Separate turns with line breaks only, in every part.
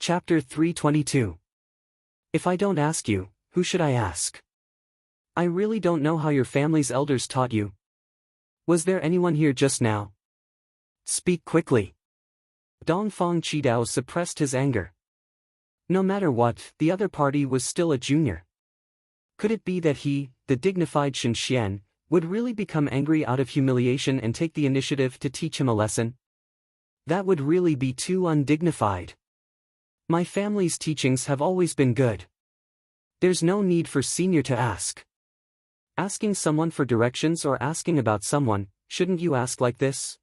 Chapter 322. If I don't ask you, who should I ask? I really don't know how your family's elders taught you. Was there anyone here just now? Speak quickly. Dongfang Qidao suppressed his anger. No matter what, the other party was still a junior. Could it be that he, the dignified Shen Xian, would really become angry out of humiliation and take the initiative to teach him a lesson? That would really be too undignified. My family's teachings have always been good. There's no need for senior to ask. Asking someone for directions or asking about someone, shouldn't you ask like this?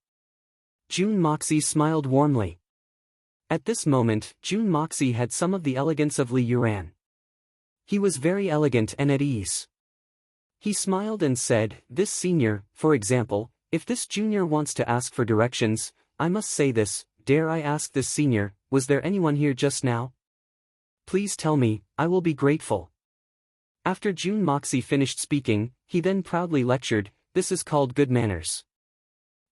Jun Moxie smiled warmly. At this moment, Jun Moxie had some of the elegance of Li Yuran. He was very elegant and at ease. He smiled and said, "This senior, for example, if this junior wants to ask for directions, I must say this, dare I ask this senior, was there anyone here just now? Please tell me, I will be grateful." After Jun Moxie finished speaking, he then proudly lectured, "This is called good manners.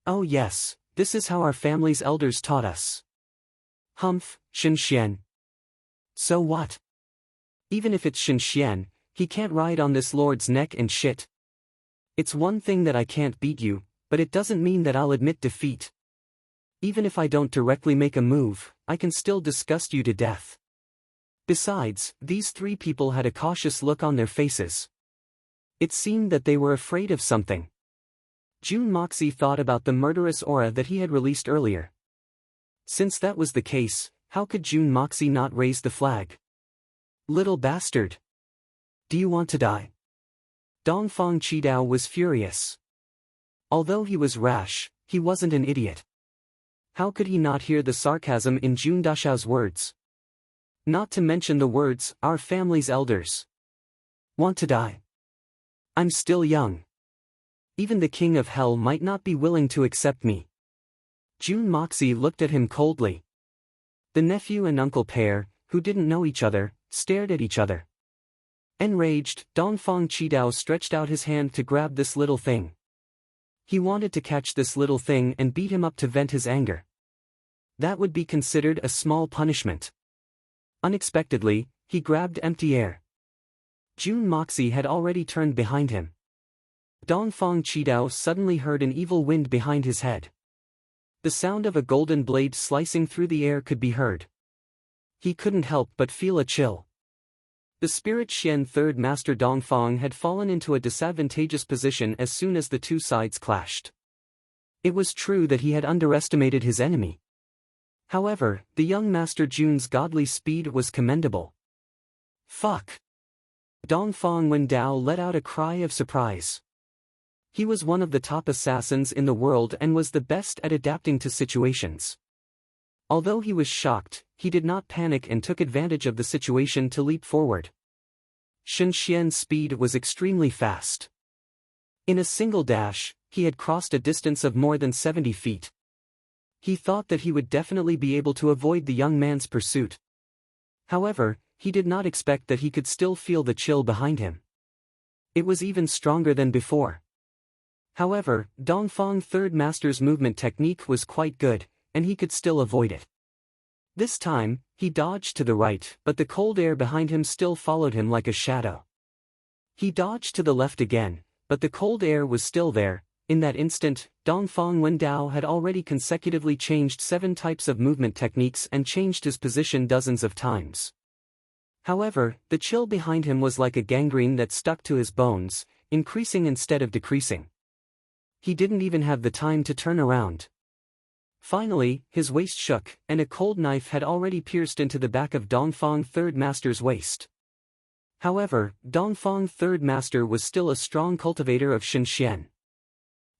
Oh yes, this is how our family's elders taught us." Humph, Shen Xian. So what? Even if it's Shen Xian, he can't ride on this lord's neck and shit. It's one thing that I can't beat you, but it doesn't mean that I'll admit defeat. Even if I don't directly make a move, I can still disgust you to death. Besides, these three people had a cautious look on their faces. It seemed that they were afraid of something. Jun Moxie thought about the murderous aura that he had released earlier. Since that was the case, how could Jun Moxie not raise the flag? Little bastard! Do you want to die? Dongfang Qidao was furious. Although he was rash, he wasn't an idiot. How could he not hear the sarcasm in Jun Dashao's words? Not to mention the words, "our family's elders." Want to die? I'm still young. Even the king of hell might not be willing to accept me. Jun Moxie looked at him coldly. The nephew and uncle pair, who didn't know each other, stared at each other. Enraged, Dongfang Qidao stretched out his hand to grab this little thing. He wanted to catch this little thing and beat him up to vent his anger. That would be considered a small punishment. Unexpectedly, he grabbed empty air. Jun Moxie had already turned behind him. Dongfang Qidao suddenly heard an evil wind behind his head. The sound of a golden blade slicing through the air could be heard. He couldn't help but feel a chill. The Spirit Xian Third Master Dongfang had fallen into a disadvantageous position as soon as the two sides clashed. It was true that he had underestimated his enemy. However, the young Master Jun's godly speed was commendable. Fuck! Dongfang Wendao let out a cry of surprise. He was one of the top assassins in the world and was the best at adapting to situations. Although he was shocked, he did not panic and took advantage of the situation to leap forward. Shen Xian's speed was extremely fast. In a single dash, he had crossed a distance of more than 70 feet. He thought that he would definitely be able to avoid the young man's pursuit. However, he did not expect that he could still feel the chill behind him. It was even stronger than before. However, Dongfang Third Master's movement technique was quite good, and he could still avoid it. This time, he dodged to the right, but the cold air behind him still followed him like a shadow. He dodged to the left again, but the cold air was still there. In that instant, Dongfang Wendao had already consecutively changed 7 types of movement techniques and changed his position dozens of times. However, the chill behind him was like a gangrene that stuck to his bones, increasing instead of decreasing. He didn't even have the time to turn around. Finally, his waist shook, and a cold knife had already pierced into the back of Dongfang Third Master's waist. However, Dongfang Third Master was still a strong cultivator of Shen Xian.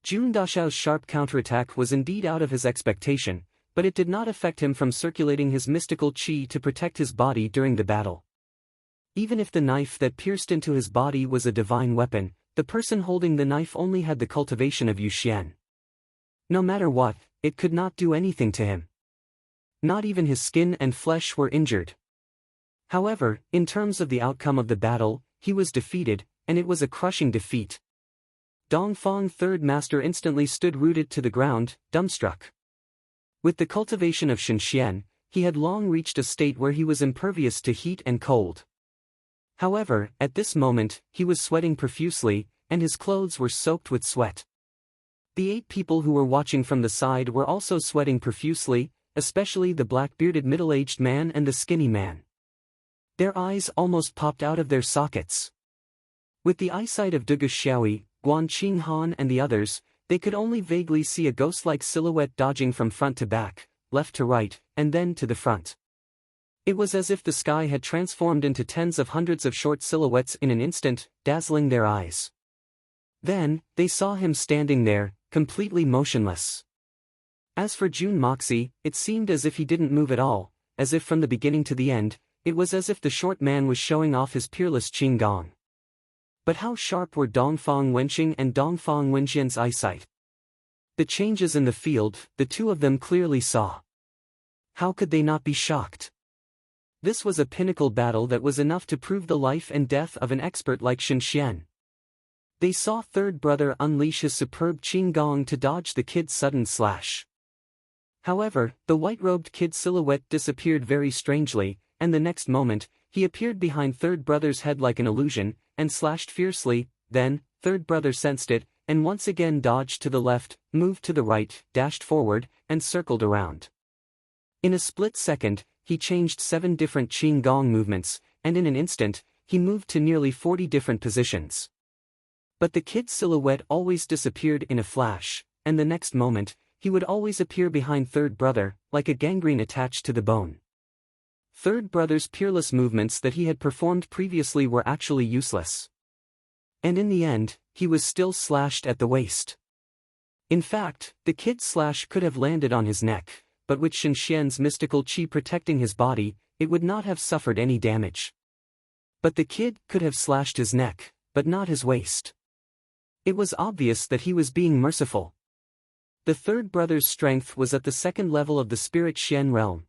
Jun Dashao's sharp counterattack was indeed out of his expectation, but it did not affect him from circulating his mystical qi to protect his body during the battle. Even if the knife that pierced into his body was a divine weapon, the person holding the knife only had the cultivation of Yuxian. No matter what, it could not do anything to him. Not even his skin and flesh were injured. However, in terms of the outcome of the battle, he was defeated, and it was a crushing defeat. Dongfang Third Master instantly stood rooted to the ground, dumbstruck. With the cultivation of Shen Xian, he had long reached a state where he was impervious to heat and cold. However, at this moment, he was sweating profusely, and his clothes were soaked with sweat. The 8 people who were watching from the side were also sweating profusely, especially the black-bearded middle-aged man and the skinny man. Their eyes almost popped out of their sockets. With the eyesight of Dugu Xiaoyi, Guan Qinghan and the others, they could only vaguely see a ghost-like silhouette dodging from front to back, left to right, and then to the front. It was as if the sky had transformed into tens of hundreds of short silhouettes in an instant, dazzling their eyes. Then, they saw him standing there, completely motionless. As for Jun Moxie, it seemed as if he didn't move at all, as if from the beginning to the end, it was as if the short man was showing off his peerless Qinggong. But how sharp were Dongfang Wenqing and Dongfang Wenxian's eyesight? The changes in the field, the two of them clearly saw. How could they not be shocked? This was a pinnacle battle that was enough to prove the life and death of an expert like Shen Xian. They saw third brother unleash his superb Qinggong to dodge the kid's sudden slash. However, the white-robed kid's silhouette disappeared very strangely, and the next moment, he appeared behind third brother's head like an illusion, and slashed fiercely. Then, third brother sensed it, and once again dodged to the left, moved to the right, dashed forward, and circled around. In a split second, he changed 7 different Qinggong movements, and in an instant, he moved to nearly 40 different positions. But the kid's silhouette always disappeared in a flash, and the next moment, he would always appear behind third brother, like a gangrene attached to the bone. Third brother's peerless movements that he had performed previously were actually useless. And in the end, he was still slashed at the waist. In fact, the kid's slash could have landed on his neck, but with Shen Xian's mystical qi protecting his body, it would not have suffered any damage. But the kid could have slashed his neck, but not his waist. It was obvious that he was being merciful. The third brother's strength was at the second level of the spirit Xian realm.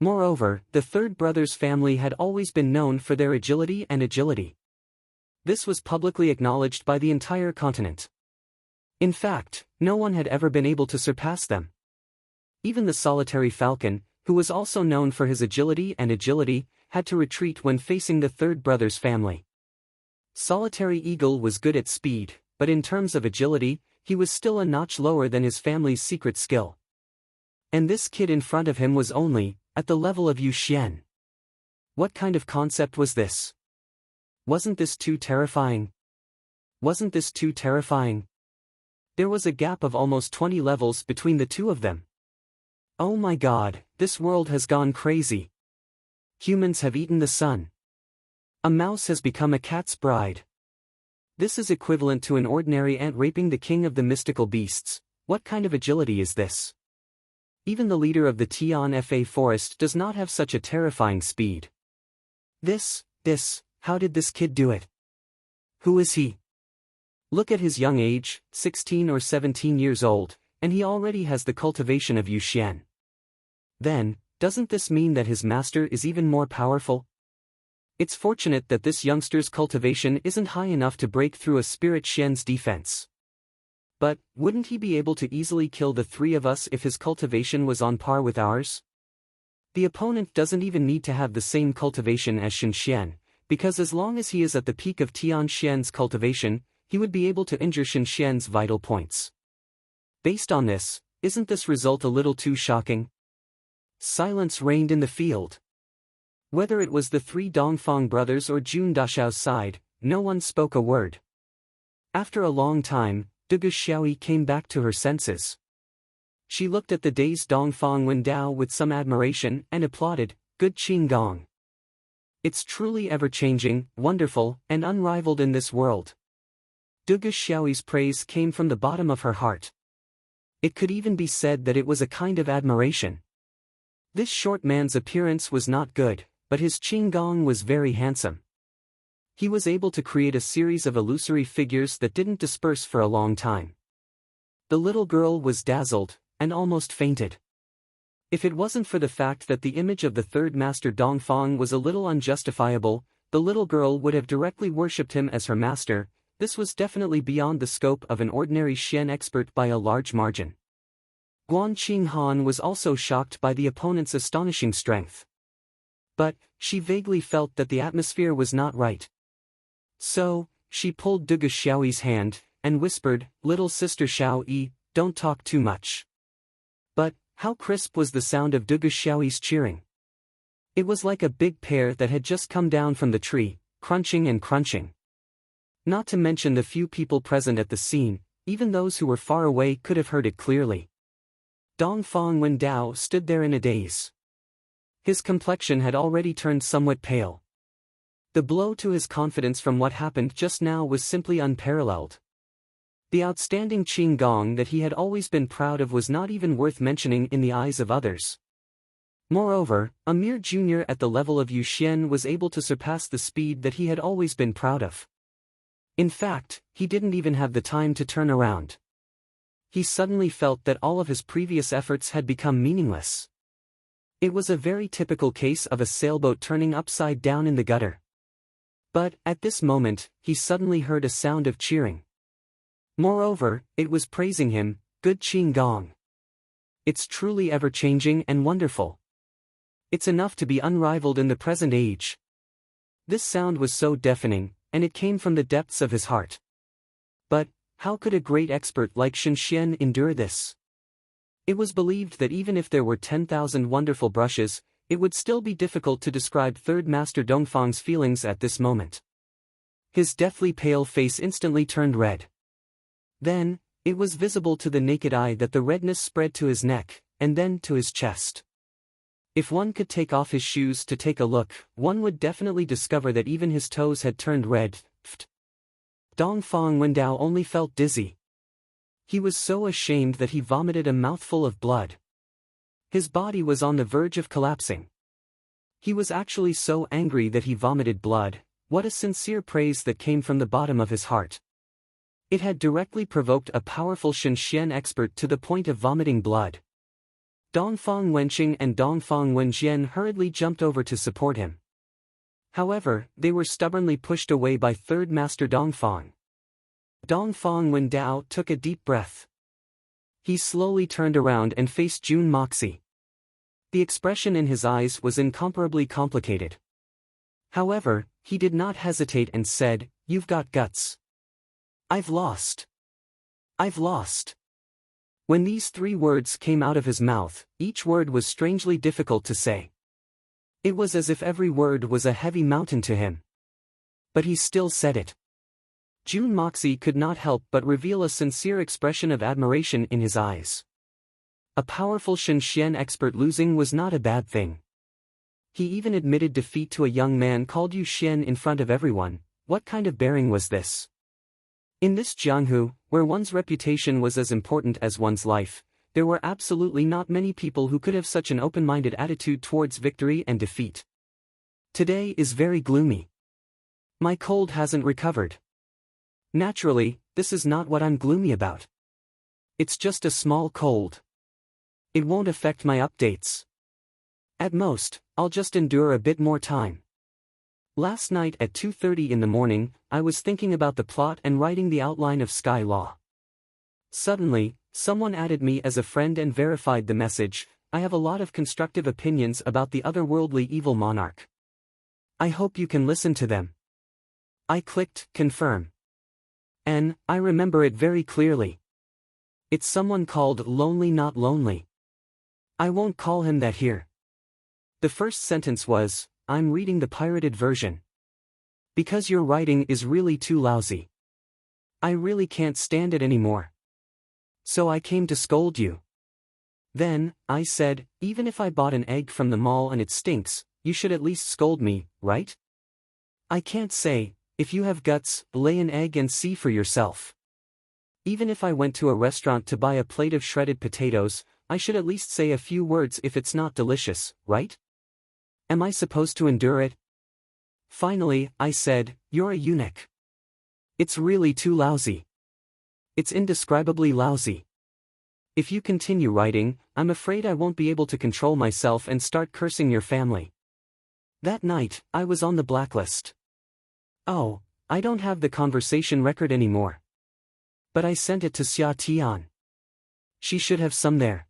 Moreover, the third brother's family had always been known for their agility and agility. This was publicly acknowledged by the entire continent. In fact, no one had ever been able to surpass them. Even the solitary falcon, who was also known for his agility, had to retreat when facing the third brother's family. Solitary eagle was good at speed, but in terms of agility, he was still a notch lower than his family's secret skill. And this kid in front of him was only at the level of Yu Xian. What kind of concept was this? Wasn't this too terrifying? Wasn't this too terrifying? There was a gap of almost 20 levels between the two of them. Oh my God, this world has gone crazy. Humans have eaten the sun. A mouse has become a cat's bride. This is equivalent to an ordinary ant raping the king of the mystical beasts. What kind of agility is this? Even the leader of the Tian Fa forest does not have such a terrifying speed. How did this kid do it? Who is he? Look at his young age, 16 or 17 years old, and he already has the cultivation of Yu Xian. Then, doesn't this mean that his master is even more powerful? It's fortunate that this youngster's cultivation isn't high enough to break through a spirit Xian's defense. But, wouldn't he be able to easily kill the 3 of us if his cultivation was on par with ours? The opponent doesn't even need to have the same cultivation as Shen Xian, because as long as he is at the peak of Tian Xian's cultivation, he would be able to injure Shen Xian's vital points. Based on this, isn't this result a little too shocking? Silence reigned in the field. Whether it was the 3 Dongfang brothers or Jun Dashao's side, no one spoke a word. After a long time, Dugu Xiaoyi came back to her senses. She looked at the dazed Dongfang Wendao with some admiration and applauded, "Good Qinggong. It's truly ever-changing, wonderful, and unrivaled in this world." Dugu Xiaoyi's praise came from the bottom of her heart. It could even be said that it was a kind of admiration. This short man's appearance was not good, but his Qinggong was very handsome. He was able to create a series of illusory figures that didn't disperse for a long time. The little girl was dazzled, and almost fainted. If it wasn't for the fact that the image of the third master Dongfang was a little unjustifiable, the little girl would have directly worshipped him as her master. This was definitely beyond the scope of an ordinary Xian expert by a large margin. Guan Qinghan was also shocked by the opponent's astonishing strength. But, she vaguely felt that the atmosphere was not right. So, she pulled Dugu Xiaoyi's hand, and whispered, "Little sister Xiaoyi, don't talk too much." But, how crisp was the sound of Dugu Xiaoyi's cheering. It was like a big pear that had just come down from the tree, crunching and crunching. Not to mention the few people present at the scene, even those who were far away could have heard it clearly. Dongfang Wendao stood there in a daze. His complexion had already turned somewhat pale. The blow to his confidence from what happened just now was simply unparalleled. The outstanding Qing Gong that he had always been proud of was not even worth mentioning in the eyes of others. Moreover, a mere junior at the level of Yu Xian was able to surpass the speed that he had always been proud of. In fact, he didn't even have the time to turn around. He suddenly felt that all of his previous efforts had become meaningless. It was a very typical case of a sailboat turning upside down in the gutter. But, at this moment, he suddenly heard a sound of cheering. Moreover, it was praising him, "Good Qing Gong. It's truly ever-changing and wonderful. It's enough to be unrivaled in the present age." This sound was so deafening, and it came from the depths of his heart. But, how could a great expert like Shen Xian endure this? It was believed that even if there were 10,000 wonderful brushes, it would still be difficult to describe Third Master Dongfang's feelings at this moment. His deathly pale face instantly turned red. Then, it was visible to the naked eye that the redness spread to his neck, and then to his chest. If one could take off his shoes to take a look, one would definitely discover that even his toes had turned red. Dongfang Wendao only felt dizzy. He was so ashamed that he vomited a mouthful of blood. His body was on the verge of collapsing. He was actually so angry that he vomited blood. What a sincere praise that came from the bottom of his heart. It had directly provoked a powerful Shen Xian expert to the point of vomiting blood. Dongfang Wenqing and Dongfang Wenjian hurriedly jumped over to support him. However, they were stubbornly pushed away by Third Master Dongfang. Dongfang Wendao took a deep breath. He slowly turned around and faced Jun Moxie. The expression in his eyes was incomparably complicated. However, he did not hesitate and said, "You've got guts." "I've lost. I've lost." When these 3 words came out of his mouth, each word was strangely difficult to say. It was as if every word was a heavy mountain to him. But he still said it. Jun Moxie could not help but reveal a sincere expression of admiration in his eyes. A powerful Shen Xian expert losing was not a bad thing. He even admitted defeat to a young man called Yu Xian in front of everyone. What kind of bearing was this? In this Jianghu, where one's reputation was as important as one's life, there were absolutely not many people who could have such an open-minded attitude towards victory and defeat. Today is very gloomy. My cold hasn't recovered. Naturally, this is not what I'm gloomy about. It's just a small cold. It won't affect my updates. At most, I'll just endure a bit more time. Last night at 2:30 in the morning, I was thinking about the plot and writing the outline of Sky Law. Suddenly, someone added me as a friend and verified the message. "I have a lot of constructive opinions about the otherworldly evil monarch. I hope you can listen to them." I clicked confirm. And I remember it very clearly. It's someone called Lonely Not Lonely. I won't call him that here. The first sentence was, "I'm reading the pirated version. Because your writing is really too lousy. I really can't stand it anymore. So I came to scold you." Then, I said, "Even if I bought an egg from the mall and it stinks, you should at least scold me, right? I can't say, 'If you have guts, lay an egg and see for yourself.' Even if I went to a restaurant to buy a plate of shredded potatoes, I should at least say a few words if it's not delicious, right? Am I supposed to endure it?" Finally, I said, "You're a eunuch. It's really too lousy. It's indescribably lousy. If you continue writing, I'm afraid I won't be able to control myself and start cursing your family." That night, I was on the blacklist. Oh, I don't have the conversation record anymore. But I sent it to Xia Tian. She should have some there.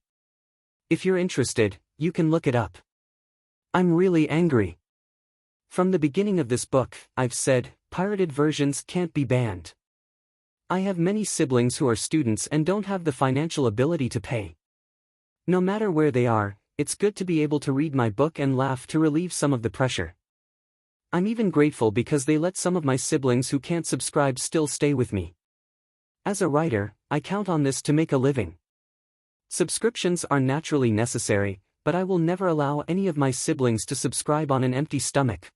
If you're interested, you can look it up. I'm really angry. From the beginning of this book, I've said, pirated versions can't be banned. I have many siblings who are students and don't have the financial ability to pay. No matter where they are, it's good to be able to read my book and laugh to relieve some of the pressure. I'm even grateful because they let some of my siblings who can't subscribe still stay with me. As a writer, I count on this to make a living. Subscriptions are naturally necessary, but I will never allow any of my siblings to subscribe on an empty stomach.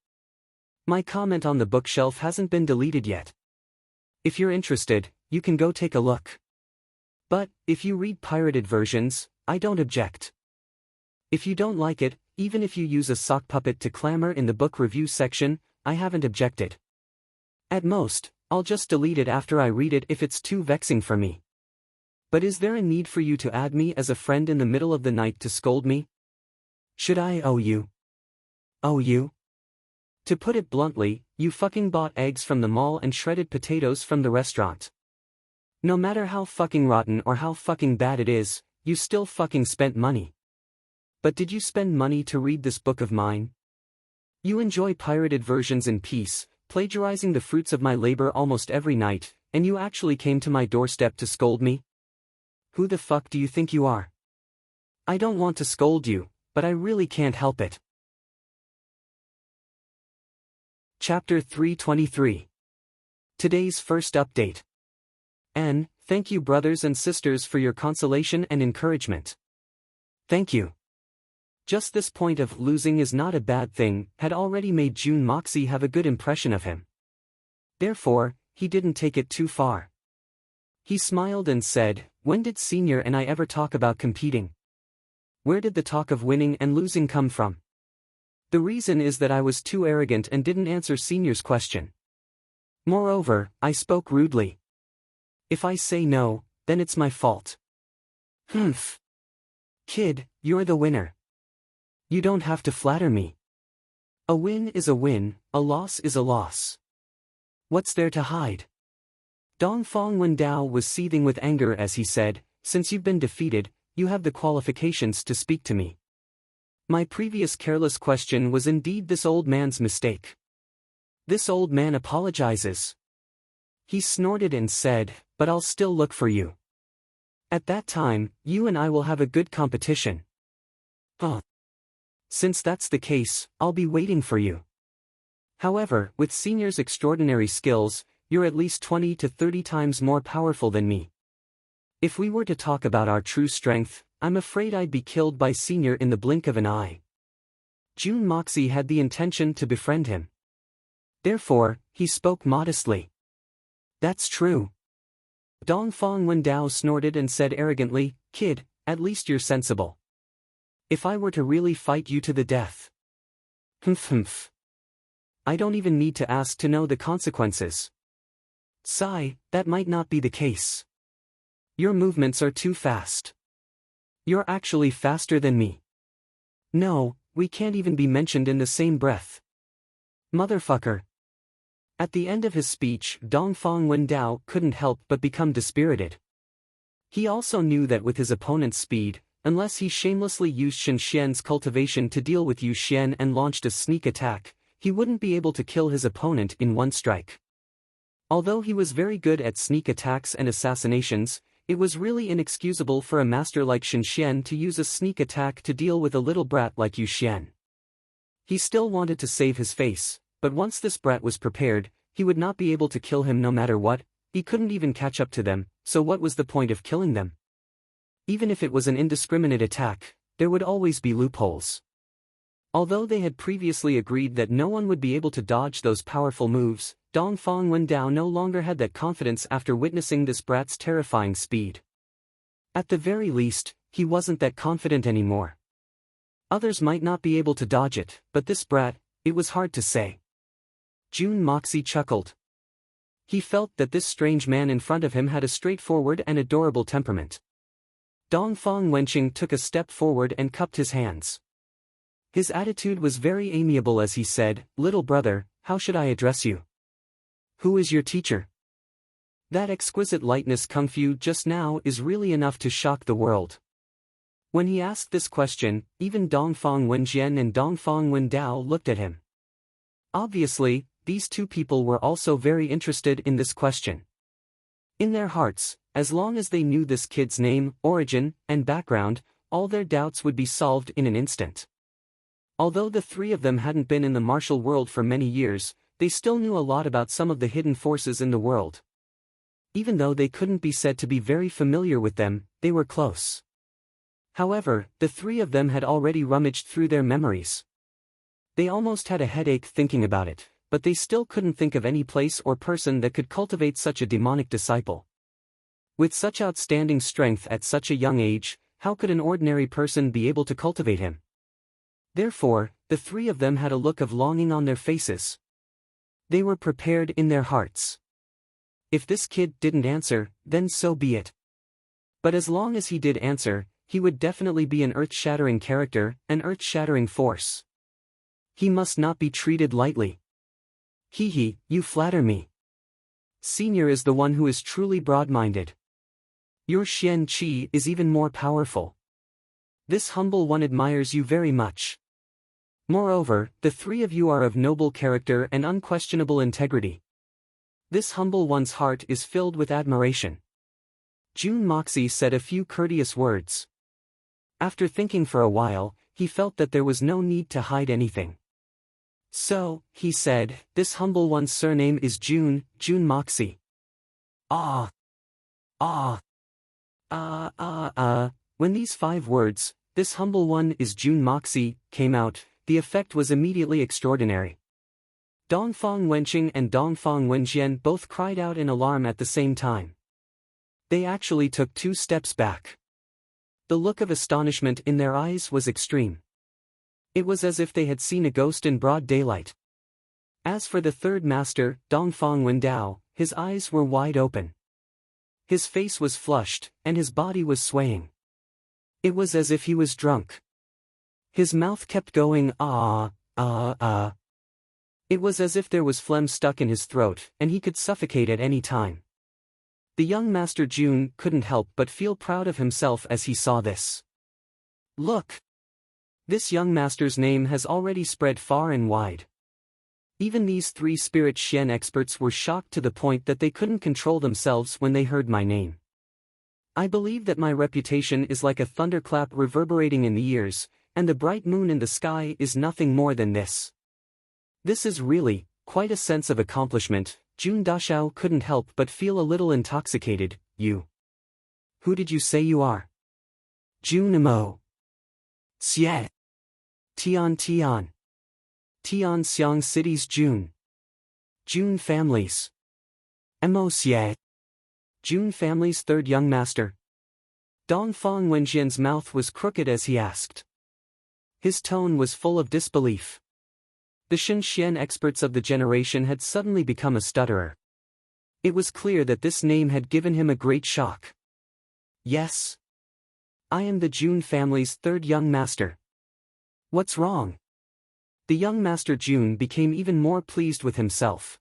My comment on the bookshelf hasn't been deleted yet. If you're interested, you can go take a look. But, if you read pirated versions, I don't object. If you don't like it, even if you use a sock puppet to clamor in the book review section, I haven't objected. At most, I'll just delete it after I read it if it's too vexing for me. But is there a need for you to add me as a friend in the middle of the night to scold me? Should I owe you? Owe you? To put it bluntly, you fucking bought eggs from the mall and shredded potatoes from the restaurant. No matter how fucking rotten or how fucking bad it is, you still fucking spent money. But did you spend money to read this book of mine? You enjoy pirated versions in peace, plagiarizing the fruits of my labor almost every night, and you actually came to my doorstep to scold me? Who the fuck do you think you are? I don't want to scold you, but I really can't help it. Chapter 323. Today's first update. N. Thank you brothers and sisters for your consolation and encouragement. Thank you. Just this point of losing is not a bad thing had already made June Moxie have a good impression of him. Therefore, he didn't take it too far. He smiled and said, when did Senior and I ever talk about competing? Where did the talk of winning and losing come from? The reason is that I was too arrogant and didn't answer Senior's question. Moreover, I spoke rudely. If I say no, then it's my fault. Humph. Kid, you're the winner. You don't have to flatter me. A win is a win, a loss is a loss. What's there to hide? Dongfang Wendao was seething with anger as he said, since you've been defeated, you have the qualifications to speak to me. My previous careless question was indeed this old man's mistake. This old man apologizes. He snorted and said, but I'll still look for you. At that time, you and I will have a good competition. Huh. Since that's the case, I'll be waiting for you. However, with Senior's extraordinary skills, you're at least 20 to 30 times more powerful than me. If we were to talk about our true strength, I'm afraid I'd be killed by Senior in the blink of an eye. June Moxie had the intention to befriend him. Therefore, he spoke modestly. That's true. Dongfang Wendao snorted and said arrogantly, kid, at least you're sensible. If I were to really fight you to the death. Humph. I don't even need to ask to know the consequences. Sigh, that might not be the case. Your movements are too fast. You're actually faster than me. No, we can't even be mentioned in the same breath. Motherfucker. At the end of his speech, Dongfang Wendao couldn't help but become dispirited. He also knew that with his opponent's speed, unless he shamelessly used Shen Xian's cultivation to deal with Yu Xian and launched a sneak attack, he wouldn't be able to kill his opponent in one strike. Although he was very good at sneak attacks and assassinations, it was really inexcusable for a master like Shen Xian to use a sneak attack to deal with a little brat like Yu Xian. He still wanted to save his face, but once this brat was prepared, he would not be able to kill him no matter what. He couldn't even catch up to them, so what was the point of killing them? Even if it was an indiscriminate attack, there would always be loopholes. Although they had previously agreed that no one would be able to dodge those powerful moves, Dongfang Wendao no longer had that confidence after witnessing this brat's terrifying speed. At the very least, he wasn't that confident anymore. Others might not be able to dodge it, but this brat, it was hard to say. June Moxie chuckled. He felt that this strange man in front of him had a straightforward and adorable temperament. Dongfang Wenqing took a step forward and cupped his hands. His attitude was very amiable as he said, "Little brother, how should I address you? Who is your teacher?" That exquisite lightness Kung Fu just now is really enough to shock the world. When he asked this question, even Dongfang Wenjian and Dongfang Wendao looked at him. Obviously, these two people were also very interested in this question. In their hearts, as long as they knew this kid's name, origin, and background, all their doubts would be solved in an instant. Although the three of them hadn't been in the martial world for many years, they still knew a lot about some of the hidden forces in the world. Even though they couldn't be said to be very familiar with them, they were close. However, the three of them had already rummaged through their memories. They almost had a headache thinking about it, but they still couldn't think of any place or person that could cultivate such a demonic disciple. With such outstanding strength at such a young age, how could an ordinary person be able to cultivate him? Therefore, the three of them had a look of longing on their faces. They were prepared in their hearts. If this kid didn't answer, then so be it. But as long as he did answer, he would definitely be an earth-shattering character, an earth-shattering force. He must not be treated lightly. Hee, you flatter me. Senior is the one who is truly broad-minded. Your Xian Qi is even more powerful. This humble one admires you very much. Moreover, the three of you are of noble character and unquestionable integrity. This humble one's heart is filled with admiration. Jun Moxie said a few courteous words. After thinking for a while, he felt that there was no need to hide anything. So, he said, this humble one's surname is Jun Moxie. When these 5 words, this humble one is Jun Moxie, came out, the effect was immediately extraordinary. Dongfang Wenqing and Dongfang Wenjian both cried out in alarm at the same time. They actually took 2 steps back. The look of astonishment in their eyes was extreme. It was as if they had seen a ghost in broad daylight. As for the third master, Dongfang Wendao, his eyes were wide open. His face was flushed, and his body was swaying. It was as if he was drunk. His mouth kept going It was as if there was phlegm stuck in his throat, and he could suffocate at any time. The young Master Jun couldn't help but feel proud of himself as he saw this. Look! This young master's name has already spread far and wide. Even these 3 spirit Xian experts were shocked to the point that they couldn't control themselves when they heard my name. I believe that my reputation is like a thunderclap reverberating in the ears, and the bright moon in the sky is nothing more than this. This is really, quite a sense of accomplishment. Jun Dashao couldn't help but feel a little intoxicated. You. Who did you say you are? Jun Mo. Xie. Tian. Tian Xiang City's Jun. Jun Family's. Mo Xie. Jun Family's third young master. Dongfang Wenjian's mouth was crooked as he asked. His tone was full of disbelief. The Xian experts of the generation had suddenly become a stutterer. It was clear that this name had given him a great shock. Yes. I am the Jun family's third young master. What's wrong? The young master Jun became even more pleased with himself.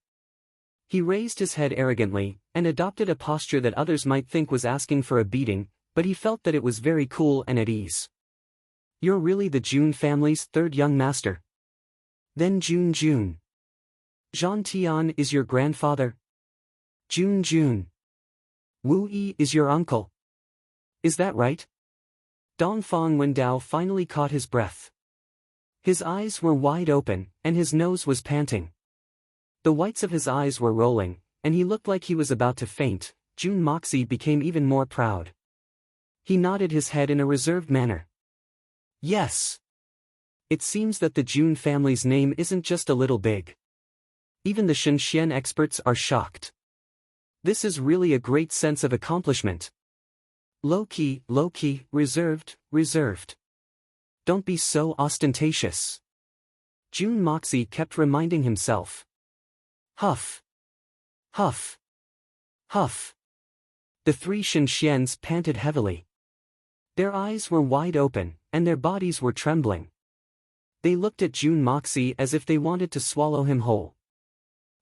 He raised his head arrogantly, and adopted a posture that others might think was asking for a beating, but he felt that it was very cool and at ease. You're really the Jun family's third young master? Then Jun. Zhan Tian is your grandfather? Jun. Wu Yi is your uncle? Is that right? Dongfang Wendao finally caught his breath. His eyes were wide open, and his nose was panting. The whites of his eyes were rolling, and he looked like he was about to faint. Jun Moxie became even more proud. He nodded his head in a reserved manner. Yes. It seems that the Jun family's name isn't just a little big. Even the Xian experts are shocked. This is really a great sense of accomplishment. Low-key, reserved. Don't be so ostentatious. Jun Moxie kept reminding himself. Huff. The 3 Xians panted heavily. Their eyes were wide open, and their bodies were trembling. They looked at Jun Moxie as if they wanted to swallow him whole.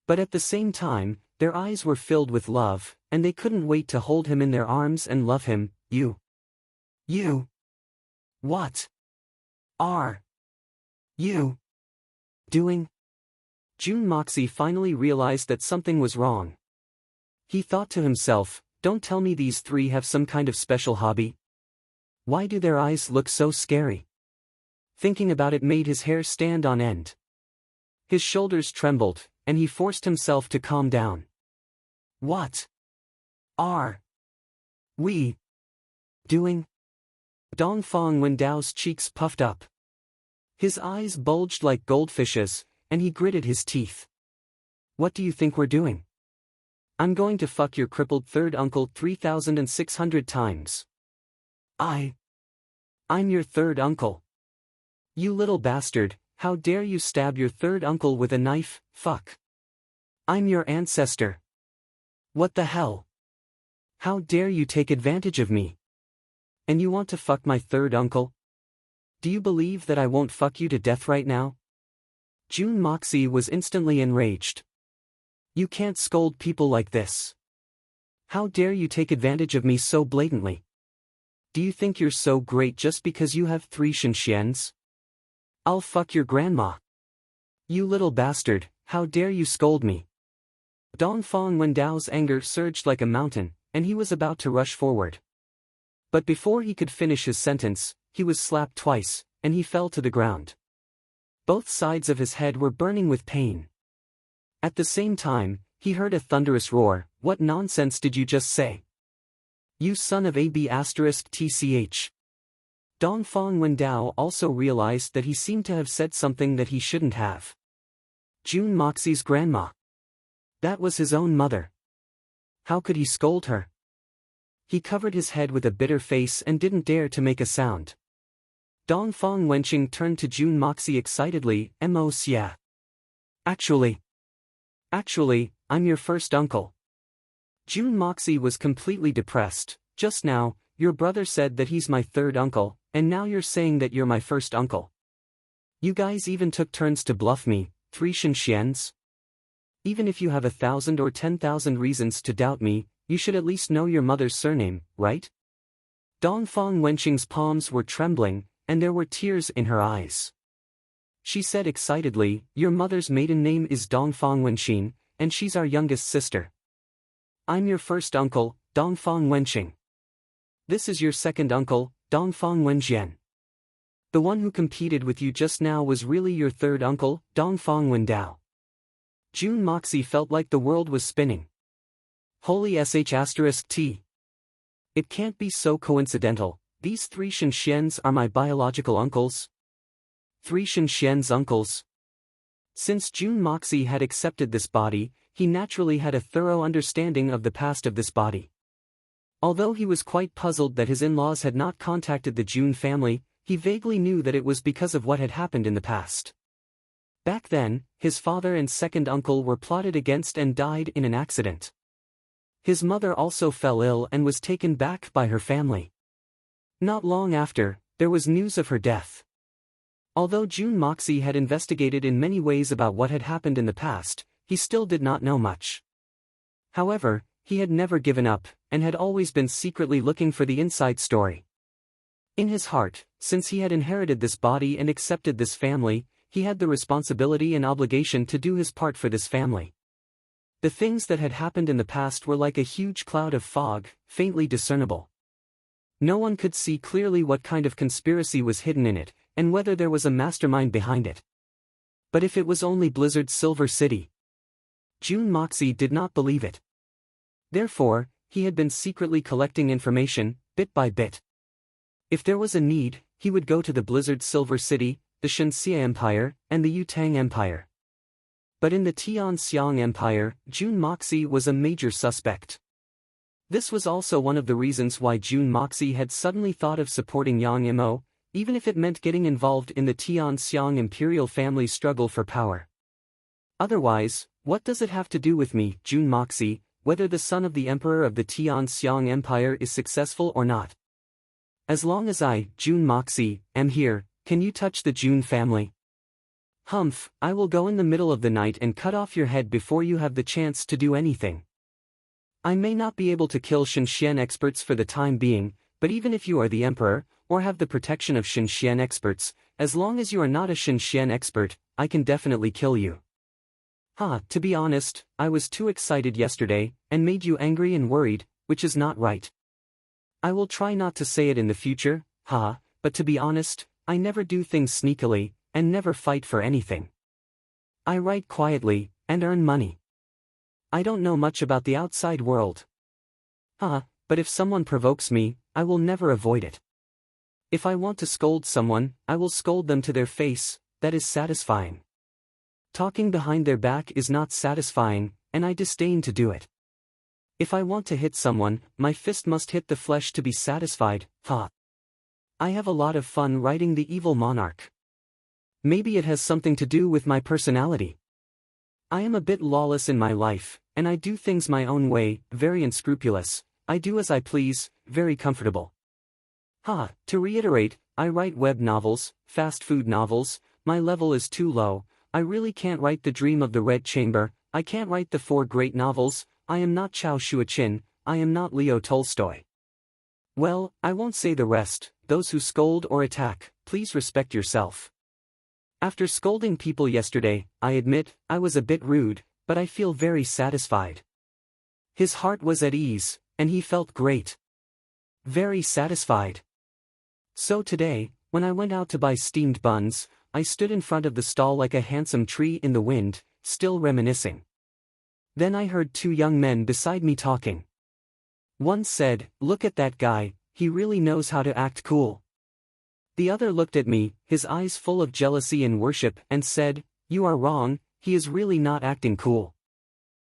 But at the same time, their eyes were filled with love, and they couldn't wait to hold him in their arms and love him. You. What are you doing? Jun Moxie finally realized that something was wrong. He thought to himself, don't tell me these three have some kind of special hobby. Why do their eyes look so scary? Thinking about it made his hair stand on end. His shoulders trembled, and he forced himself to calm down. What are we doing? Dongfang Wendao's cheeks puffed up. His eyes bulged like goldfishes, and he gritted his teeth. What do you think we're doing? I'm going to fuck your crippled third uncle 3,600 times. I'm your third uncle. You little bastard, how dare you stab your third uncle with a knife, fuck. I'm your ancestor. What the hell? How dare you take advantage of me? And you want to fuck my third uncle? Do you believe that I won't fuck you to death right now? Jun Moxie was instantly enraged. You can't scold people like this. How dare you take advantage of me so blatantly? Do you think you're so great just because you have 3 shenxians? I'll fuck your grandma. You little bastard, how dare you scold me? Dongfang Wendao's anger surged like a mountain, and he was about to rush forward. But before he could finish his sentence, he was slapped twice, and he fell to the ground. Both sides of his head were burning with pain. At the same time, he heard a thunderous roar. What nonsense did you just say? You son of a b*tch. Dongfang Wendao also realized that he seemed to have said something that he shouldn't have. Jun Moxie's grandma. That was his own mother. How could he scold her? He covered his head with a bitter face and didn't dare to make a sound. Dongfang Wenqing turned to Jun Moxie excitedly, "Mos yeah. Actually, I'm your first uncle." Jun Moxie was completely depressed. Just now, your brother said that he's my third uncle, and now you're saying that you're my first uncle. You guys even took turns to bluff me, 3 shenxians? Even if you have 1,000 or 10,000 reasons to doubt me, you should at least know your mother's surname, right? Dongfang Wenqing's palms were trembling, and there were tears in her eyes. She said excitedly, your mother's maiden name is Dongfang Wenqing, and she's our youngest sister. I'm your first uncle, Dongfang Wenqing. This is your second uncle, Dongfang Wenjian. The one who competed with you just now was really your third uncle, Dongfang Wendao. Jun Moxie felt like the world was spinning. Holy **T. It can't be so coincidental. These 3 shenxians are my biological uncles. 3 shenxians uncles. Since Jun Moxie had accepted this body, he naturally had a thorough understanding of the past of this body. Although he was quite puzzled that his in-laws had not contacted the Jun family, he vaguely knew that it was because of what had happened in the past. Back then, his father and second uncle were plotted against and died in an accident. His mother also fell ill and was taken back by her family. Not long after, there was news of her death. Although Jun Moxie had investigated in many ways about what had happened in the past, he still did not know much. However, he had never given up, and had always been secretly looking for the inside story. In his heart, since he had inherited this body and accepted this family, he had the responsibility and obligation to do his part for this family. The things that had happened in the past were like a huge cloud of fog, faintly discernible. No one could see clearly what kind of conspiracy was hidden in it, and whether there was a mastermind behind it. But if it was only Blizzard's Silver City, Jun Moxie did not believe it. Therefore, he had been secretly collecting information, bit by bit. If there was a need, he would go to the Blizzard Silver City, the Shenxia Empire, and the Yutang Empire. But in the Tianxiang Empire, Jun Moxie was a major suspect. This was also one of the reasons why Jun Moxie had suddenly thought of supporting Yang Imo, even if it meant getting involved in the Tianxiang imperial family's struggle for power. Otherwise, what does it have to do with me, Jun Moxie, whether the son of the emperor of the Tianxiang Empire is successful or not? As long as I, Jun Moxie, am here, can you touch the Jun family? Humph, I will go in the middle of the night and cut off your head before you have the chance to do anything. I may not be able to kill Shenxian experts for the time being, but even if you are the emperor, or have the protection of Xinxian experts. As long as you are not a Xinxian expert, I can definitely kill you. To be honest, I was too excited yesterday, and made you angry and worried, which is not right. I will try not to say it in the future, but to be honest, I never do things sneakily, and never fight for anything. I write quietly, and earn money. I don't know much about the outside world. But if someone provokes me, I will never avoid it. If I want to scold someone, I will scold them to their face. That is satisfying. Talking behind their back is not satisfying, and I disdain to do it. If I want to hit someone, my fist must hit the flesh to be satisfied. I have a lot of fun writing the evil monarch. Maybe it has something to do with my personality. I am a bit lawless in my life, and I do things my own way, very unscrupulous. I do as I please, very comfortable. To reiterate, I write web novels, fast food novels. My level is too low. I really can't write The Dream of the Red Chamber. I can't write the 4 great novels. I am not Chao Shuaqin. I am not Leo Tolstoy. Well, I won't say the rest. Those who scold or attack, please respect yourself. After scolding people yesterday, I admit, I was a bit rude, but I feel very satisfied. His heart was at ease, and he felt great. Very satisfied. So today, when I went out to buy steamed buns, I stood in front of the stall like a handsome tree in the wind, still reminiscing. Then I heard 2 young men beside me talking. One said, "Look at that guy, he really knows how to act cool." The other looked at me, his eyes full of jealousy and worship, and said, "You are wrong, he is really not acting cool.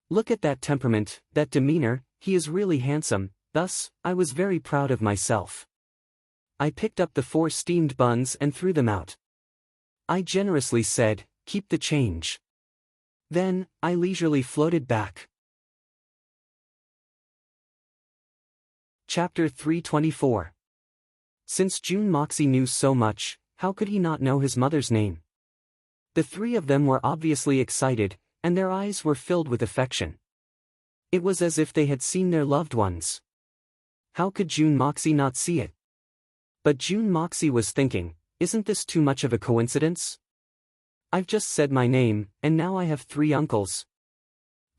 Look at that temperament, that demeanor, he is really handsome." Thus, I was very proud of myself. I picked up the 4 steamed buns and threw them out. I generously said, "Keep the change." Then, I leisurely floated back. Chapter 324. Since June Moxie knew so much, how could he not know his mother's name? The 3 of them were obviously excited, and their eyes were filled with affection. It was as if they had seen their loved ones. How could June Moxie not see it? But June Moxie was thinking, isn't this too much of a coincidence? I've just said my name, and now I have 3 uncles.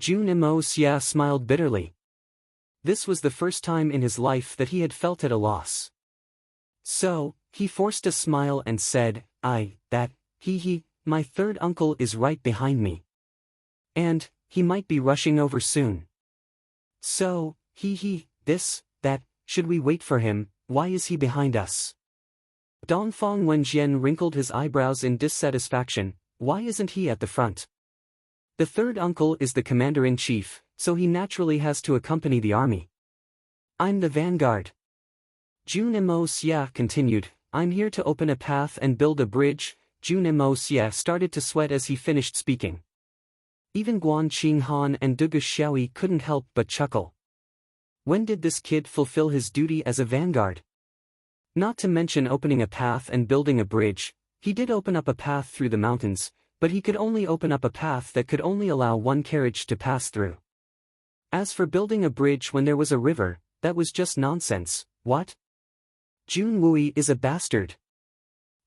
June Mo Xia smiled bitterly. This was the first time in his life that he had felt at a loss. So, he forced a smile and said, my 3rd uncle is right behind me. And, he might be rushing over soon. So, that, should we wait for him? Why is he behind us? Dongfang Wenjian wrinkled his eyebrows in dissatisfaction. Why isn't he at the front? The 3rd uncle is the commander-in-chief, so he naturally has to accompany the army. I'm the vanguard. June Mo Xia continued, I'm here to open a path and build a bridge. June Mo Xia started to sweat as he finished speaking. Even Guan Qinghan and Dugu Xiaoyi couldn't help but chuckle. When did this kid fulfill his duty as a vanguard? Not to mention opening a path and building a bridge, he did open up a path through the mountains, but he could only open up a path that could only allow 1 carriage to pass through. As for building a bridge when there was a river, that was just nonsense. What? Jun Wui is a bastard.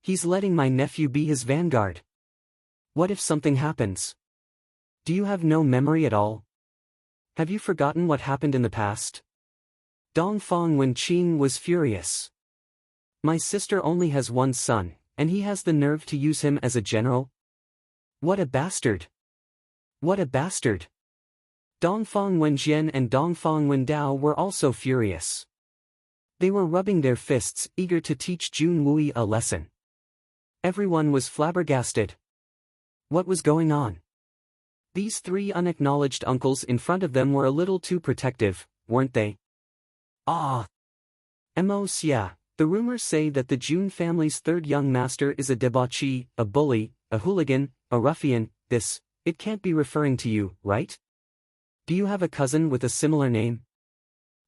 He's letting my nephew be his vanguard. What if something happens? Do you have no memory at all? Have you forgotten what happened in the past? Dongfang Wenqing was furious. My sister only has 1 son, and he has the nerve to use him as a general? What a bastard! What a bastard! Dongfang Wenjian and Dongfang Wendao were also furious. They were rubbing their fists, eager to teach Jun Wui a lesson. Everyone was flabbergasted. What was going on? These 3 unacknowledged uncles in front of them were a little too protective, weren't they? Mo Xia, the rumors say that the Jun family's 3rd young master is a debauchee, a bully, a hooligan, a ruffian. It can't be referring to you, right? Do you have a cousin with a similar name?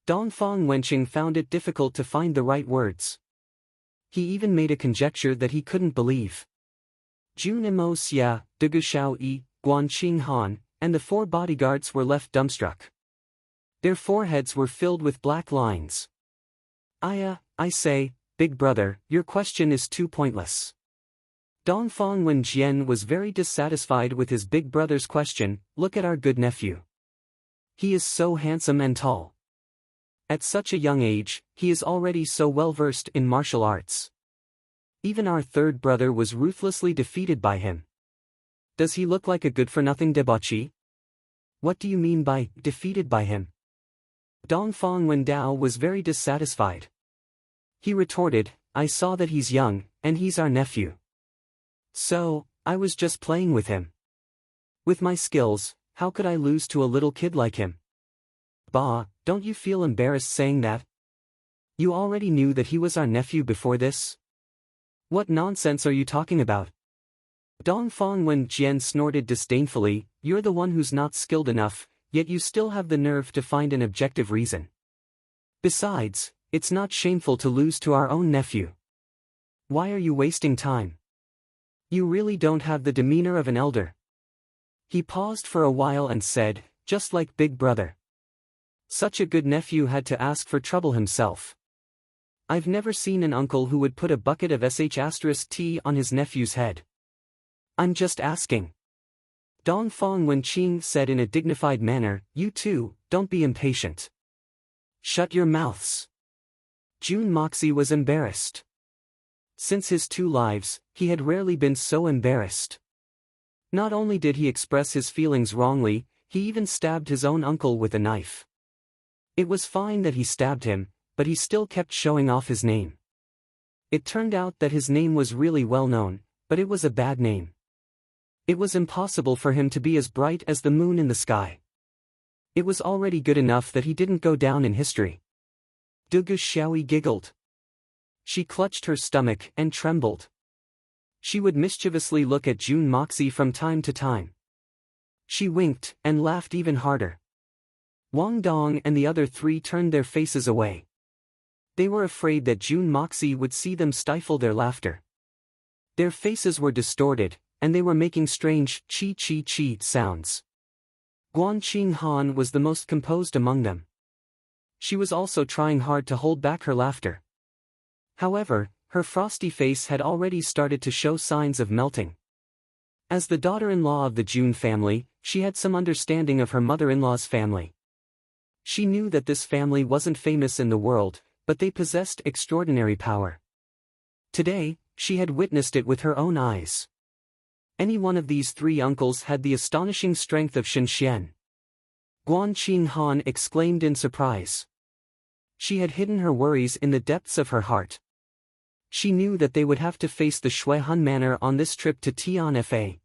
Dongfang Wenqing found it difficult to find the right words. He even made a conjecture that he couldn't believe. Jun Mo Xia, Dugu Xiaoyi, Guan Qinghan, and the 4 bodyguards were left dumbstruck. Their foreheads were filled with black lines. I say, Big brother, your question is too pointless. Dongfang Wenjian was very dissatisfied with his big brother's question. Look at our good nephew. He is so handsome and tall. At such a young age, he is already so well versed in martial arts. Even our third brother was ruthlessly defeated by him. Does he look like a good-for-nothing debauchee? What do you mean by defeated by him? Dongfang Wendao was very dissatisfied. He retorted, I saw that he's young, and he's our nephew. So, I was just playing with him. With my skills, how could I lose to a little kid like him? Bah, don't you feel embarrassed saying that? You already knew that he was our nephew before this? What nonsense are you talking about? Dongfang Wenjian snorted disdainfully, you're the one who's not skilled enough, yet you still have the nerve to find an objective reason. Besides, it's not shameful to lose to our own nephew. Why are you wasting time? You really don't have the demeanor of an elder. He paused for a while and said, just like big brother. Such a good nephew had to ask for trouble himself. I've never seen an uncle who would put a bucket of sh*t on his nephew's head. I'm just asking. Dongfang Wenqing said in a dignified manner, you too, don't be impatient. Shut your mouths. Jun Moxie was embarrassed. Since his 2 lives, he had rarely been so embarrassed. Not only did he express his feelings wrongly, he even stabbed his own uncle with a knife. It was fine that he stabbed him, but he still kept showing off his name. It turned out that his name was really well known, but it was a bad name. It was impossible for him to be as bright as the moon in the sky. It was already good enough that he didn't go down in history. Dugu Xiaoyi giggled. She clutched her stomach and trembled. She would mischievously look at Jun Moxie from time to time. She winked and laughed even harder. Wang Dong and the other 3 turned their faces away. They were afraid that Jun Moxie would see them stifle their laughter. Their faces were distorted, and they were making strange chi-chi-chi sounds. Guanqing Han was the most composed among them. She was also trying hard to hold back her laughter. However, her frosty face had already started to show signs of melting. As the daughter-in-law of the Jun family, she had some understanding of her mother-in-law's family. She knew that this family wasn't famous in the world, but they possessed extraordinary power. Today, she had witnessed it with her own eyes. Any one of these 3 uncles had the astonishing strength of Shenxian. Guanqing Han exclaimed in surprise. She had hidden her worries in the depths of her heart. She knew that they would have to face the Shuihan Manor on this trip to Tianfa.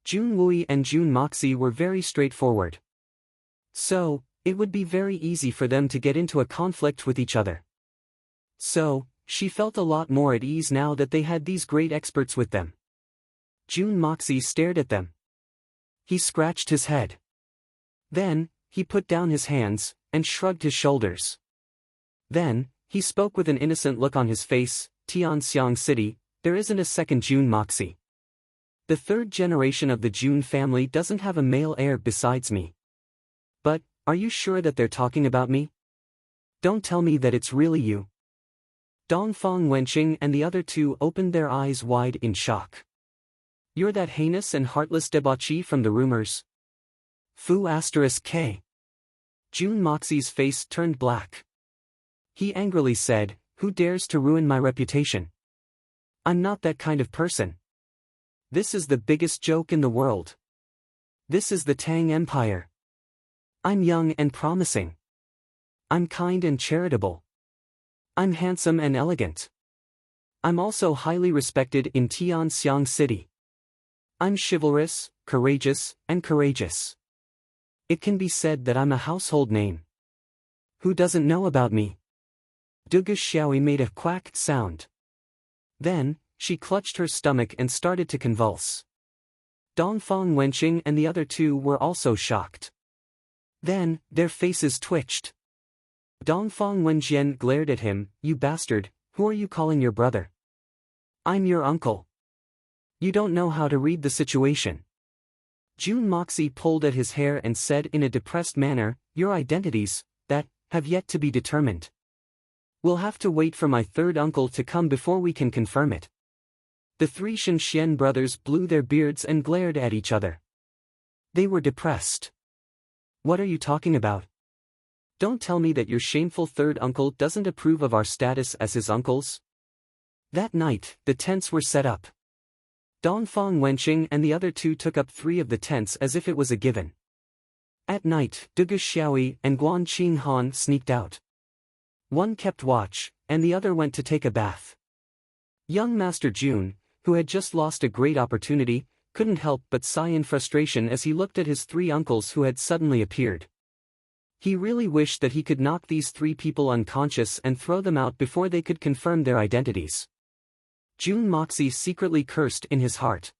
Jun Wui and Jun Moxie were very straightforward. So, it would be very easy for them to get into a conflict with each other. So, she felt a lot more at ease now that they had these great experts with them. Jun Moxie stared at them. He scratched his head. Then, he put down his hands, and shrugged his shoulders. Then, he spoke with an innocent look on his face, Tianxiang City, there isn't a second Jun Moxie. The 3rd generation of the Jun family doesn't have a male heir besides me. But, are you sure that they're talking about me? Don't tell me that it's really you. Dongfang Wenqing and the other 2 opened their eyes wide in shock. You're that heinous and heartless debauchee from the rumors? Fu *k. Jun Moxie's face turned black. He angrily said, who dares to ruin my reputation? I'm not that kind of person. This is the biggest joke in the world. This is the Tang Empire. I'm young and promising. I'm kind and charitable. I'm handsome and elegant. I'm also highly respected in Tianxiang City. I'm chivalrous, courageous, and courageous. It can be said that I'm a household name. Who doesn't know about me? Dugu Xiaoyi made a quacked sound. Then, she clutched her stomach and started to convulse. Dongfang Wenqing and the other 2 were also shocked. Then, their faces twitched. Dongfang Wenjian glared at him, you bastard, who are you calling your brother? I'm your uncle. You don't know how to read the situation. Jun Moxie pulled at his hair and said in a depressed manner, your identities, that, have yet to be determined. We'll have to wait for my third uncle to come before we can confirm it. The three Shen brothers blew their beards and glared at each other. They were depressed. What are you talking about? Don't tell me that your shameful third uncle doesn't approve of our status as his uncles? That night, the tents were set up. Dongfang Wenqing and the other two took up 3 of the tents as if it was a given. At night, Dugu Xiaoyi and Guan Qinghan sneaked out. One kept watch, and the other went to take a bath. Young Master Jun, who had just lost a great opportunity, couldn't help but sigh in frustration as he looked at his 3 uncles who had suddenly appeared. He really wished that he could knock these 3 people unconscious and throw them out before they could confirm their identities. Jun Moxie secretly cursed in his heart.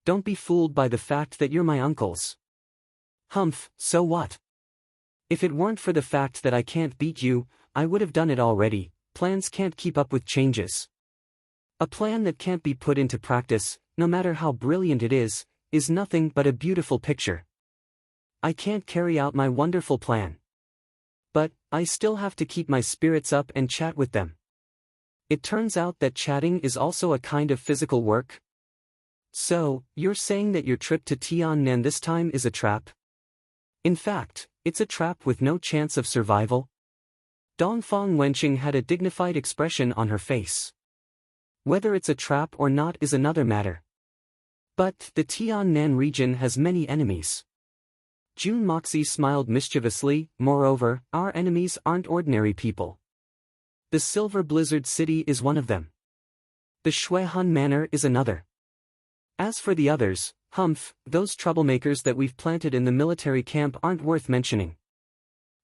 Don't be fooled by the fact that you're my uncles. Humph, so what? If it weren't for the fact that I can't beat you, I would have done it already. Plans can't keep up with changes. A plan that can't be put into practice, no matter how brilliant it is nothing but a beautiful picture. I can't carry out my wonderful plan. But, I still have to keep my spirits up and chat with them. It turns out that chatting is also a kind of physical work. So, you're saying that your trip to Tiannan this time is a trap? In fact, it's a trap with no chance of survival? Dongfang Wenqing had a dignified expression on her face. Whether it's a trap or not is another matter. But, the Tiannan region has many enemies. Jun Moxie smiled mischievously. Moreover, our enemies aren't ordinary people. The Silver Blizzard City is one of them. The Shuihan Manor is another. As for the others, humph, those troublemakers that we've planted in the military camp aren't worth mentioning.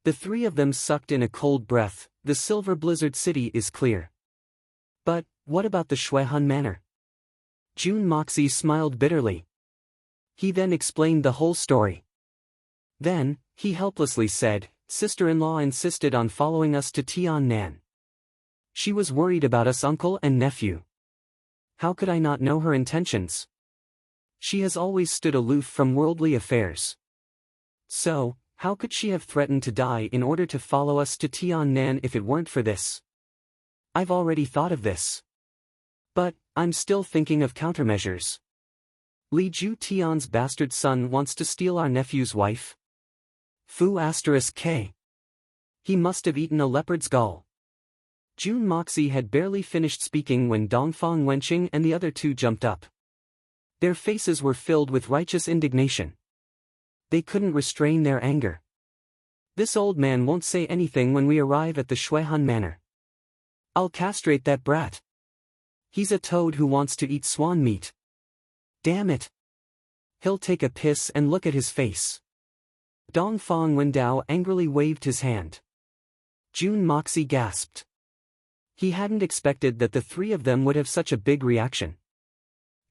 The 3 of them sucked in a cold breath. The Silver Blizzard City is clear. But, what about the Shuihan Manor? Jun Moxie smiled bitterly. He then explained the whole story. Then, he helplessly said, sister-in-law insisted on following us to Tiannan. She was worried about us uncle and nephew. How could I not know her intentions? She has always stood aloof from worldly affairs. So, how could she have threatened to die in order to follow us to Tiannan if it weren't for this? I've already thought of this. But, I'm still thinking of countermeasures. Li Ju Tian's bastard son wants to steal our nephew's wife? Fu *k. He must have eaten a leopard's gall. Jun Moxie had barely finished speaking when Dongfang Wenqing and the other 2 jumped up. Their faces were filled with righteous indignation. They couldn't restrain their anger. This old man won't say anything when we arrive at the Shuihan Manor. I'll castrate that brat. He's a toad who wants to eat swan meat. Damn it. He'll take a piss and look at his face. Dongfang Wendao angrily waved his hand. Jun Moxie gasped. He hadn't expected that the 3 of them would have such a big reaction.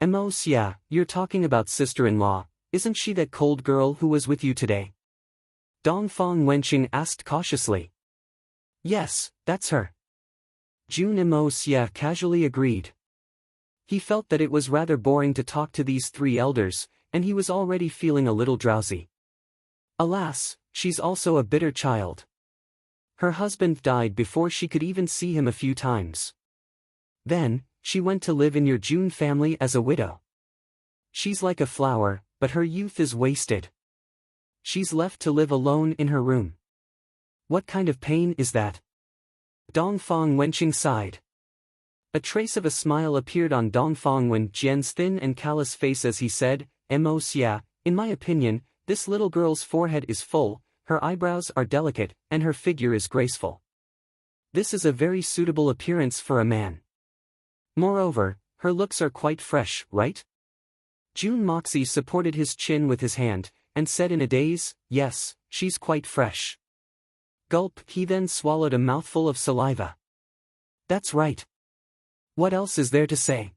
Xia, you're talking about sister-in-law, isn't she that cold girl who was with you today? Dongfang Wenqing asked cautiously. Yes, that's her. Jun Xia casually agreed. He felt that it was rather boring to talk to these 3 elders, and he was already feeling a little drowsy. Alas, she's also a bitter child. Her husband died before she could even see him a few times. Then, she went to live in your Jun family as a widow. She's like a flower, but her youth is wasted. She's left to live alone in her room. What kind of pain is that? Dongfang Wenqing sighed. A trace of a smile appeared on Dongfang Wenqian's thin and callous face as he said, Xia, in my opinion, this little girl's forehead is full, her eyebrows are delicate, and her figure is graceful. This is a very suitable appearance for a man. Moreover, her looks are quite fresh, right? Jun Moxie supported his chin with his hand, and said in a daze, yes, she's quite fresh. Gulp, he then swallowed a mouthful of saliva. That's right. What else is there to say?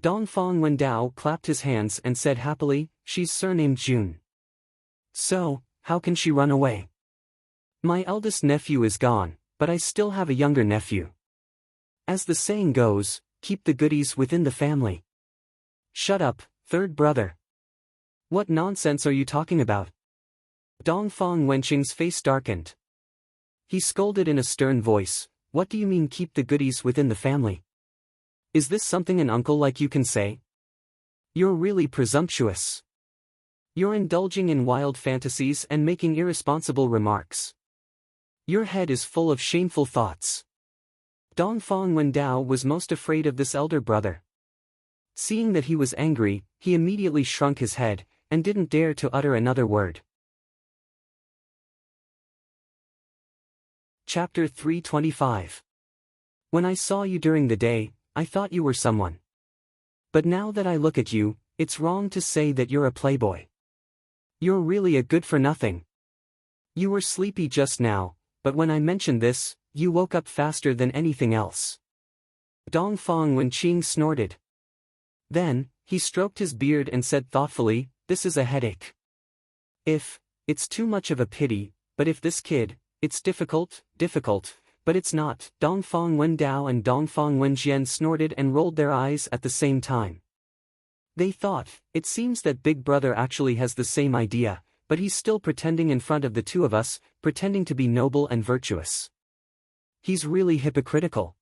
Dongfang Wendao clapped his hands and said happily, she's surnamed Jun. So, how can she run away? My eldest nephew is gone, but I still have a younger nephew. As the saying goes, keep the goodies within the family. Shut up, third brother. What nonsense are you talking about? Dongfang Wenqing's face darkened. He scolded in a stern voice, What do you mean keep the goodies within the family? Is this something an uncle like you can say? You're really presumptuous. You're indulging in wild fantasies and making irresponsible remarks. Your head is full of shameful thoughts. Dongfang Wendao was most afraid of this elder brother. Seeing that he was angry, he immediately shrunk his head, and didn't dare to utter another word. Chapter 325. When I saw you during the day, I thought you were someone. But now that I look at you, it's wrong to say that you're a playboy. You're really a good-for-nothing. You were sleepy just now, but when I mentioned this, you woke up faster than anything else. Dongfang Wenqing snorted. Then, he stroked his beard and said thoughtfully, this is a headache. It's too much of a pity, but if this kid, it's difficult, but it's not. Dongfang Wendao and Dongfang Wenjian snorted and rolled their eyes at the same time. They thought, it seems that Big Brother actually has the same idea, but he's still pretending in front of the two of us, pretending to be noble and virtuous. He's really hypocritical.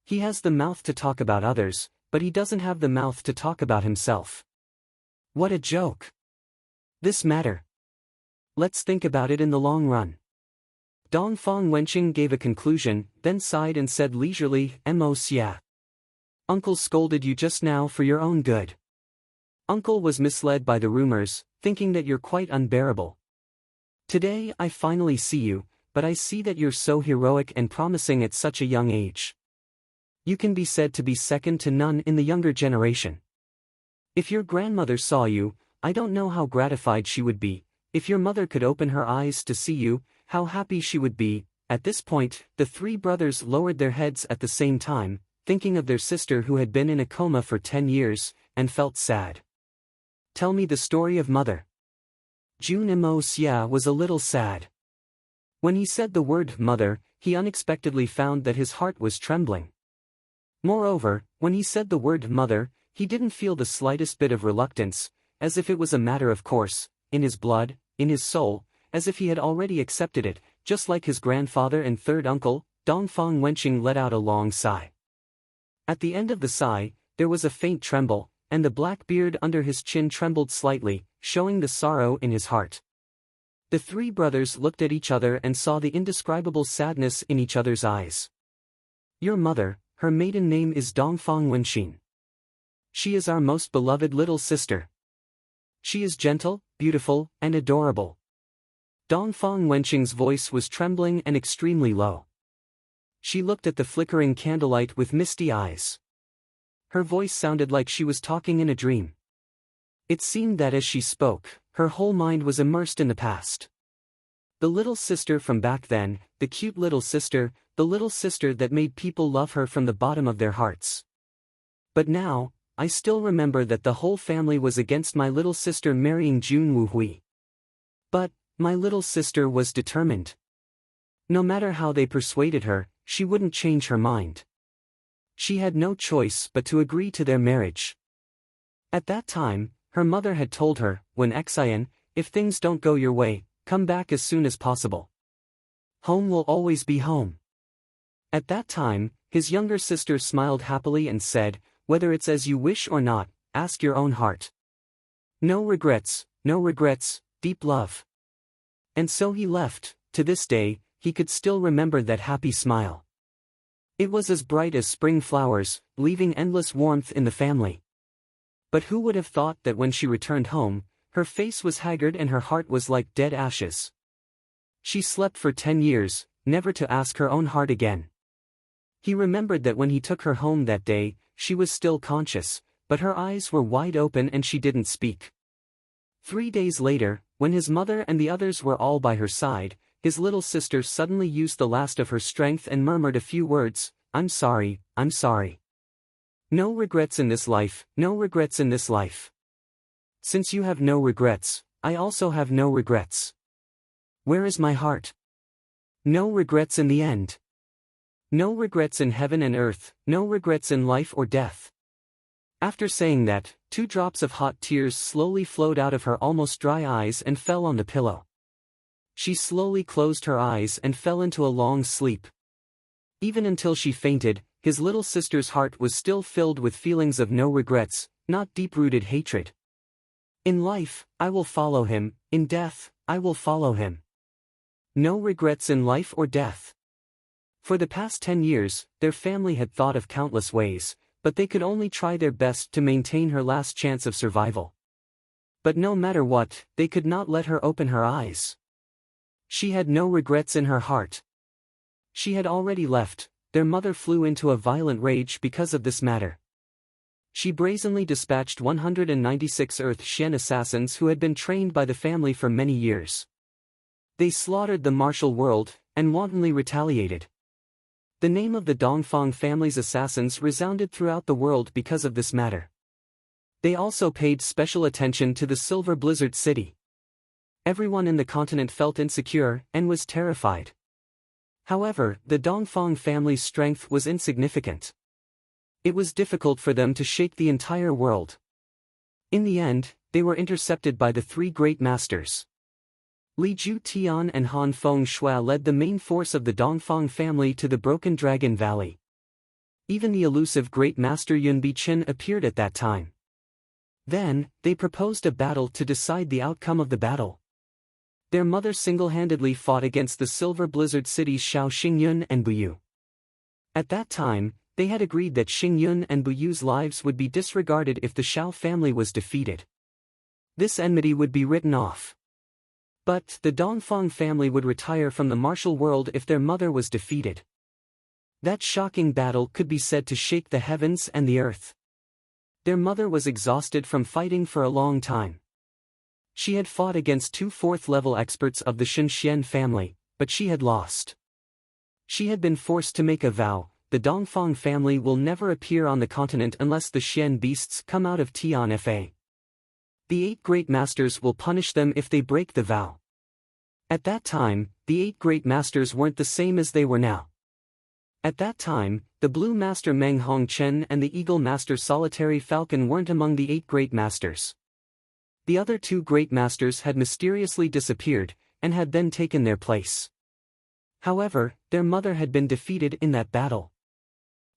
He has the mouth to talk about others, but he doesn't have the mouth to talk about himself. What a joke. This matter. Let's think about it in the long run. Dongfang Wenqing gave a conclusion, then sighed and said leisurely, "Mos. Uncle scolded you just now for your own good. Uncle was misled by the rumors, thinking that you're quite unbearable. Today I finally see you, but I see that you're so heroic and promising at such a young age. You can be said to be second to none in the younger generation. If your grandmother saw you, I don't know how gratified she would be. If your mother could open her eyes to see you, how happy she would be." At this point, the three brothers lowered their heads at the same time, thinking of their sister who had been in a coma for 10 years, and felt sad. Tell me the story of mother. Jun Mos was a little sad. When he said the word mother, he unexpectedly found that his heart was trembling. Moreover, when he said the word mother, he didn't feel the slightest bit of reluctance, as if it was a matter of course, in his blood, in his soul, as if he had already accepted it, just like his grandfather and third uncle. Dongfang Wenqing let out a long sigh. At the end of the sigh, there was a faint tremble, and the black beard under his chin trembled slightly, showing the sorrow in his heart. The three brothers looked at each other and saw the indescribable sadness in each other's eyes. Your mother, her maiden name is Dongfang Wenqing. She is our most beloved little sister. She is gentle, beautiful, and adorable. Dongfang Wenqing's voice was trembling and extremely low. She looked at the flickering candlelight with misty eyes. Her voice sounded like she was talking in a dream. It seemed that as she spoke, her whole mind was immersed in the past. The little sister from back then, the cute little sister, the little sister that made people love her from the bottom of their hearts. But now, I still remember that the whole family was against my little sister marrying Jun Wuhui. But, my little sister was determined. No matter how they persuaded her, she wouldn't change her mind. She had no choice but to agree to their marriage. At that time, her mother had told her, when Xian, if things don't go your way, come back as soon as possible. Home will always be home. At that time, his younger sister smiled happily and said, whether it's as you wish or not, ask your own heart. No regrets, deep love. And so he left. To this day, he could still remember that happy smile. It was as bright as spring flowers, leaving endless warmth in the family. But who would have thought that when she returned home, her face was haggard and her heart was like dead ashes. She slept for 10 years, never to ask her own heart again. He remembered that when he took her home that day, she was still conscious, but her eyes were wide open and she didn't speak. 3 days later, when his mother and the others were all by her side, his little sister suddenly used the last of her strength and murmured a few words, I'm sorry. No regrets in this life, no regrets in this life. Since you have no regrets, I also have no regrets. Where is my heart? No regrets in the end. No regrets in heaven and earth, no regrets in life or death. After saying that, 2 drops of hot tears slowly flowed out of her almost dry eyes and fell on the pillow. She slowly closed her eyes and fell into a long sleep. Even until she fainted, his little sister's heart was still filled with feelings of no regrets, not deep-rooted hatred. In life, I will follow him, in death, I will follow him. No regrets in life or death. For the past 10 years, their family had thought of countless ways, but they could only try their best to maintain her last chance of survival. But no matter what, they could not let her open her eyes. She had no regrets in her heart. She had already left. Their mother flew into a violent rage because of this matter. She brazenly dispatched 196 Earth-Shen assassins who had been trained by the family for many years. They slaughtered the martial world, and wantonly retaliated. The name of the Dongfang family's assassins resounded throughout the world because of this matter. They also paid special attention to the Silver Blizzard City. Everyone in the continent felt insecure and was terrified. However, the Dongfang family's strength was insignificant. It was difficult for them to shake the entire world. In the end, they were intercepted by the three great masters. Li Ju Tian and Han Feng Shui led the main force of the Dongfang family to the Broken Dragon Valley. Even the elusive Great Master Yun Bichen appeared at that time. Then, they proposed a battle to decide the outcome of the battle. Their mother single-handedly fought against the Silver Blizzard cities Shao Xingyun and Buyu. At that time, they had agreed that Xingyun and Buyu's lives would be disregarded if the Shao family was defeated. This enmity would be written off. But the Dongfang family would retire from the martial world if their mother was defeated. That shocking battle could be said to shake the heavens and the earth. Their mother was exhausted from fighting for a long time. She had fought against two fourth-level experts of the Shenxian family, but she had lost. She had been forced to make a vow: the Dongfang family will never appear on the continent unless the Xian beasts come out of Tianfa. The 8 great masters will punish them if they break the vow. At that time, the 8 great masters weren't the same as they were now. At that time, the Blue Master Meng Hongchen and the Eagle Master Solitary Falcon weren't among the 8 great masters. The other 2 great masters had mysteriously disappeared, and had then taken their place. However, their mother had been defeated in that battle.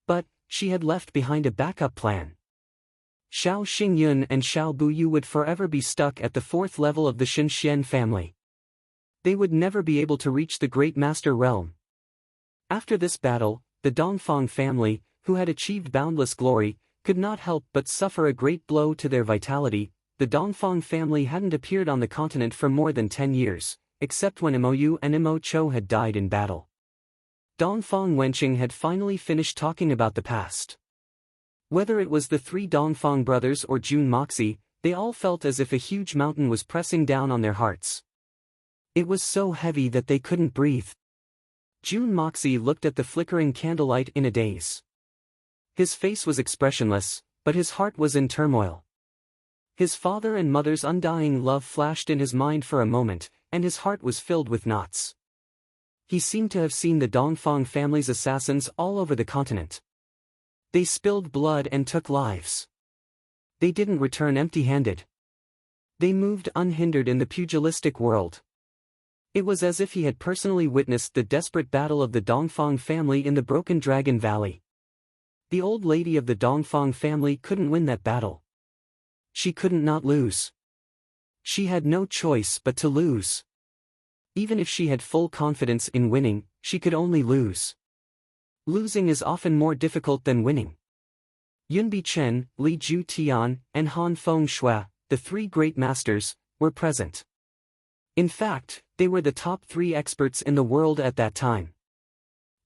But, she had left behind a backup plan. Shao Xingyun and Shao Buyu would forever be stuck at the 4th level of the Shenxian family. They would never be able to reach the Great Master realm. After this battle, the Dongfang family, who had achieved boundless glory, could not help but suffer a great blow to their vitality. The Dongfang family hadn't appeared on the continent for more than 10 years, except when Mou and Mo Chou had died in battle. Dongfang Wenqing had finally finished talking about the past. Whether it was the 3 Dongfang brothers or Jun Moxie, they all felt as if a huge mountain was pressing down on their hearts. It was so heavy that they couldn't breathe. Jun Moxie looked at the flickering candlelight in a daze. His face was expressionless, but his heart was in turmoil. His father and mother's undying love flashed in his mind for a moment, and his heart was filled with knots. He seemed to have seen the Dongfang family's assassins all over the continent. They spilled blood and took lives. They didn't return empty-handed. They moved unhindered in the pugilistic world. It was as if he had personally witnessed the desperate battle of the Dongfang family in the Broken Dragon Valley. The old lady of the Dongfang family couldn't win that battle. She couldn't not lose. She had no choice but to lose. Even if she had full confidence in winning, she could only lose. Losing is often more difficult than winning. Yun Bichen, Li Ju Tian, and Han Feng Shui, the 3 great masters, were present. In fact, they were the top 3 experts in the world at that time.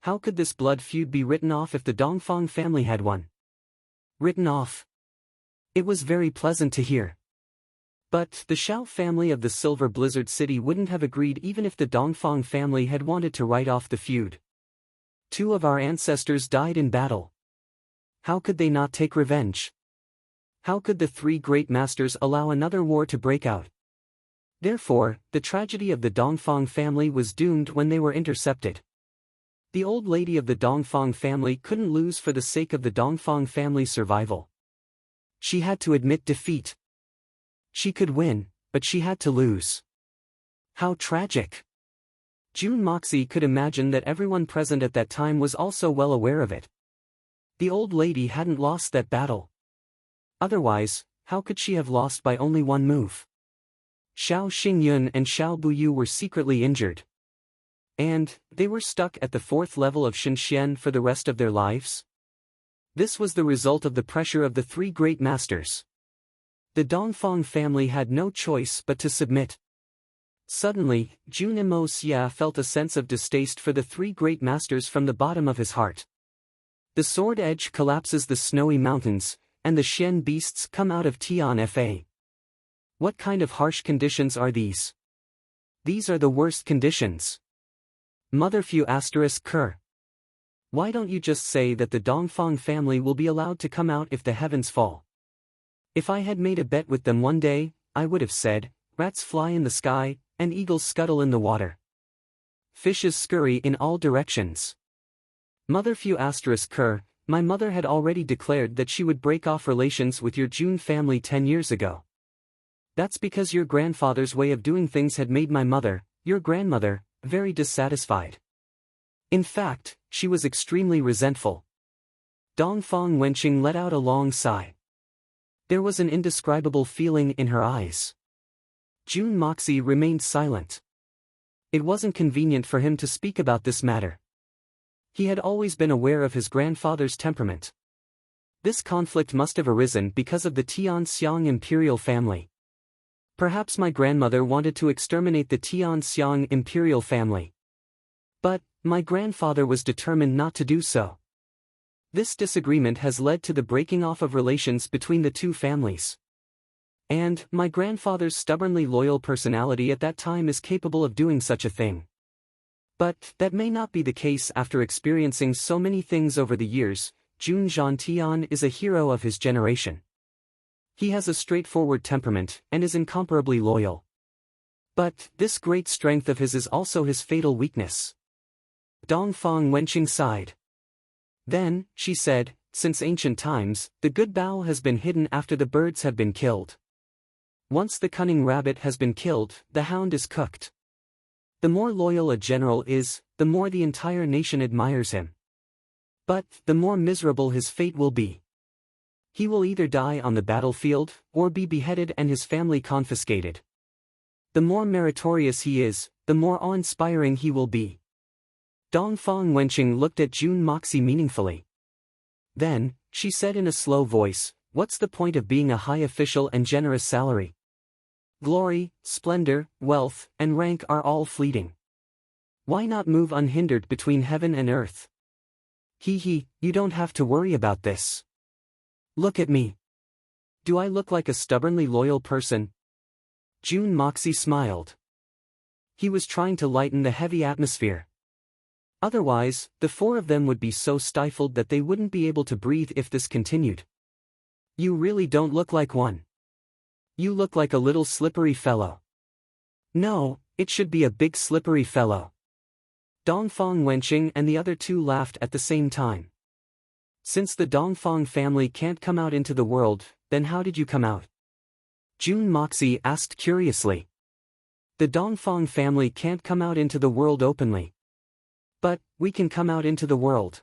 How could this blood feud be written off if the Dongfang family had won? Written off? It was very pleasant to hear. But the Shao family of the Silver Blizzard City wouldn't have agreed even if the Dongfang family had wanted to write off the feud. 2 of our ancestors died in battle. How could they not take revenge? How could the 3 great masters allow another war to break out? Therefore, the tragedy of the Dongfang family was doomed when they were intercepted. The old lady of the Dongfang family couldn't lose for the sake of the Dongfang family's survival. She had to admit defeat. She could win, but she had to lose. How tragic! June Moxie could imagine that everyone present at that time was also well aware of it. The old lady hadn't lost that battle. Otherwise, how could she have lost by only one move? Xiao Xingyun and Xiao Buyu were secretly injured. And, they were stuck at the 4th level of Shenxian for the rest of their lives? This was the result of the pressure of the 3 great masters. The Dongfang family had no choice but to submit. Suddenly, Jun Imo Xia felt a sense of distaste for the 3 great masters from the bottom of his heart. The sword edge collapses the snowy mountains, and the Xian beasts come out of Tian Fa. What kind of harsh conditions are these? These are the worst conditions. Mother Fu *Ker. Why don't you just say that the Dongfang family will be allowed to come out if the heavens fall? If I had made a bet with them one day, I would have said, rats fly in the sky, and eagles scuttle in the water. Fishes scurry in all directions. Mother Fu *Ker, my mother had already declared that she would break off relations with your Jun family 10 years ago. That's because your grandfather's way of doing things had made my mother, your grandmother, very dissatisfied. In fact, she was extremely resentful. Dongfang Wenqing let out a long sigh. There was an indescribable feeling in her eyes. Jun Moxie remained silent. It wasn't convenient for him to speak about this matter. He had always been aware of his grandfather's temperament. This conflict must have arisen because of the Tianxiang imperial family. Perhaps my grandmother wanted to exterminate the Tianxiang imperial family. But, my grandfather was determined not to do so. This disagreement has led to the breaking off of relations between the 2 families. And, my grandfather's stubbornly loyal personality at that time is capable of doing such a thing. But, that may not be the case after experiencing so many things over the years. Jun Zhantian is a hero of his generation. He has a straightforward temperament, and is incomparably loyal. But, this great strength of his is also his fatal weakness. Dongfang Wenqing sighed. Then, she said, since ancient times, the good bough has been hidden after the birds have been killed. Once the cunning rabbit has been killed, the hound is cooked. The more loyal a general is, the more the entire nation admires him. But, the more miserable his fate will be. He will either die on the battlefield, or be beheaded and his family confiscated. The more meritorious he is, the more awe-inspiring he will be. Dongfang Wenqing looked at Jun Moxie meaningfully. Then, she said in a slow voice, what's the point of being a high official and generous salary? Glory, splendor, wealth, and rank are all fleeting. Why not move unhindered between heaven and earth? You don't have to worry about this. Look at me. Do I look like a stubbornly loyal person? Jun Moxie smiled. He was trying to lighten the heavy atmosphere. Otherwise, the 4 of them would be so stifled that they wouldn't be able to breathe if this continued. You really don't look like one. You look like a little slippery fellow. No, it should be a big slippery fellow. Dongfang Wenqing and the other 2 laughed at the same time. Since the Dongfang family can't come out into the world, then how did you come out? Jun Moxie asked curiously. The Dongfang family can't come out into the world openly. But, we can come out into the world.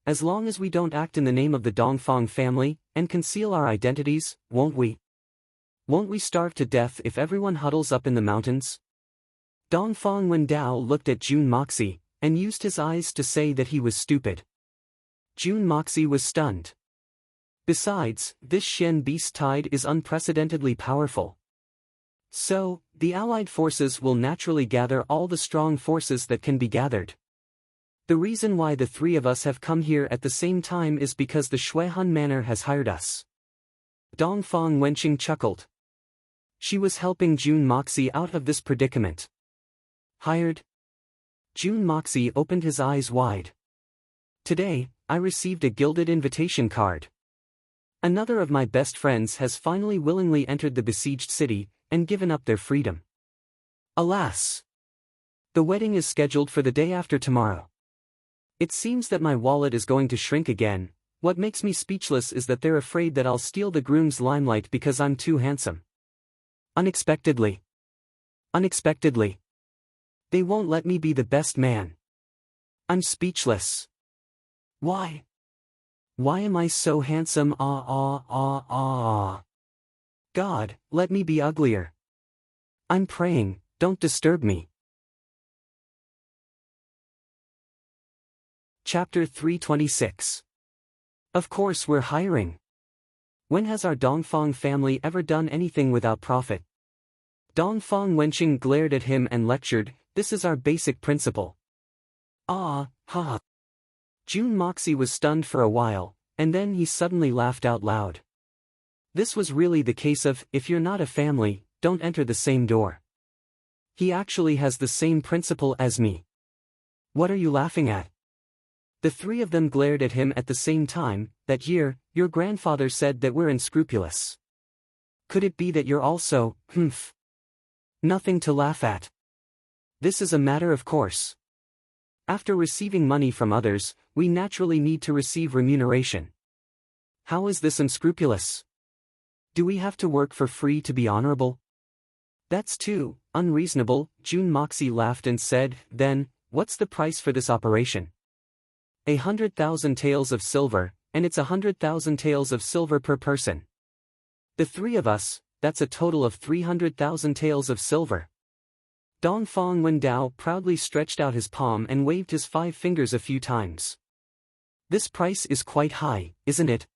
As long as we don't act in the name of the Dongfang family, and conceal our identities, won't we? Won't we starve to death if everyone huddles up in the mountains? Dongfang Wendao looked at Jun Moxie, and used his eyes to say that he was stupid. Jun Moxie was stunned. Besides, this Shen beast tide is unprecedentedly powerful. So, the Allied forces will naturally gather all the strong forces that can be gathered. The reason why the 3 of us have come here at the same time is because the Shuihan Manor has hired us. Dongfang Wenqing chuckled. She was helping Jun Moxie out of this predicament. Hired? Jun Moxie opened his eyes wide. Today, I received a gilded invitation card. Another of my best friends has finally willingly entered the besieged city, and given up their freedom. Alas! The wedding is scheduled for the day after tomorrow. It seems that my wallet is going to shrink again. What makes me speechless is that they're afraid that I'll steal the groom's limelight because I'm too handsome. Unexpectedly. They won't let me be the best man. I'm speechless. Why? Why am I so handsome? God, let me be uglier. I'm praying, don't disturb me. Chapter 326. Of course we're hiring. When has our Dongfang family ever done anything without profit? Dongfang Wenqing glared at him and lectured, this is our basic principle. Ha. Jun Moxie was stunned for a while, and then he suddenly laughed out loud. This was really the case of, if you're not a family, don't enter the same door. He actually has the same principle as me. What are you laughing at? The three of them glared at him at the same time. That year, your grandfather said that we're unscrupulous. Could it be that you're also, Nothing to laugh at. This is a matter of course. After receiving money from others, we naturally need to receive remuneration. How is this unscrupulous? Do we have to work for free to be honorable? That's too unreasonable. Jun Moxie laughed and said, then, what's the price for this operation? 100,000 taels of silver, and it's 100,000 taels of silver per person. The three of us, that's a total of 300,000 taels of silver. Dongfang Wendao proudly stretched out his palm and waved his 5 fingers a few times. This price is quite high, isn't it?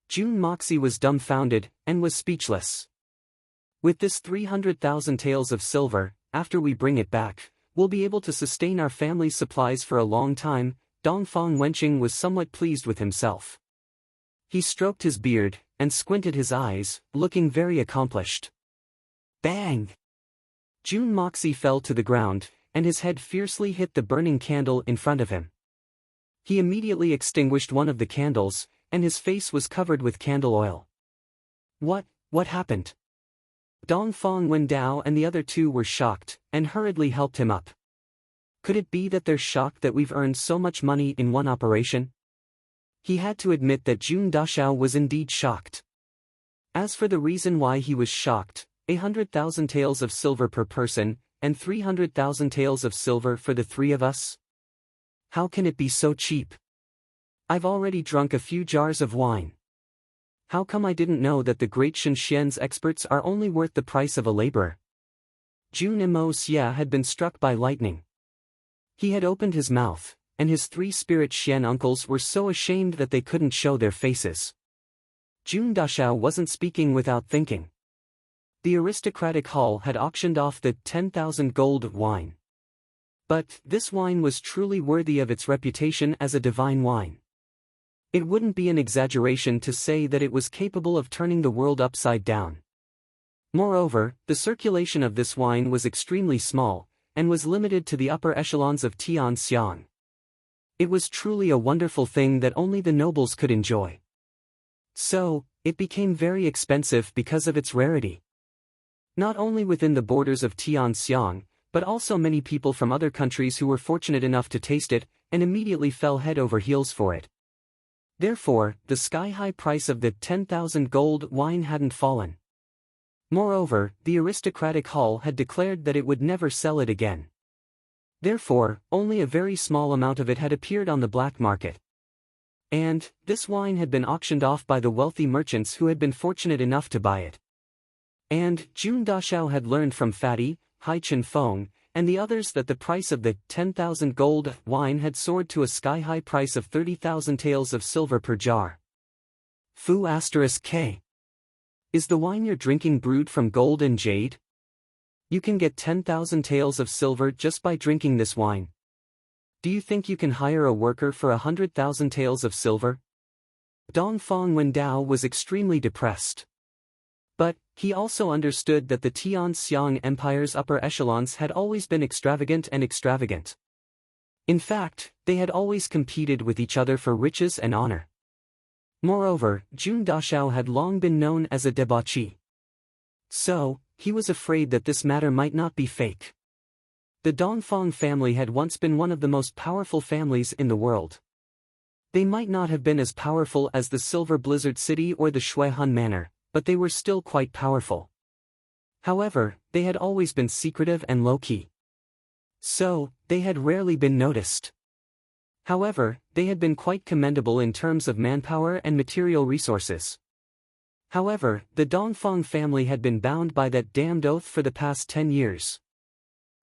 Jun Moxie was dumbfounded, and was speechless. With this 300,000 taels of silver, after we bring it back, we'll be able to sustain our family's supplies for a long time. Dongfang Wenqing was somewhat pleased with himself. He stroked his beard, and squinted his eyes, looking very accomplished. Bang! Jun Moxie fell to the ground, and his head fiercely hit the burning candle in front of him. He immediately extinguished one of the candles, and his face was covered with candle oil. What happened? Dongfang Wendao and the other two were shocked, and hurriedly helped him up. Could it be that they're shocked that we've earned so much money in one operation? He had to admit that Jun Dashao was indeed shocked. As for the reason why he was shocked, 100,000 taels of silver per person, and 300,000 taels of silver for the three of us? How can it be so cheap? I've already drunk a few jars of wine. How come I didn't know that the great Shenxian's experts are only worth the price of a laborer? Jun Mo Xia had been struck by lightning. He had opened his mouth, and his 3 spirit Xian uncles were so ashamed that they couldn't show their faces. Jun Dashao wasn't speaking without thinking. The aristocratic hall had auctioned off the 10,000 gold wine. But this wine was truly worthy of its reputation as a divine wine. It wouldn't be an exaggeration to say that it was capable of turning the world upside down. Moreover, the circulation of this wine was extremely small, and was limited to the upper echelons of Tianxiang. It was truly a wonderful thing that only the nobles could enjoy. So, it became very expensive because of its rarity. Not only within the borders of Tianxiang, but also many people from other countries who were fortunate enough to taste it, and immediately fell head over heels for it. Therefore, the sky-high price of the 10,000 gold wine hadn't fallen. Moreover, the aristocratic hall had declared that it would never sell it again. Therefore, only a very small amount of it had appeared on the black market. And, this wine had been auctioned off by the wealthy merchants who had been fortunate enough to buy it. And, Jun Dashao had learned from Fatty, Hai Chen-feng, and the others that the price of the 10,000 gold wine had soared to a sky-high price of 30,000 taels of silver per jar. Fu *k. Is the wine you're drinking brewed from gold and jade? You can get 10,000 taels of silver just by drinking this wine. Do you think you can hire a worker for 100,000 taels of silver? Dongfang Wendao was extremely depressed. But, he also understood that the Tianxiang Empire's upper echelons had always been extravagant and extravagant. In fact, they had always competed with each other for riches and honor. Moreover, Jun Dashao had long been known as a debauchee. So, he was afraid that this matter might not be fake. The Dongfang family had once been one of the most powerful families in the world. They might not have been as powerful as the Silver Blizzard City or the Shuihan Manor, but they were still quite powerful. However, they had always been secretive and low-key. So, they had rarely been noticed. However, they had been quite commendable in terms of manpower and material resources. However, the Dongfang family had been bound by that damned oath for the past 10 years.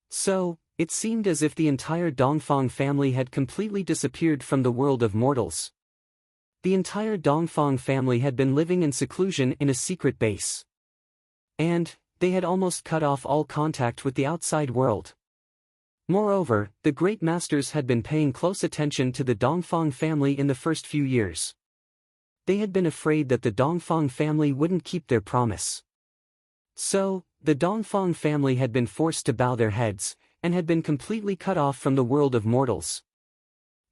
So, it seemed as if the entire Dongfang family had completely disappeared from the world of mortals. The entire Dongfang family had been living in seclusion in a secret base. And, they had almost cut off all contact with the outside world. Moreover, the great masters had been paying close attention to the Dongfang family in the first few years. They had been afraid that the Dongfang family wouldn't keep their promise. So, the Dongfang family had been forced to bow their heads, and had been completely cut off from the world of mortals.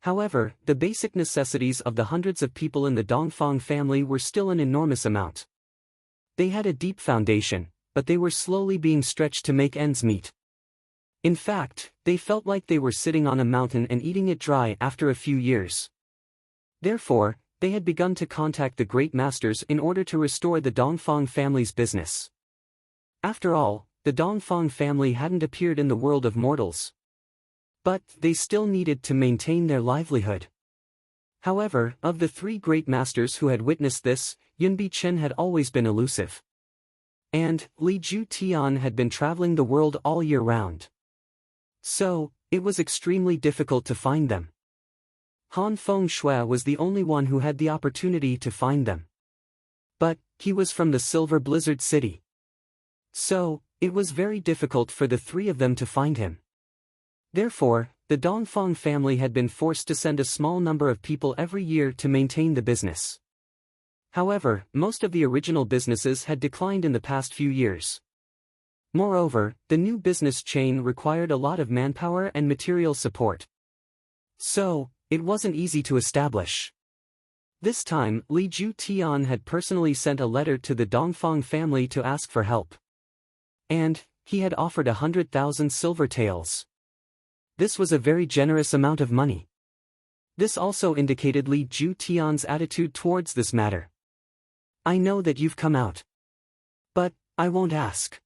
However, the basic necessities of the hundreds of people in the Dongfang family were still an enormous amount. They had a deep foundation, but they were slowly being stretched to make ends meet. In fact, they felt like they were sitting on a mountain and eating it dry after a few years. Therefore, they had begun to contact the great masters in order to restore the Dongfang family's business. After all, the Dongfang family hadn't appeared in the world of mortals. But they still needed to maintain their livelihood. However, of the three great masters who had witnessed this, Yunbi Chen had always been elusive. And Li Ju Tian had been traveling the world all year round. So, it was extremely difficult to find them. Han Feng Shui was the only one who had the opportunity to find them. But, he was from the Silver Blizzard City. So, it was very difficult for the three of them to find him. Therefore, the Dongfang family had been forced to send a small number of people every year to maintain the business. However, most of the original businesses had declined in the past few years. Moreover, the new business chain required a lot of manpower and material support. So, it wasn't easy to establish. This time, Li Ju Tian had personally sent a letter to the Dongfang family to ask for help. And, he had offered 100,000 silver taels. This was a very generous amount of money. This also indicated Li Ju Tian's attitude towards this matter. I know that you've come out. But, I won't ask.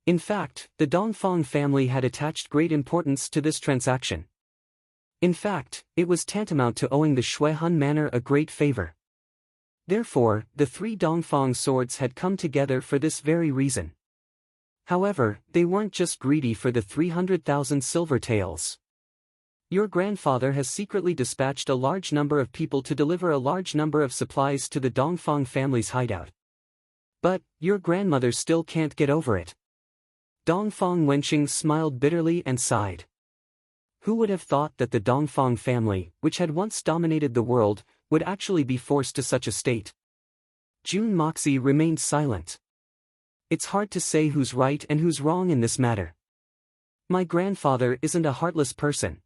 In fact, the Dongfang family had attached great importance to this transaction. In fact, it was tantamount to owing the Shuihun Manor a great favor. Therefore, the three Dongfang swords had come together for this very reason. However, they weren't just greedy for the 300,000 silver taels. Your grandfather has secretly dispatched a large number of people to deliver a large number of supplies to the Dongfang family's hideout. But, your grandmother still can't get over it. Dongfang Wenqing smiled bitterly and sighed. Who would have thought that the Dongfang family, which had once dominated the world, would actually be forced to such a state? Jun Moxie remained silent. It's hard to say who's right and who's wrong in this matter. My grandfather isn't a heartless person.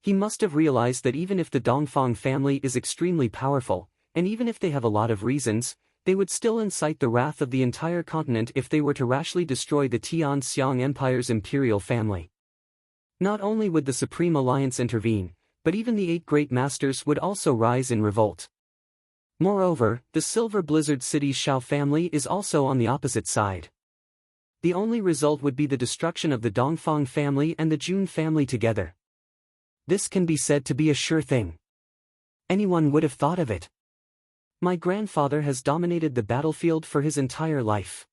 He must have realized that even if the Dongfang family is extremely powerful, and even if they have a lot of reasons, they would still incite the wrath of the entire continent if they were to rashly destroy the Tianxiang Empire's imperial family. Not only would the Supreme Alliance intervene, but even the 8 great masters would also rise in revolt. Moreover, the Silver Blizzard City's Shao family is also on the opposite side. The only result would be the destruction of the Dongfang family and the Jun family together. This can be said to be a sure thing. Anyone would have thought of it. My grandfather has dominated the battlefield for his entire life.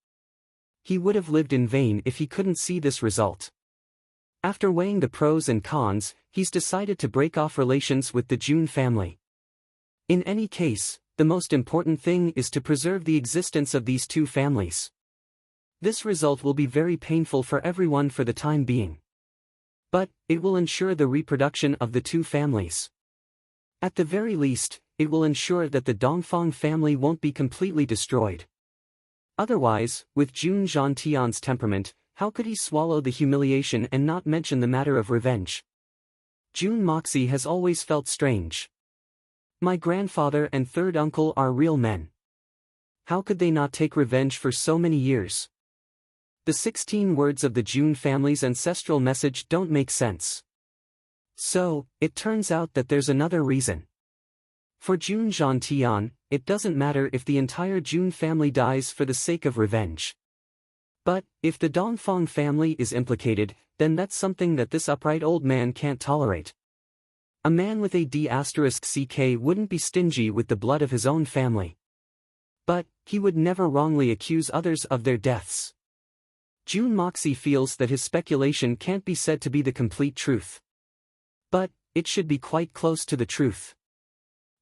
He would have lived in vain if he couldn't see this result. After weighing the pros and cons, he's decided to break off relations with the Jun family. In any case, the most important thing is to preserve the existence of these two families. This result will be very painful for everyone for the time being. But, it will ensure the reproduction of the two families. At the very least, it will ensure that the Dongfang family won't be completely destroyed. Otherwise, with Jun Zhantian's temperament, how could he swallow the humiliation and not mention the matter of revenge? Jun Moxie has always felt strange. My grandfather and third uncle are real men. How could they not take revenge for so many years? The 16 words of the Jun family's ancestral message don't make sense. So, it turns out that there's another reason. For Jun Zhantian, it doesn't matter if the entire Jun family dies for the sake of revenge. But, if the Dongfang family is implicated, then that's something that this upright old man can't tolerate. A man with a D***CK wouldn't be stingy with the blood of his own family. But, he would never wrongly accuse others of their deaths. June Moxie feels that his speculation can't be said to be the complete truth. But, it should be quite close to the truth.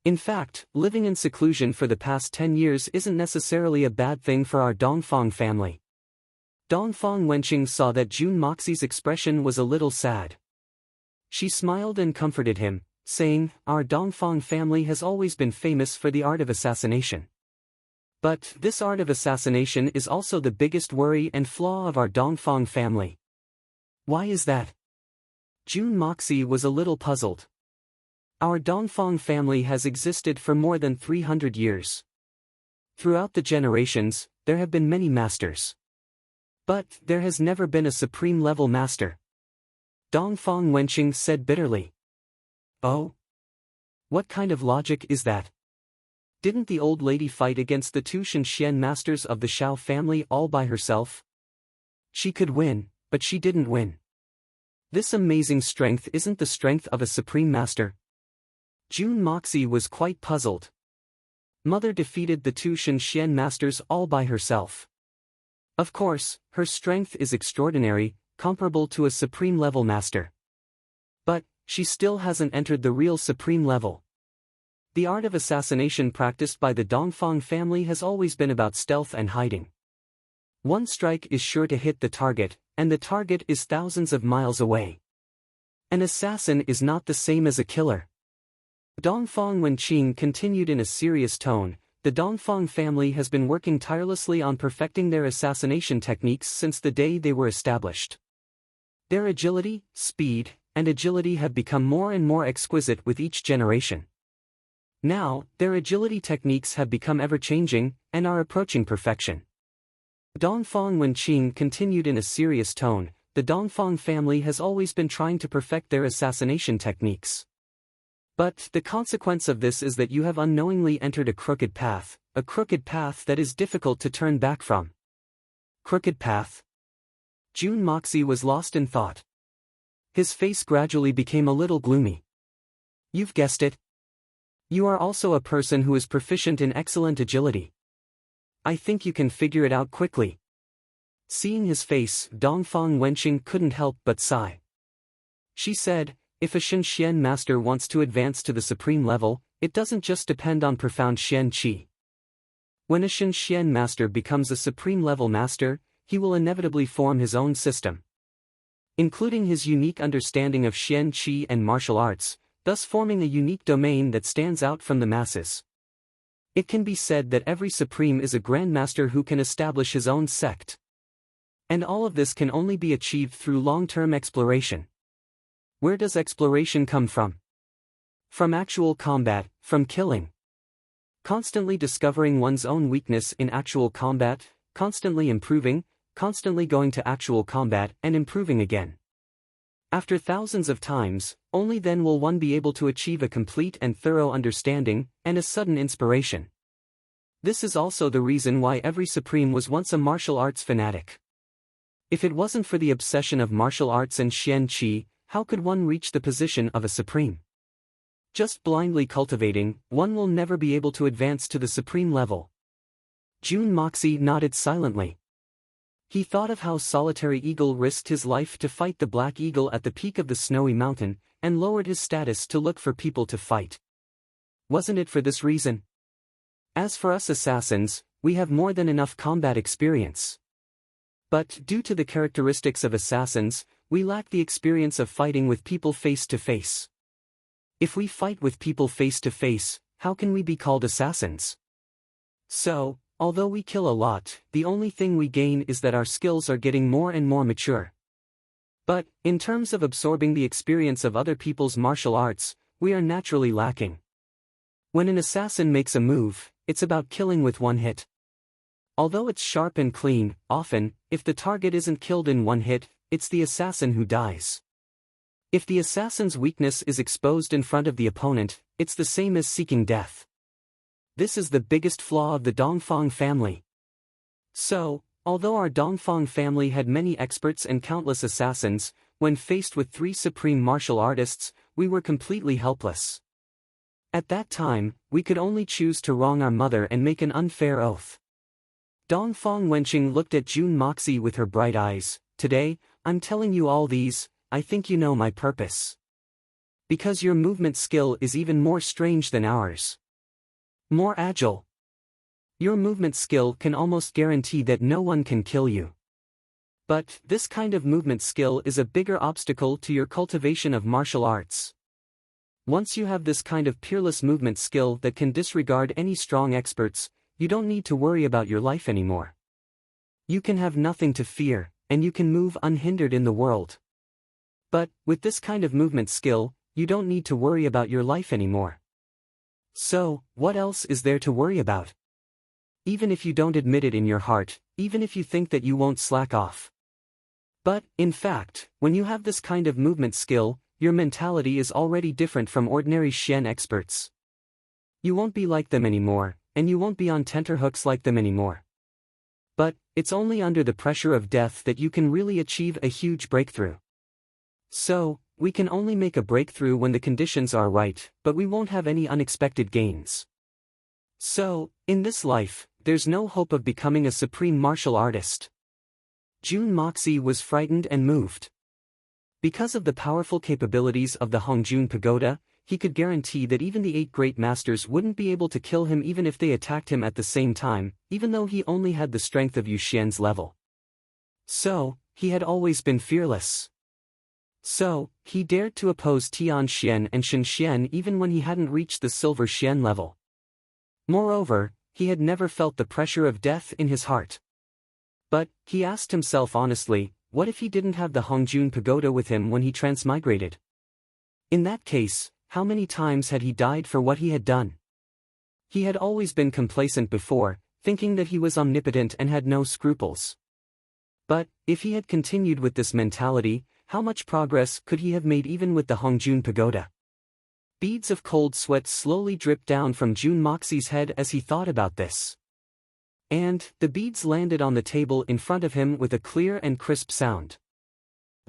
In fact, living in seclusion for the past 10 years isn't necessarily a bad thing for our Dongfang family. Dongfang Wenqing saw that June Moxie's expression was a little sad. She smiled and comforted him, saying, "Our Dongfang family has always been famous for the art of assassination. But this art of assassination is also the biggest worry and flaw of our Dongfang family." "Why is that?" June Moxie was a little puzzled. "Our Dongfang family has existed for more than 300 years. Throughout the generations, there have been many masters. But there has never been a supreme-level master." Dongfang Wenqing said bitterly. "Oh? What kind of logic is that? Didn't the old lady fight against the two Shenxian masters of the Shao family all by herself? She could win, but she didn't win. This amazing strength isn't the strength of a supreme master." June Moxie was quite puzzled. Mother defeated the two Shenxian masters all by herself. Of course, her strength is extraordinary, comparable to a supreme-level master. But, she still hasn't entered the real supreme level. The art of assassination practiced by the Dongfang family has always been about stealth and hiding. One strike is sure to hit the target, and the target is thousands of miles away. An assassin is not the same as a killer. Dongfang Wenqing continued in a serious tone. The Dongfang family has been working tirelessly on perfecting their assassination techniques since the day they were established. Their agility, speed, and agility have become more and more exquisite with each generation. Now, their agility techniques have become ever-changing, and are approaching perfection. Dongfang Wenqing continued in a serious tone. The Dongfang family has always been trying to perfect their assassination techniques. But the consequence of this is that you have unknowingly entered a crooked path that is difficult to turn back from. Crooked path? June Moxie was lost in thought. His face gradually became a little gloomy. "You've guessed it. You are also a person who is proficient in excellent agility. I think you can figure it out quickly." Seeing his face, Dongfang Wenqing couldn't help but sigh. She said, "If a Shenxian master wants to advance to the supreme level, it doesn't just depend on profound Xian Qi. When a Shenxian master becomes a supreme-level master, he will inevitably form his own system, including his unique understanding of Xian Qi and martial arts, thus forming a unique domain that stands out from the masses. It can be said that every supreme is a grandmaster who can establish his own sect. And all of this can only be achieved through long-term exploration. Where does exploration come from? From actual combat, from killing. Constantly discovering one's own weakness in actual combat, constantly improving, constantly going to actual combat and improving again. After thousands of times, only then will one be able to achieve a complete and thorough understanding, and a sudden inspiration. This is also the reason why every supreme was once a martial arts fanatic. If it wasn't for the obsession of martial arts and Xian Qi, how could one reach the position of a supreme? Just blindly cultivating, one will never be able to advance to the supreme level." June Moxie nodded silently. He thought of how Solitary Eagle risked his life to fight the Black Eagle at the peak of the snowy mountain, and lowered his status to look for people to fight. Wasn't it for this reason? As for us assassins, we have more than enough combat experience. But due to the characteristics of assassins, we lack the experience of fighting with people face to face. If we fight with people face to face, how can we be called assassins? So, although we kill a lot, the only thing we gain is that our skills are getting more and more mature. But, in terms of absorbing the experience of other people's martial arts, we are naturally lacking. When an assassin makes a move, it's about killing with one hit. Although it's sharp and clean, often, if the target isn't killed in one hit, it's the assassin who dies. If the assassin's weakness is exposed in front of the opponent, it's the same as seeking death. This is the biggest flaw of the Dongfang family. So, although our Dongfang family had many experts and countless assassins, when faced with 3 supreme martial artists, we were completely helpless. At that time, we could only choose to wrong our mother and make an unfair oath. Dongfang Wenqing looked at Jun Moxie with her bright eyes. Today, I'm telling you all these, I think you know my purpose. Because your movement skill is even more strange than ours. More agile. Your movement skill can almost guarantee that no one can kill you. But, this kind of movement skill is a bigger obstacle to your cultivation of martial arts. Once you have this kind of peerless movement skill that can disregard any strong experts, you don't need to worry about your life anymore. You can have nothing to fear, and you can move unhindered in the world. But, with this kind of movement skill, you don't need to worry about your life anymore. So, what else is there to worry about? Even if you don't admit it in your heart, even if you think that you won't slack off. But, in fact, when you have this kind of movement skill, your mentality is already different from ordinary Xian experts. You won't be like them anymore, and you won't be on tenterhooks like them anymore. But, it's only under the pressure of death that you can really achieve a huge breakthrough. So, we can only make a breakthrough when the conditions are right, but we won't have any unexpected gains. So, in this life, there's no hope of becoming a supreme martial artist. Jun Moxie was frightened and moved. Because of the powerful capabilities of the Hongjun Pagoda, he could guarantee that even the 8 great masters wouldn't be able to kill him even if they attacked him at the same time, even though he only had the strength of Yu Xian's level. So, he had always been fearless. So, he dared to oppose Tian Xian and Shen Xian even when he hadn't reached the Silver Xian level. Moreover, he had never felt the pressure of death in his heart. But, he asked himself honestly, what if he didn't have the Hongjun Pagoda with him when he transmigrated? In that case, how many times had he died for what he had done? He had always been complacent before, thinking that he was omnipotent and had no scruples. But, if he had continued with this mentality, how much progress could he have made even with the Hongjun Pagoda? Beads of cold sweat slowly dripped down from Jun Moxie's head as he thought about this. And, the beads landed on the table in front of him with a clear and crisp sound.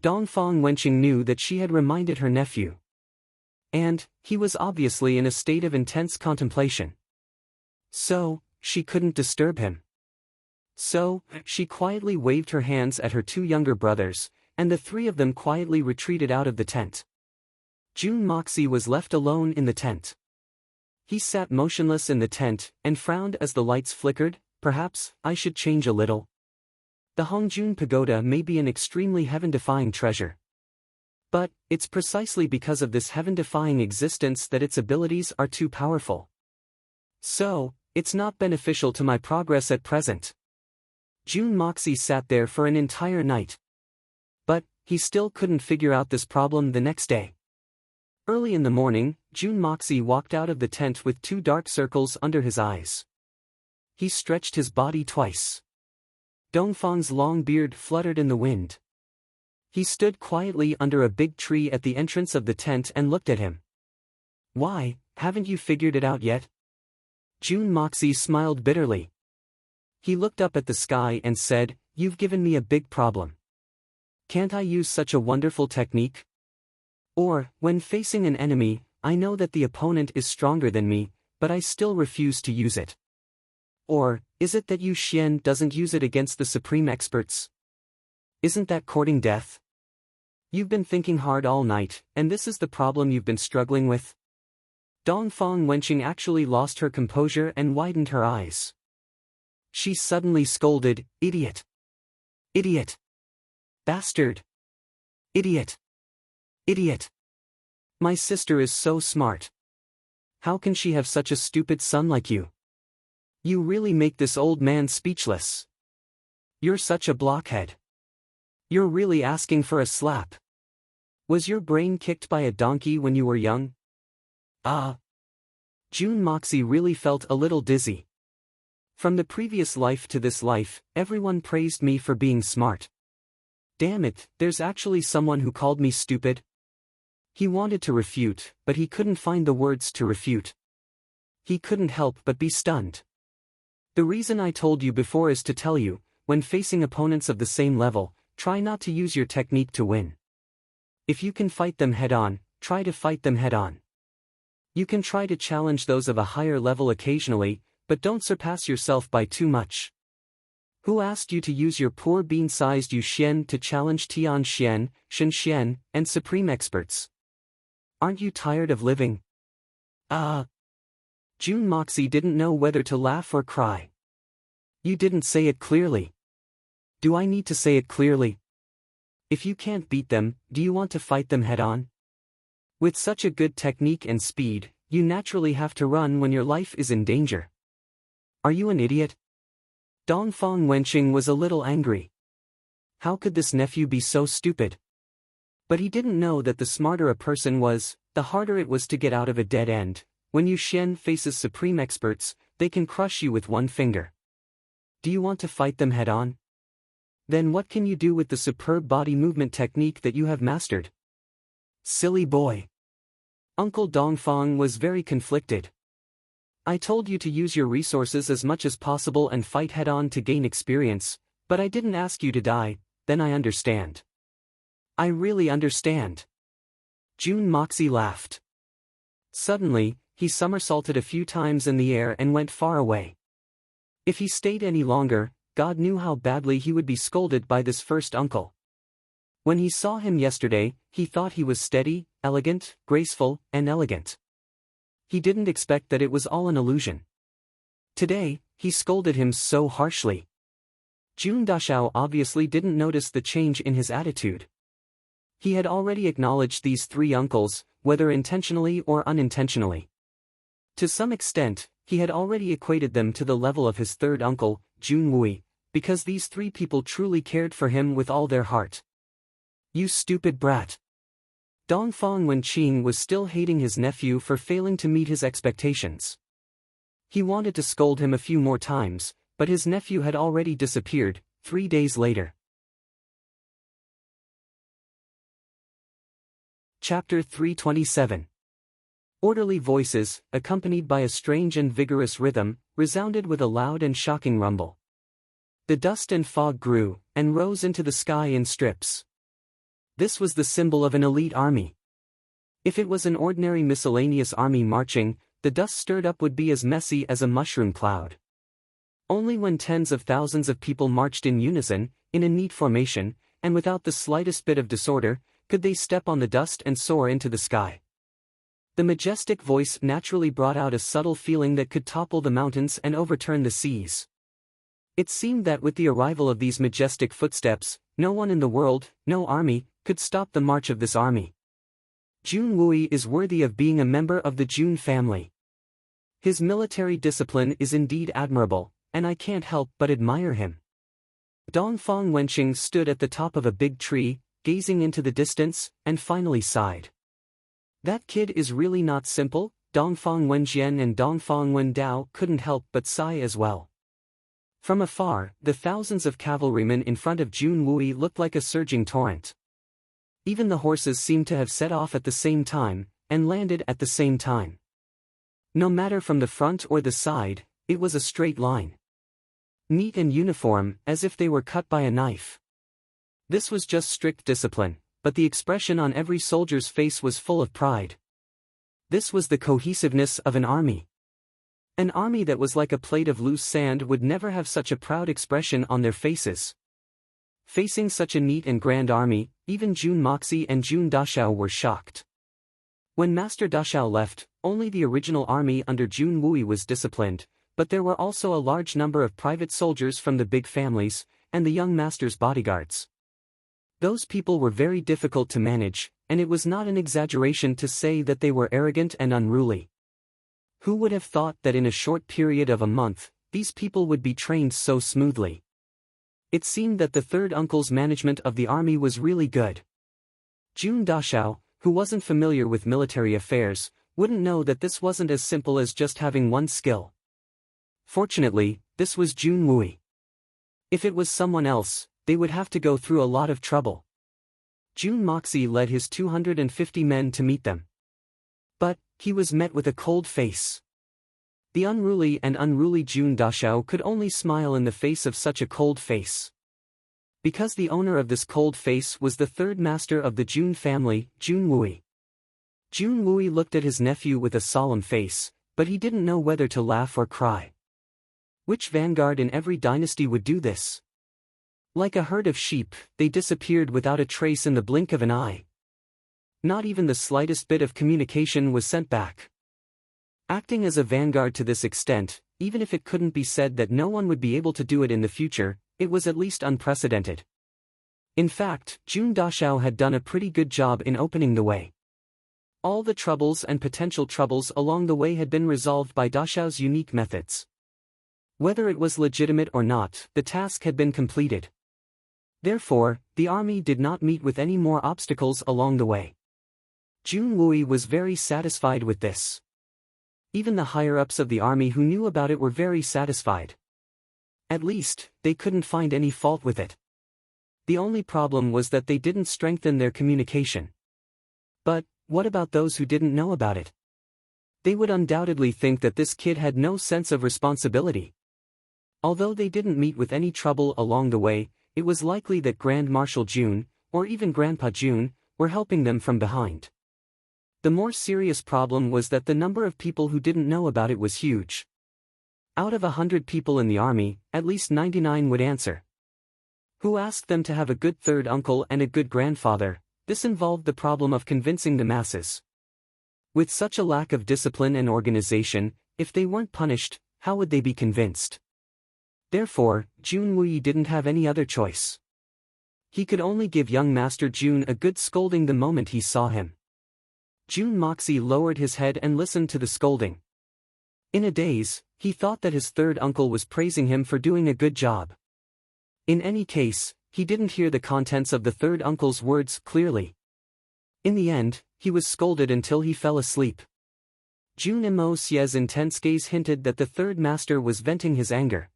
Dongfang Wenqing knew that she had reminded her nephew. And, he was obviously in a state of intense contemplation. So, she couldn't disturb him. So, she quietly waved her hands at her 2 younger brothers, and the 3 of them quietly retreated out of the tent. Jun Moxie was left alone in the tent. He sat motionless in the tent, and frowned as the lights flickered. Perhaps, I should change a little. The Hongjun Pagoda may be an extremely heaven-defying treasure. But, it's precisely because of this heaven-defying existence that its abilities are too powerful. So, it's not beneficial to my progress at present. Jun Moxie sat there for an entire night. But, he still couldn't figure out this problem the next day. Early in the morning, Jun Moxie walked out of the tent with 2 dark circles under his eyes. He stretched his body twice. Dongfang's long beard fluttered in the wind. He stood quietly under a big tree at the entrance of the tent and looked at him. Why, haven't you figured it out yet? Jun Moxie smiled bitterly. He looked up at the sky and said, you've given me a big problem. Can't I use such a wonderful technique? Or, when facing an enemy, I know that the opponent is stronger than me, but I still refuse to use it. Or, is it that Yu Xian doesn't use it against the supreme experts? Isn't that courting death? You've been thinking hard all night, and this is the problem you've been struggling with? Dongfang Wenqing actually lost her composure and widened her eyes. She suddenly scolded, idiot! Idiot! Bastard! Idiot! Idiot! My sister is so smart. How can she have such a stupid son like you? You really make this old man speechless. You're such a blockhead. You're really asking for a slap. Was your brain kicked by a donkey when you were young? Ah. Jun Moxie really felt a little dizzy. From the previous life to this life, everyone praised me for being smart. Damn it, there's actually someone who called me stupid. He wanted to refute, but he couldn't find the words to refute. He couldn't help but be stunned. The reason I told you before is to tell you, when facing opponents of the same level, try not to use your technique to win. If you can fight them head-on, try to fight them head-on. You can try to challenge those of a higher level occasionally, but don't surpass yourself by too much. Who asked you to use your poor bean-sized Yu Xian to challenge Tian Xian, Shen Xian, and supreme experts? Aren't you tired of living? June Moxie didn't know whether to laugh or cry. You didn't say it clearly. Do I need to say it clearly? If you can't beat them, do you want to fight them head-on? With such a good technique and speed, you naturally have to run when your life is in danger. Are you an idiot? Dongfang Wenqing was a little angry. How could this nephew be so stupid? But he didn't know that the smarter a person was, the harder it was to get out of a dead end. When Yu Xian faces supreme experts, they can crush you with one finger. Do you want to fight them head-on? Then what can you do with the superb body movement technique that you have mastered? Silly boy. Uncle Dongfang was very conflicted. I told you to use your resources as much as possible and fight head-on to gain experience, but I didn't ask you to die. Then I understand. I really understand. June Moxie laughed. Suddenly, he somersaulted a few times in the air and went far away. If he stayed any longer, God knew how badly he would be scolded by this first uncle. When he saw him yesterday, he thought he was steady, elegant, graceful, and elegant. He didn't expect that it was all an illusion. Today, he scolded him so harshly. Jun Dashao obviously didn't notice the change in his attitude. He had already acknowledged these three uncles, whether intentionally or unintentionally. To some extent, he had already equated them to the level of his third uncle, Jun Wui, because these three people truly cared for him with all their heart. You stupid brat. Dongfang Wenqing was still hating his nephew for failing to meet his expectations. He wanted to scold him a few more times, but his nephew had already disappeared. 3 days later. Chapter 327. Orderly voices, accompanied by a strange and vigorous rhythm, resounded with a loud and shocking rumble. The dust and fog grew, and rose into the sky in strips. This was the symbol of an elite army. If it was an ordinary miscellaneous army marching, the dust stirred up would be as messy as a mushroom cloud. Only when tens of thousands of people marched in unison, in a neat formation, and without the slightest bit of disorder, could they step on the dust and soar into the sky. The majestic voice naturally brought out a subtle feeling that could topple the mountains and overturn the seas. It seemed that with the arrival of these majestic footsteps, no one in the world, no army, could stop the march of this army. Jun Wui is worthy of being a member of the Jun family. His military discipline is indeed admirable, and I can't help but admire him. Dongfang Wenqing stood at the top of a big tree, gazing into the distance, and finally sighed. That kid is really not simple. Dongfang Wenjian and Dongfang Wendao couldn't help but sigh as well. From afar, the thousands of cavalrymen in front of Jun Wui looked like a surging torrent. Even the horses seemed to have set off at the same time, and landed at the same time. No matter from the front or the side, it was a straight line. Neat and uniform, as if they were cut by a knife. This was just strict discipline, but the expression on every soldier's face was full of pride. This was the cohesiveness of an army. An army that was like a plate of loose sand would never have such a proud expression on their faces. Facing such a neat and grand army, even Jun Moxie and Jun Dashao were shocked. When Master Dashao left, only the original army under Jun Wui was disciplined, but there were also a large number of private soldiers from the big families, and the young master's bodyguards. Those people were very difficult to manage, and it was not an exaggeration to say that they were arrogant and unruly. Who would have thought that in a short period of a month, these people would be trained so smoothly? It seemed that the third uncle's management of the army was really good. Jun Dashao, who wasn't familiar with military affairs, wouldn't know that this wasn't as simple as just having one skill. Fortunately, this was Jun Wui. If it was someone else, they would have to go through a lot of trouble. Jun Moxie led his 250 men to meet them. But he was met with a cold face. The unruly Jun Dashao could only smile in the face of such a cold face. Because the owner of this cold face was the third master of the Jun family, Jun Wui. Jun Wui looked at his nephew with a solemn face, but he didn't know whether to laugh or cry. Which vanguard in every dynasty would do this? Like a herd of sheep, they disappeared without a trace in the blink of an eye. Not even the slightest bit of communication was sent back. Acting as a vanguard to this extent, even if it couldn't be said that no one would be able to do it in the future, it was at least unprecedented. In fact, Jun Dashao had done a pretty good job in opening the way. All the troubles and potential troubles along the way had been resolved by Dashao's unique methods. Whether it was legitimate or not, the task had been completed. Therefore, the army did not meet with any more obstacles along the way. Jun Wui was very satisfied with this. Even the higher-ups of the army who knew about it were very satisfied. At least, they couldn't find any fault with it. The only problem was that they didn't strengthen their communication. But, what about those who didn't know about it? They would undoubtedly think that this kid had no sense of responsibility. Although they didn't meet with any trouble along the way, it was likely that Grand Marshal Jun, or even Grandpa Jun, were helping them from behind. The more serious problem was that the number of people who didn't know about it was huge. Out of 100 people in the army, at least 99 would answer. Who asked them to have a good third uncle and a good grandfather? This involved the problem of convincing the masses. With such a lack of discipline and organization, if they weren't punished, how would they be convinced? Therefore, Jun Wui didn't have any other choice. He could only give young Master Jun a good scolding the moment he saw him. Jun Moxie lowered his head and listened to the scolding. In a daze, he thought that his third uncle was praising him for doing a good job. In any case, he didn't hear the contents of the third uncle's words clearly. In the end, he was scolded until he fell asleep. Jun Mo Xie's intense gaze hinted that the third master was venting his anger.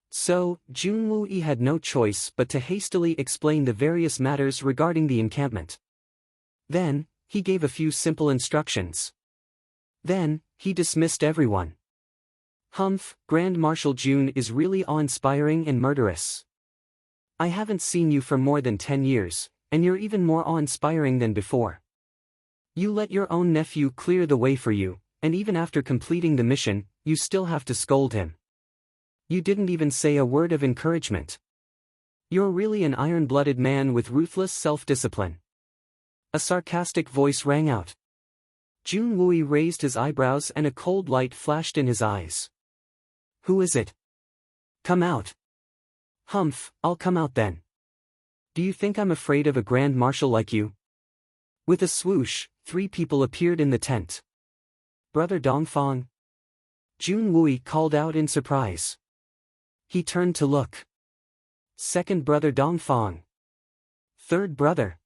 So, Jun Wui had no choice but to hastily explain the various matters regarding the encampment. Then, he gave a few simple instructions. Then, he dismissed everyone. Humph, Grand Marshal Jun is really awe-inspiring and murderous. I haven't seen you for more than 10 years, and you're even more awe-inspiring than before. You let your own nephew clear the way for you, and even after completing the mission, you still have to scold him. You didn't even say a word of encouragement. You're really an iron-blooded man with ruthless self-discipline. A sarcastic voice rang out. Jun Wui raised his eyebrows and a cold light flashed in his eyes. Who is it? Come out. Humph, I'll come out then. Do you think I'm afraid of a grand marshal like you? With a swoosh, 3 people appeared in the tent. Brother Dongfang? Jun Wui called out in surprise. He turned to look. Second brother Dongfang. Third brother.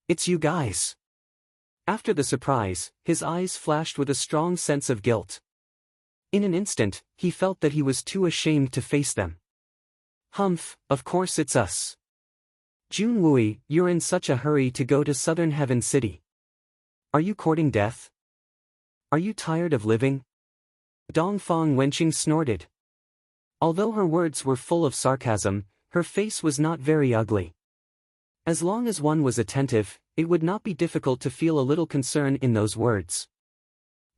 It's you guys. After the surprise, his eyes flashed with a strong sense of guilt. In an instant, he felt that he was too ashamed to face them. Humph, of course it's us. Jun Wui, you're in such a hurry to go to Southern Heaven City. Are you courting death? Are you tired of living? Dongfang Wenqing snorted. Although her words were full of sarcasm, her face was not very ugly. As long as one was attentive, it would not be difficult to feel a little concern in those words.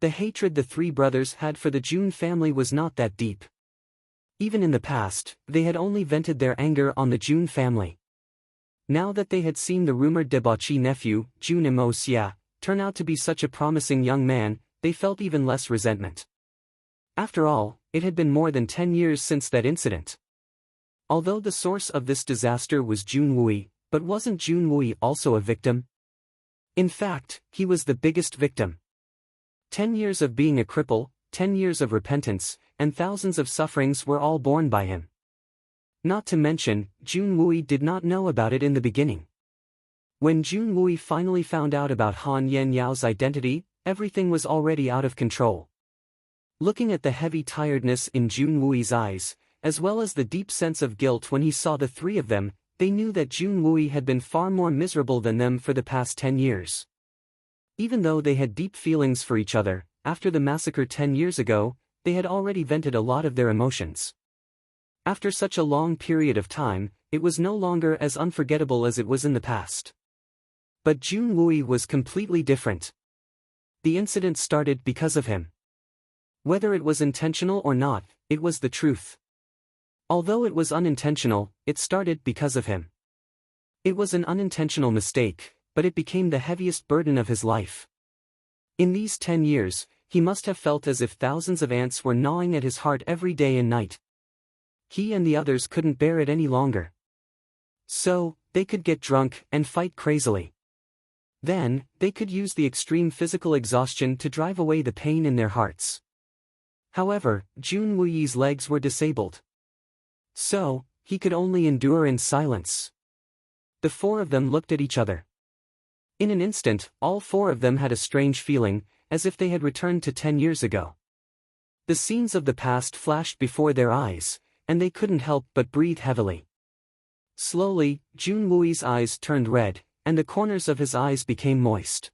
The hatred the 3 brothers had for the Jun family was not that deep. Even in the past, they had only vented their anger on the Jun family. Now that they had seen the rumored debauchee nephew, Jun Mo Xia, turn out to be such a promising young man, they felt even less resentment. After all, it had been more than 10 years since that incident. Although the source of this disaster was Jun Wui, but wasn't Jun Wui also a victim? In fact, he was the biggest victim. 10 years of being a cripple, 10 years of repentance, and thousands of sufferings were all borne by him. Not to mention, Jun Wui did not know about it in the beginning. When Jun Wui finally found out about Han Yen Yao's identity, everything was already out of control. Looking at the heavy tiredness in Jun Wui's eyes, as well as the deep sense of guilt when he saw the 3 of them, they knew that Jun Wui had been far more miserable than them for the past 10 years. Even though they had deep feelings for each other, after the massacre 10 years ago, they had already vented a lot of their emotions. After such a long period of time, it was no longer as unforgettable as it was in the past. But Jun Wui was completely different. The incident started because of him. Whether it was intentional or not, it was the truth. Although it was unintentional, it started because of him. It was an unintentional mistake, but it became the heaviest burden of his life. In these 10 years, he must have felt as if thousands of ants were gnawing at his heart every day and night. He and the others couldn't bear it any longer. So, they could get drunk and fight crazily. Then, they could use the extreme physical exhaustion to drive away the pain in their hearts. However, Jun Wuyi's legs were disabled. So, he could only endure in silence. The four of them looked at each other. In an instant, all four of them had a strange feeling, as if they had returned to 10 years ago. The scenes of the past flashed before their eyes, and they couldn't help but breathe heavily. Slowly, Jun Wuyi's eyes turned red, and the corners of his eyes became moist.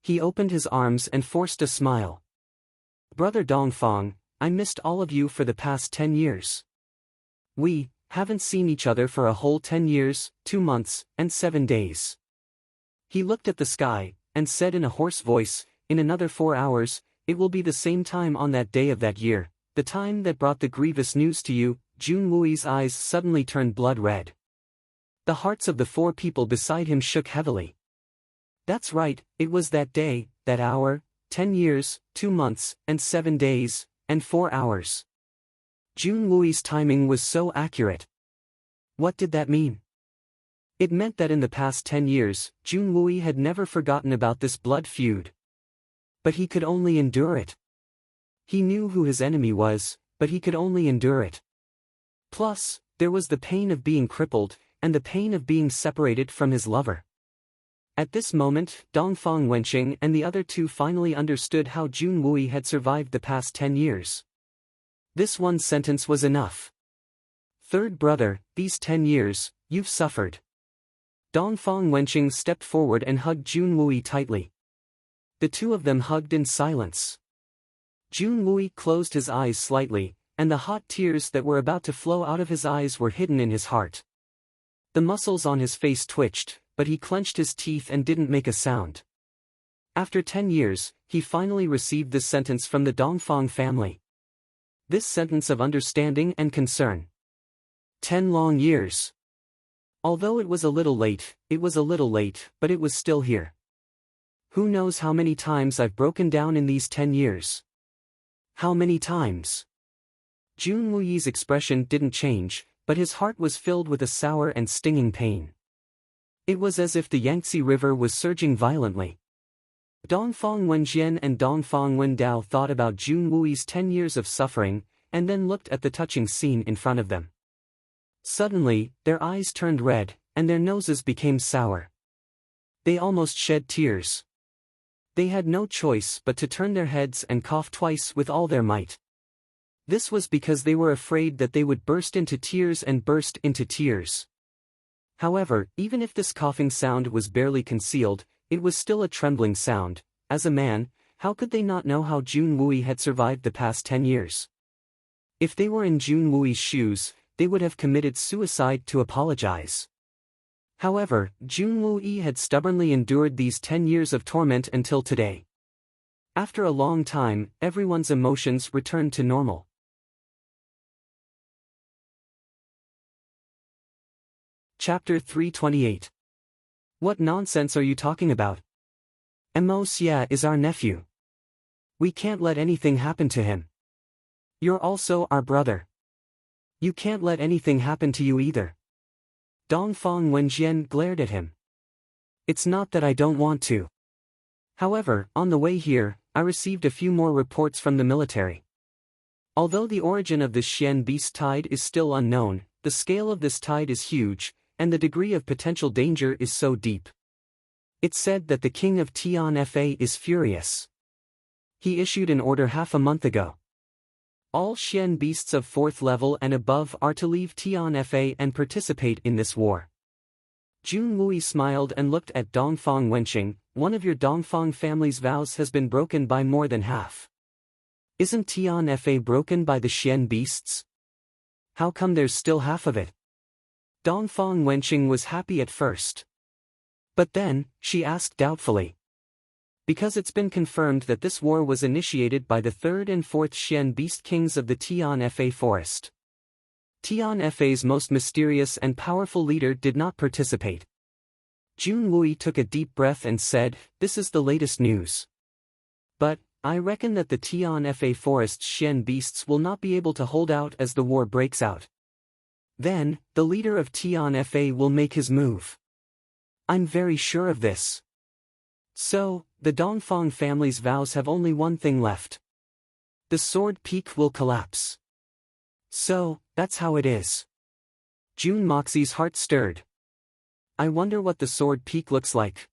He opened his arms and forced a smile. "Brother Dongfang, I missed all of you for the past 10 years. We haven't seen each other for a whole 10 years, 2 months, and 7 days." He looked at the sky, and said in a hoarse voice, "In another 4 hours, it will be the same time on that day of that year, the time that brought the grievous news to you." Jun Wuyi's eyes suddenly turned blood red. The hearts of the 4 people beside him shook heavily. That's right, it was that day, that hour, 10 years, 2 months, and 7 days, and 4 hours. Jun Wuyi's timing was so accurate. What did that mean? It meant that in the past 10 years, Jun Wuyi had never forgotten about this blood feud. But he could only endure it. He knew who his enemy was, but he could only endure it. Plus, there was the pain of being crippled, and the pain of being separated from his lover. At this moment, Dongfang Wenqing and the other 2 finally understood how Jun Wuyi had survived the past 10 years. This one sentence was enough. "Third brother, these 10 years, you've suffered." Dongfang Wenqing stepped forward and hugged Jun Wuyi tightly. The 2 of them hugged in silence. Jun Wuyi closed his eyes slightly, and the hot tears that were about to flow out of his eyes were hidden in his heart. The muscles on his face twitched, but he clenched his teeth and didn't make a sound. After 10 years, he finally received this sentence from the Dongfang family. This sentence of understanding and concern. 10 long years. Although it was a little late, but it was still here. Who knows how many times I've broken down in these 10 years? How many times? Jun Wuyi's expression didn't change, but his heart was filled with a sour and stinging pain. It was as if the Yangtze River was surging violently. Dongfang Wenjian and Dongfang Wendao thought about Jun Wuyi's 10 years of suffering, and then looked at the touching scene in front of them. Suddenly, their eyes turned red, and their noses became sour. They almost shed tears. They had no choice but to turn their heads and cough twice with all their might. This was because they were afraid that they would burst into tears and burst into tears. However, even if this coughing sound was barely concealed, it was still a trembling sound. As a man, how could they not know how Jun Wuyi had survived the past 10 years? If they were in Jun Wuyi's shoes, they would have committed suicide to apologize. However, Jun Wuyi had stubbornly endured these 10 years of torment until today. After a long time, everyone's emotions returned to normal. Chapter 328. What nonsense are you talking about? Amos is our nephew. We can't let anything happen to him. You're also our brother. You can't let anything happen to you either. Dongfang Wenjian glared at him. It's not that I don't want to. However, on the way here, I received a few more reports from the military. Although the origin of this Xian beast tide is still unknown, the scale of this tide is huge, and the degree of potential danger is so deep. It's said that the king of Tian Fa is furious. He issued an order half a month ago. All Xian beasts of 4th level and above are to leave Tian Fa and participate in this war. Jun Wuyi smiled and looked at Dongfang Wenqing. One of your Dongfang family's vows has been broken by more than half. Isn't Tian Fa broken by the Xian beasts? How come there's still half of it? Dongfang Wenqing was happy at first. But then, she asked doubtfully. Because it's been confirmed that this war was initiated by the 3rd and 4th Xian Beast Kings of the Tian Fa Forest. Tian Fa's most mysterious and powerful leader did not participate. Jun Wui took a deep breath and said, "This is the latest news. But, I reckon that the Tian Fa Forest Xian beasts will not be able to hold out as the war breaks out. Then, the leader of Tian Fa will make his move. I'm very sure of this. So, the Dongfang family's vows have only one thing left. The sword peak will collapse. So, that's how it is." Jun Moxie's heart stirred. "I wonder what the sword peak looks like.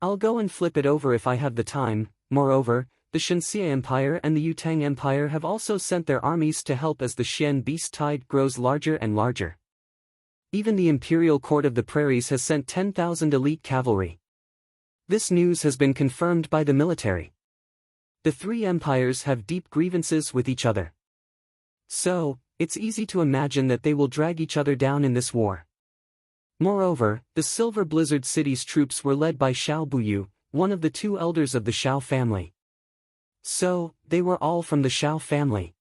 I'll go and flip it over if I have the time." Moreover, the Shenxia Empire and the Yutang Empire have also sent their armies to help as the Xian beast tide grows larger and larger. Even the Imperial Court of the Prairies has sent 10,000 elite cavalry. This news has been confirmed by the military. The three empires have deep grievances with each other. So, it's easy to imagine that they will drag each other down in this war. Moreover, the Silver Blizzard City's troops were led by Xiao Buyu, one of the two elders of the Xiao family. So, they were all from the Xiao family.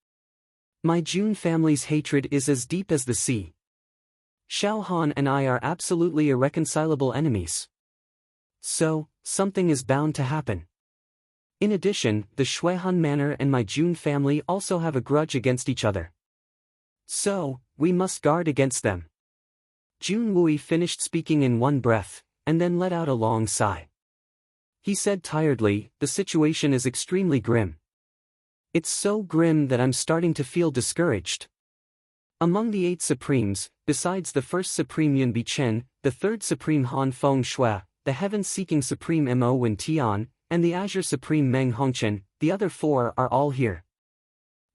My Jun family's hatred is as deep as the sea. Xiao Han and I are absolutely irreconcilable enemies. So, something is bound to happen. In addition, the Shuihan Manor and my Jun family also have a grudge against each other. So, we must guard against them." Jun Wui finished speaking in one breath, and then let out a long sigh. He said tiredly, "The situation is extremely grim. It's so grim that I'm starting to feel discouraged. Among the 8 Supremes, besides the first Supreme Yun Bichen, the third Supreme Han Feng Shui, the Heaven-Seeking Supreme Mo Wen Tian, and the Azure Supreme Meng Hongchen, the other 4 are all here."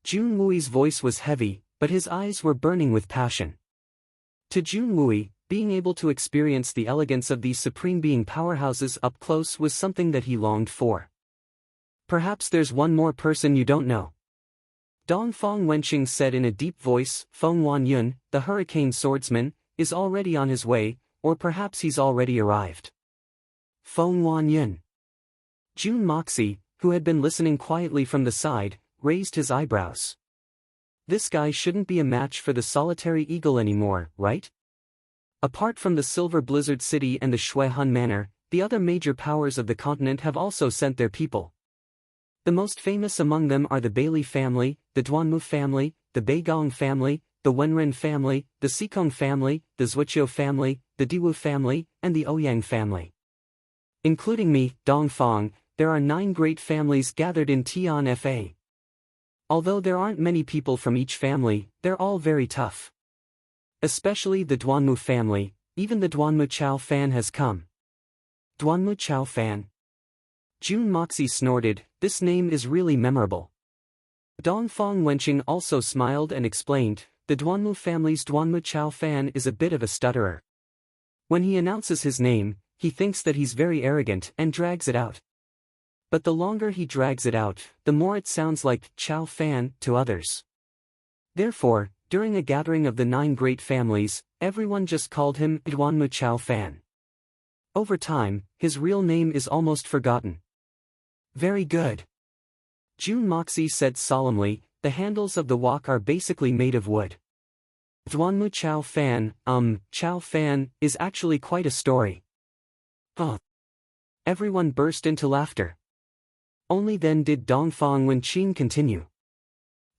Jun Wui's voice was heavy, but his eyes were burning with passion. To Jun Wui, being able to experience the elegance of these supreme being powerhouses up close was something that he longed for. "Perhaps there's one more person you don't know," Dongfang Wenqing said in a deep voice. "Feng Wanyun, the hurricane swordsman, is already on his way, or perhaps he's already arrived." Feng Wanyun. Jun Moxie, who had been listening quietly from the side, raised his eyebrows. This guy shouldn't be a match for the solitary eagle anymore, right? Apart from the Silver Blizzard City and the Shuihan Manor, the other major powers of the continent have also sent their people. The most famous among them are the Bailey family, the Duanmu family, the Beigong family, the Wenren family, the Sikong family, the Zhuqiu family, the Diwu family, and the Ouyang family. Including me, Dongfang, there are 9 great families gathered in Tian Fa. Although there aren't many people from each family, they're all very tough. Especially the Duanmu family, even the Duanmu Chao Fan has come. Duanmu Chao Fan. Jun Moxie snorted, "This name is really memorable." Dongfang Wenqing also smiled and explained, "The Duanmu family's Duanmu Chao Fan is a bit of a stutterer. When he announces his name, he thinks that he's very arrogant and drags it out. But the longer he drags it out, the more it sounds like Chao Fan to others. Therefore, during a gathering of the 9 great families, everyone just called him Duanmu Chao Fan. Over time, his real name is almost forgotten." "Very good," Jun Moxie said solemnly, "the handles of the wok are basically made of wood." Duanmu Chao Fan, is actually quite a story. Huh. Everyone burst into laughter. Only then did Dongfang Wenqing continue.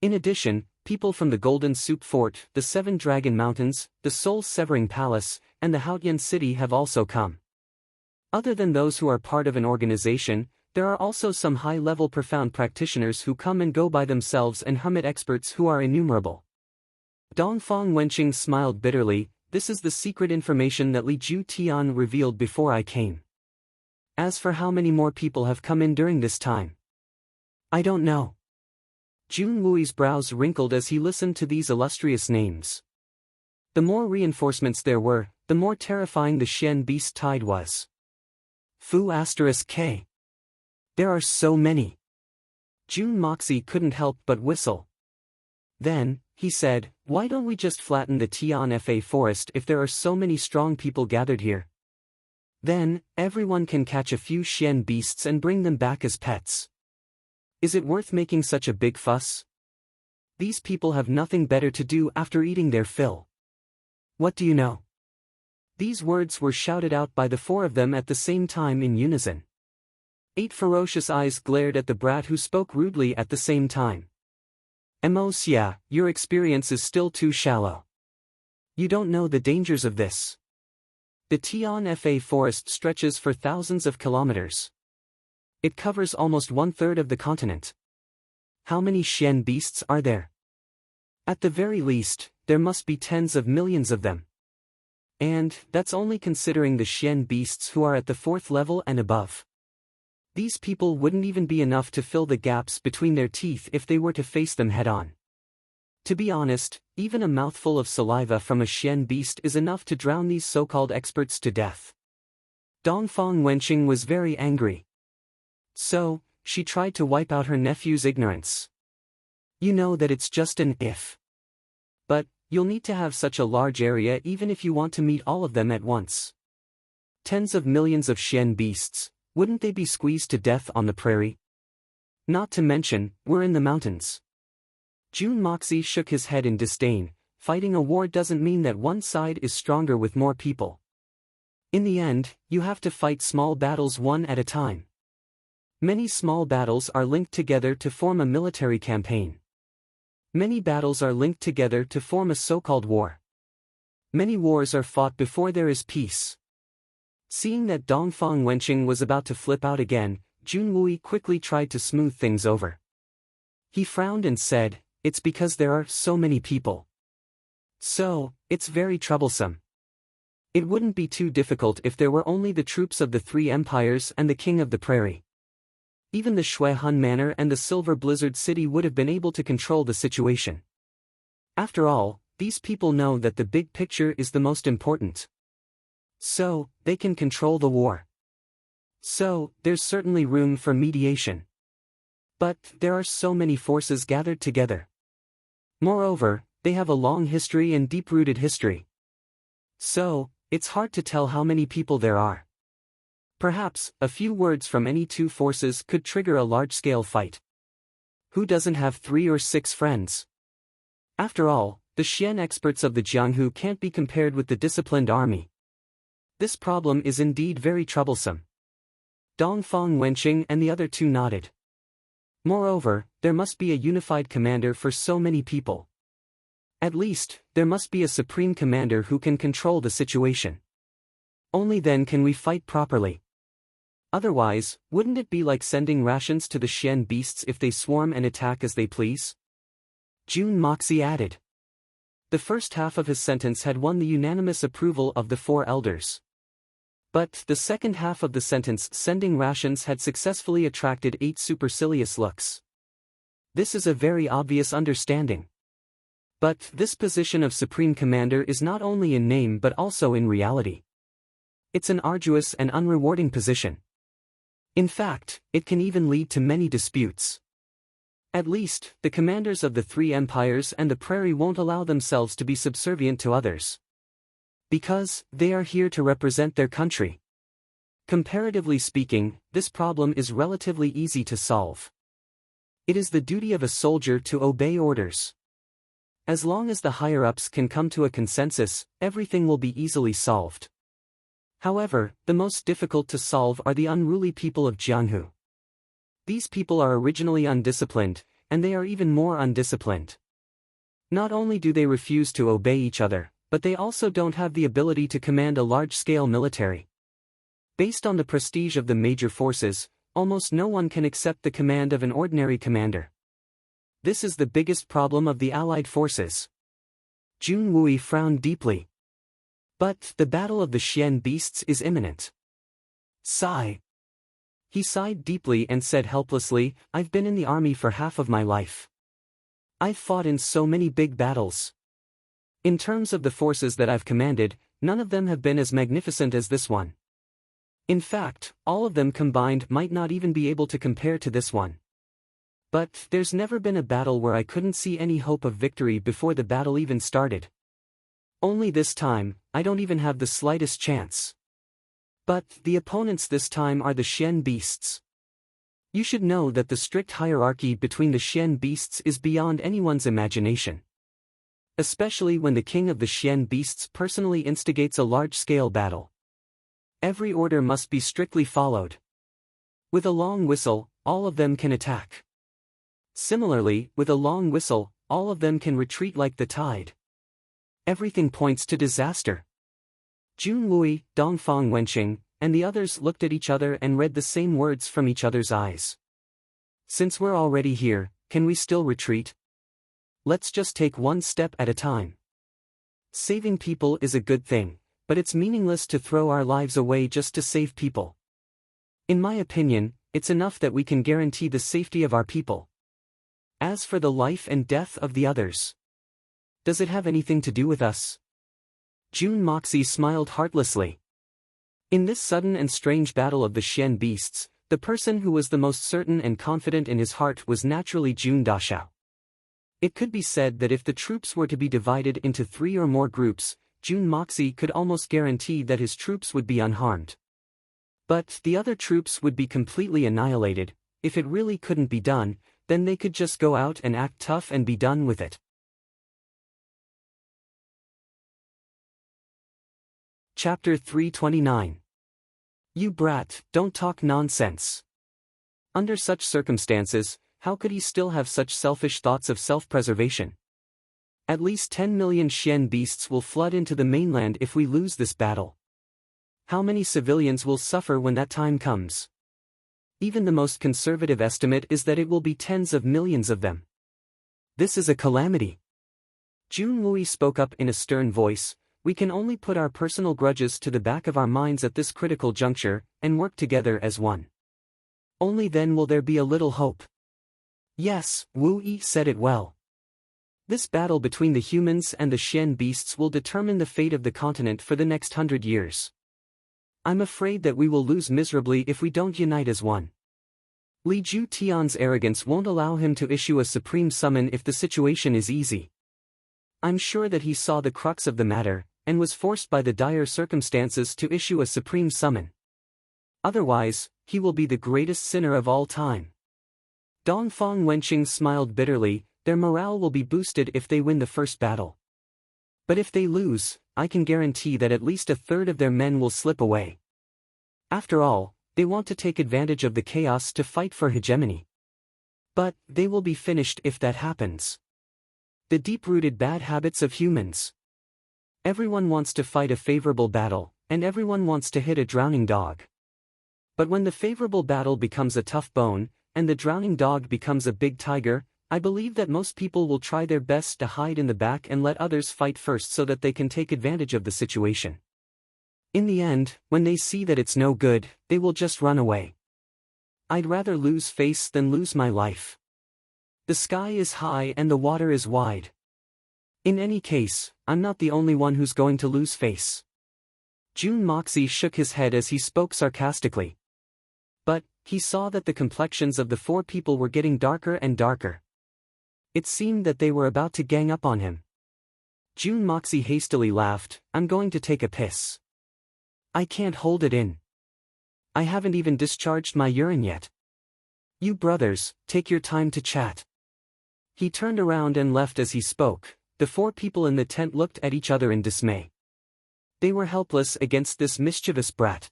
In addition, people from the Golden Soup Fort, the 7 Dragon Mountains, the Soul-Severing Palace, and the Haotian City have also come. Other than those who are part of an organization, there are also some high-level profound practitioners who come and go by themselves and hermit experts who are innumerable. Dongfang Wenqing smiled bitterly, "This is the secret information that Li Ju Tian revealed before I came. As for how many more people have come in during this time, I don't know." Jun Wui's brows wrinkled as he listened to these illustrious names. The more reinforcements there were, the more terrifying the Xian beast tide was. Fu*K. There are so many. Jun Moxie couldn't help but whistle. Then, he said, Why don't we just flatten the Tianfa forest if there are so many strong people gathered here? Then, everyone can catch a few Xian beasts and bring them back as pets. Is it worth making such a big fuss? These people have nothing better to do after eating their fill. What do you know? These words were shouted out by the four of them at the same time in unison. 8 ferocious eyes glared at the brat who spoke rudely at the same time. Xia, your experience is still too shallow. You don't know the dangers of this. The Tianfa forest stretches for thousands of kilometers. It covers almost 1/3 of the continent. How many Xian beasts are there? At the very least, there must be tens of millions of them. And that's only considering the Xian beasts who are at the 4th level and above. These people wouldn't even be enough to fill the gaps between their teeth if they were to face them head-on. To be honest, even a mouthful of saliva from a Xian beast is enough to drown these so-called experts to death. Dongfang Wenqing was very angry. So, she tried to wipe out her nephew's ignorance. You know that it's just an if. But, you'll need to have such a large area even if you want to meet all of them at once. Tens of millions of Xian beasts, wouldn't they be squeezed to death on the prairie? Not to mention, we're in the mountains. Jun Moxie shook his head in disdain. Fighting a war doesn't mean that one side is stronger with more people. In the end, you have to fight small battles one at a time. Many small battles are linked together to form a military campaign. Many battles are linked together to form a so-called war. Many wars are fought before there is peace. Seeing that Dongfang Wenqing was about to flip out again, Jun Wui quickly tried to smooth things over. He frowned and said, "It's because there are so many people. So, it's very troublesome. It wouldn't be too difficult if there were only the troops of the 3 empires and the king of the prairie. Even the Shui Han Manor and the Silver Blizzard City would have been able to control the situation. After all, these people know that the big picture is the most important. So, they can control the war. So, there's certainly room for mediation. But, there are so many forces gathered together. Moreover, they have a long history and deep-rooted history. So, it's hard to tell how many people there are. Perhaps, a few words from any 2 forces could trigger a large-scale fight. Who doesn't have 3 or 6 friends? After all, the Xian experts of the Jianghu can't be compared with the disciplined army. This problem is indeed very troublesome. Dongfang Wenqing and the other 2 nodded. Moreover, there must be a unified commander for so many people. At least, there must be a supreme commander who can control the situation. Only then can we fight properly. Otherwise, wouldn't it be like sending rations to the Xian beasts if they swarm and attack as they please? Jun Moxie added. The first half of his sentence had won the unanimous approval of the 4 elders. But the second half of the sentence, sending rations, had successfully attracted 8 supercilious looks. This is a very obvious understanding. But this position of Supreme Commander is not only in name but also in reality. It's an arduous and unrewarding position. In fact, it can even lead to many disputes. At least, the commanders of the 3 empires and the prairie won't allow themselves to be subservient to others. Because, they are here to represent their country. Comparatively speaking, this problem is relatively easy to solve. It is the duty of a soldier to obey orders. As long as the higher-ups can come to a consensus, everything will be easily solved. However, the most difficult to solve are the unruly people of Jianghu. These people are originally undisciplined, and they are even more undisciplined. Not only do they refuse to obey each other, but they also don't have the ability to command a large-scale military. Based on the prestige of the major forces, almost no one can accept the command of an ordinary commander. This is the biggest problem of the allied forces. Jun Wui frowned deeply. But the battle of the Xian beasts is imminent. Sigh. He sighed deeply and said helplessly, "I've been in the army for half of my life. I've fought in so many big battles. In terms of the forces that I've commanded, none of them have been as magnificent as this one. In fact, all of them combined might not even be able to compare to this one. But there's never been a battle where I couldn't see any hope of victory before the battle even started. Only this time, I don't even have the slightest chance. But the opponents this time are the Xian beasts. You should know that the strict hierarchy between the Xian beasts is beyond anyone's imagination. Especially when the king of the Xian beasts personally instigates a large-scale battle. Every order must be strictly followed. With a long whistle, all of them can attack. Similarly, with a long whistle, all of them can retreat like the tide. Everything points to disaster. Jun Lui, Dongfang Wenqing, and the others looked at each other and read the same words from each other's eyes. Since we're already here, can we still retreat? Let's just take one step at a time. Saving people is a good thing, but it's meaningless to throw our lives away just to save people. In my opinion, it's enough that we can guarantee the safety of our people. As for the life and death of the others, does it have anything to do with us? Jun Moxie smiled heartlessly. In this sudden and strange battle of the Xian beasts, the person who was the most certain and confident in his heart was naturally Jun Dashao. It could be said that if the troops were to be divided into 3 or more groups, Jun Moxie could almost guarantee that his troops would be unharmed. But the other troops would be completely annihilated. If it really couldn't be done, then they could just go out and act tough and be done with it. Chapter 329. You brat, don't talk nonsense. Under such circumstances, how could he still have such selfish thoughts of self-preservation? At least 10 million Xian beasts will flood into the mainland if we lose this battle. How many civilians will suffer when that time comes? Even the most conservative estimate is that it will be tens of millions of them. This is a calamity. Jun Lui spoke up in a stern voice. We can only put our personal grudges to the back of our minds at this critical juncture, and work together as one. Only then will there be a little hope. Yes, Wu Yi said it well. This battle between the humans and the Xian beasts will determine the fate of the continent for the next 100 years. I'm afraid that we will lose miserably if we don't unite as one. Li Ju Tian's arrogance won't allow him to issue a supreme summon if the situation is easy. I'm sure that he saw the crux of the matter, and was forced by the dire circumstances to issue a supreme summon. Otherwise, he will be the greatest sinner of all time. Dongfang Wenqing smiled bitterly. Their morale will be boosted if they win the first battle. But if they lose, I can guarantee that at least a third of their men will slip away. After all, they want to take advantage of the chaos to fight for hegemony. But they will be finished if that happens. The deep-rooted bad habits of humans. Everyone wants to fight a favorable battle, and everyone wants to hit a drowning dog. But when the favorable battle becomes a tough bone, and the drowning dog becomes a big tiger, I believe that most people will try their best to hide in the back and let others fight first so that they can take advantage of the situation. In the end, when they see that it's no good, they will just run away. I'd rather lose face than lose my life. The sky is high and the water is wide. In any case, I'm not the only one who's going to lose face. Jun Moxie shook his head as he spoke sarcastically. But he saw that the complexions of the 4 people were getting darker and darker. It seemed that they were about to gang up on him. Jun Moxie hastily laughed. I'm going to take a piss. I can't hold it in. I haven't even discharged my urine yet. You brothers, take your time to chat. He turned around and left as he spoke. The 4 people in the tent looked at each other in dismay. They were helpless against this mischievous brat.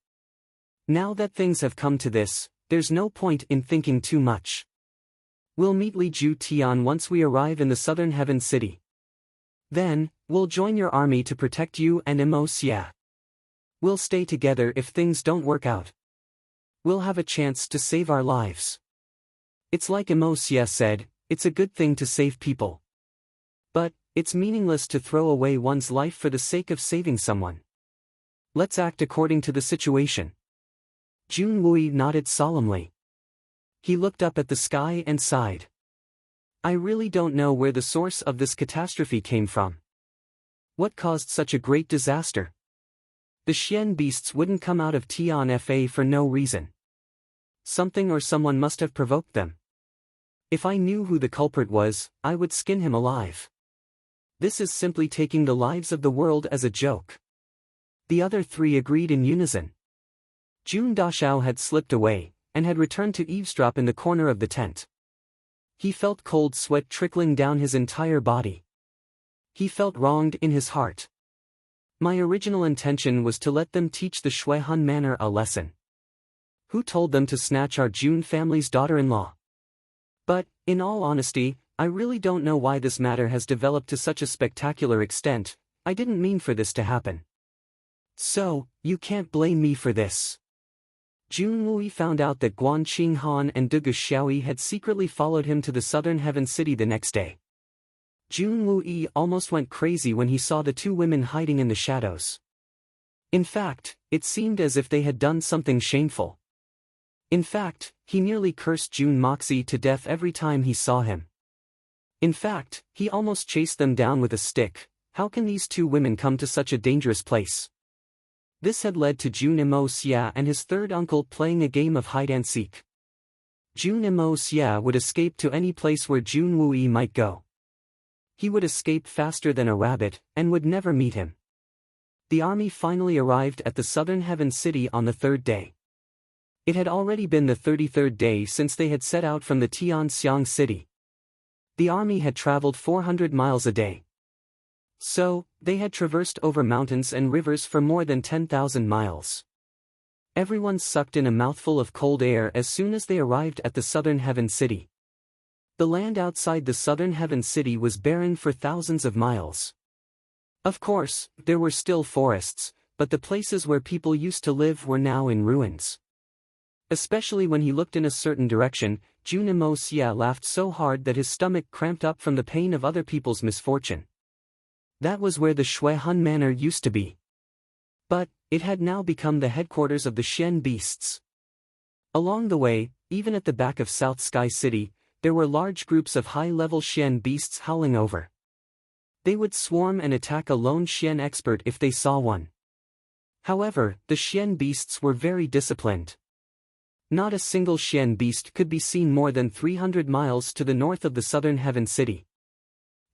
Now that things have come to this, there's no point in thinking too much. We'll meet Li Ju Tian once we arrive in the southern heaven city. Then, we'll join your army to protect you and Mo Xia. We'll stay together if things don't work out. We'll have a chance to save our lives. It's like Mo Xia said, it's a good thing to save people. But, it's meaningless to throw away one's life for the sake of saving someone. Let's act according to the situation. Jun Wui nodded solemnly. He looked up at the sky and sighed. I really don't know where the source of this catastrophe came from. What caused such a great disaster? The Xian beasts wouldn't come out of Tian Fa for no reason. Something or someone must have provoked them. If I knew who the culprit was, I would skin him alive. This is simply taking the lives of the world as a joke. The other three agreed in unison. Jun Dashao had slipped away, and had returned to eavesdrop in the corner of the tent. He felt cold sweat trickling down his entire body. He felt wronged in his heart. My original intention was to let them teach the Shuehan manor a lesson. Who told them to snatch our Jun family's daughter-in-law? But, in all honesty, I really don't know why this matter has developed to such a spectacular extent. I didn't mean for this to happen. So, you can't blame me for this. Jun Wui found out that Guan Qinghan and Dugu Xiaoyi had secretly followed him to the southern heaven city the next day. Jun Wui almost went crazy when he saw the two women hiding in the shadows. In fact, it seemed as if they had done something shameful. In fact, he nearly cursed Jun Moxie to death every time he saw him. In fact, he almost chased them down with a stick. How can these two women come to such a dangerous place? This had led to Jun Imo Xia and his third uncle playing a game of hide-and-seek. Jun Imo Xia would escape to any place where Jun Wui might go. He would escape faster than a rabbit, and would never meet him. The army finally arrived at the southern heaven city on the third day. It had already been the 33rd day since they had set out from the Tianxiang city. The army had traveled 400 miles a day. So, they had traversed over mountains and rivers for more than 10,000 miles. Everyone sucked in a mouthful of cold air as soon as they arrived at the southern heaven city. The land outside the southern heaven city was barren for thousands of miles. Of course, there were still forests, but the places where people used to live were now in ruins. Especially when he looked in a certain direction, Jun Imo Xia laughed so hard that his stomach cramped up from the pain of other people's misfortune. That was where the Shuehan manor used to be. But, it had now become the headquarters of the Xian beasts. Along the way, even at the back of South Sky City, there were large groups of high-level Xian beasts howling over. They would swarm and attack a lone Xian expert if they saw one. However, the Xian beasts were very disciplined. Not a single Xian beast could be seen more than 300 miles to the north of the southern heaven city.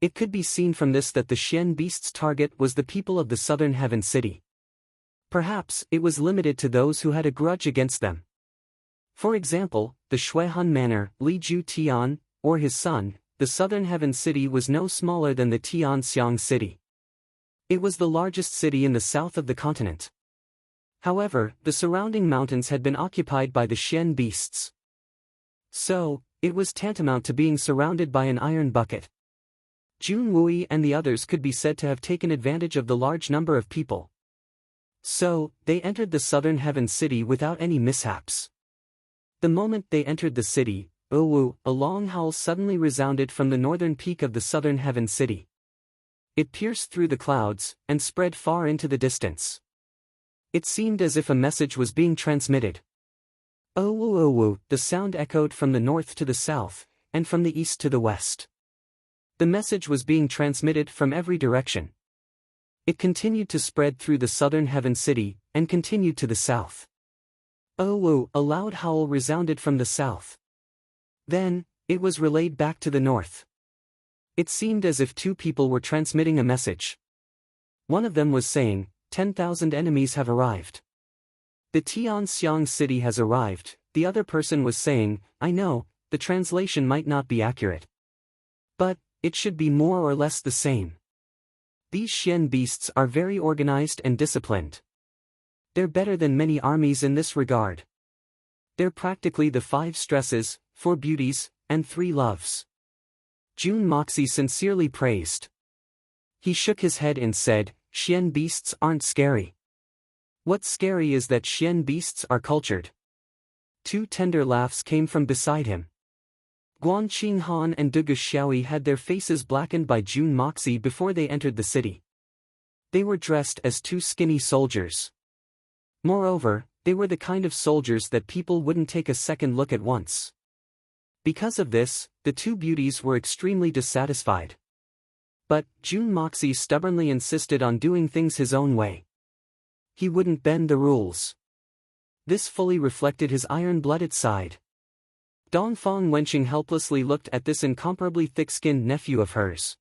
It could be seen from this that the Xian beast's target was the people of the southern heaven city. Perhaps it was limited to those who had a grudge against them. For example, the Shuehan manor, Li Ju Tian, or his son, the southern heaven city was no smaller than the Tianxiang city. It was the largest city in the south of the continent. However, the surrounding mountains had been occupied by the Xian beasts. So, it was tantamount to being surrounded by an iron bucket. Jun Wui and the others could be said to have taken advantage of the large number of people. So, they entered the southern heaven city without any mishaps. The moment they entered the city, a long howl suddenly resounded from the northern peak of the southern heaven city. It pierced through the clouds, and spread far into the distance. It seemed as if a message was being transmitted. The sound echoed from the north to the south, and from the east to the west. The message was being transmitted from every direction. It continued to spread through the southern heaven city, and continued to the south. A loud howl resounded from the south. Then, it was relayed back to the north. It seemed as if two people were transmitting a message. One of them was saying, 10,000 enemies have arrived. The Tianxiang city has arrived. The other person was saying, I know, the translation might not be accurate. But, it should be more or less the same. These Xian beasts are very organized and disciplined. They're better than many armies in this regard. They're practically the 5 stresses, 4 beauties, and 3 loves. Jun Moxie sincerely praised. He shook his head and said, Xian beasts aren't scary. What's scary is that Xian beasts are cultured. 2 tender laughs came from beside him. Guan Qinghan and Dugu Xiaoyi had their faces blackened by Jun Moxie before they entered the city. They were dressed as 2 skinny soldiers. Moreover, they were the kind of soldiers that people wouldn't take a second look at once. Because of this, the 2 beauties were extremely dissatisfied. But, Jun Moxie stubbornly insisted on doing things his own way. He wouldn't bend the rules. This fully reflected his iron-blooded side. Dongfang Wenqing helplessly looked at this incomparably thick-skinned nephew of hers.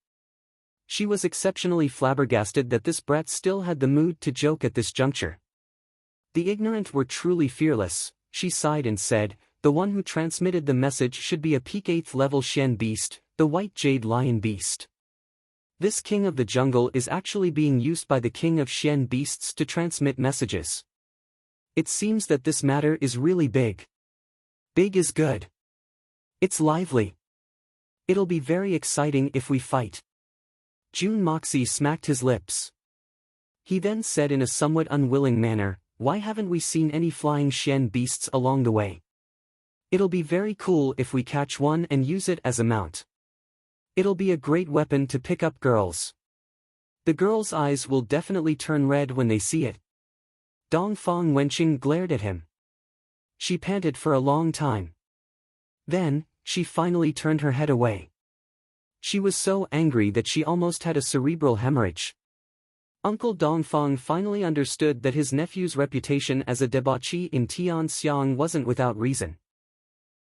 She was exceptionally flabbergasted that this brat still had the mood to joke at this juncture. The ignorant were truly fearless, she sighed and said. The one who transmitted the message should be a peak 8th level Shen beast, the white jade lion beast. This king of the jungle is actually being used by the king of Shen beasts to transmit messages. It seems that this matter is really big. Big is good. It's lively. It'll be very exciting if we fight. Jun Moxie smacked his lips. He then said in a somewhat unwilling manner, why haven't we seen any flying Shen beasts along the way? It'll be very cool if we catch one and use it as a mount. It'll be a great weapon to pick up girls. The girls' eyes will definitely turn red when they see it. Dongfang Wenqing glared at him. She panted for a long time. Then, she finally turned her head away. She was so angry that she almost had a cerebral hemorrhage. Uncle Dongfang finally understood that his nephew's reputation as a debauchee in Tianxiang wasn't without reason.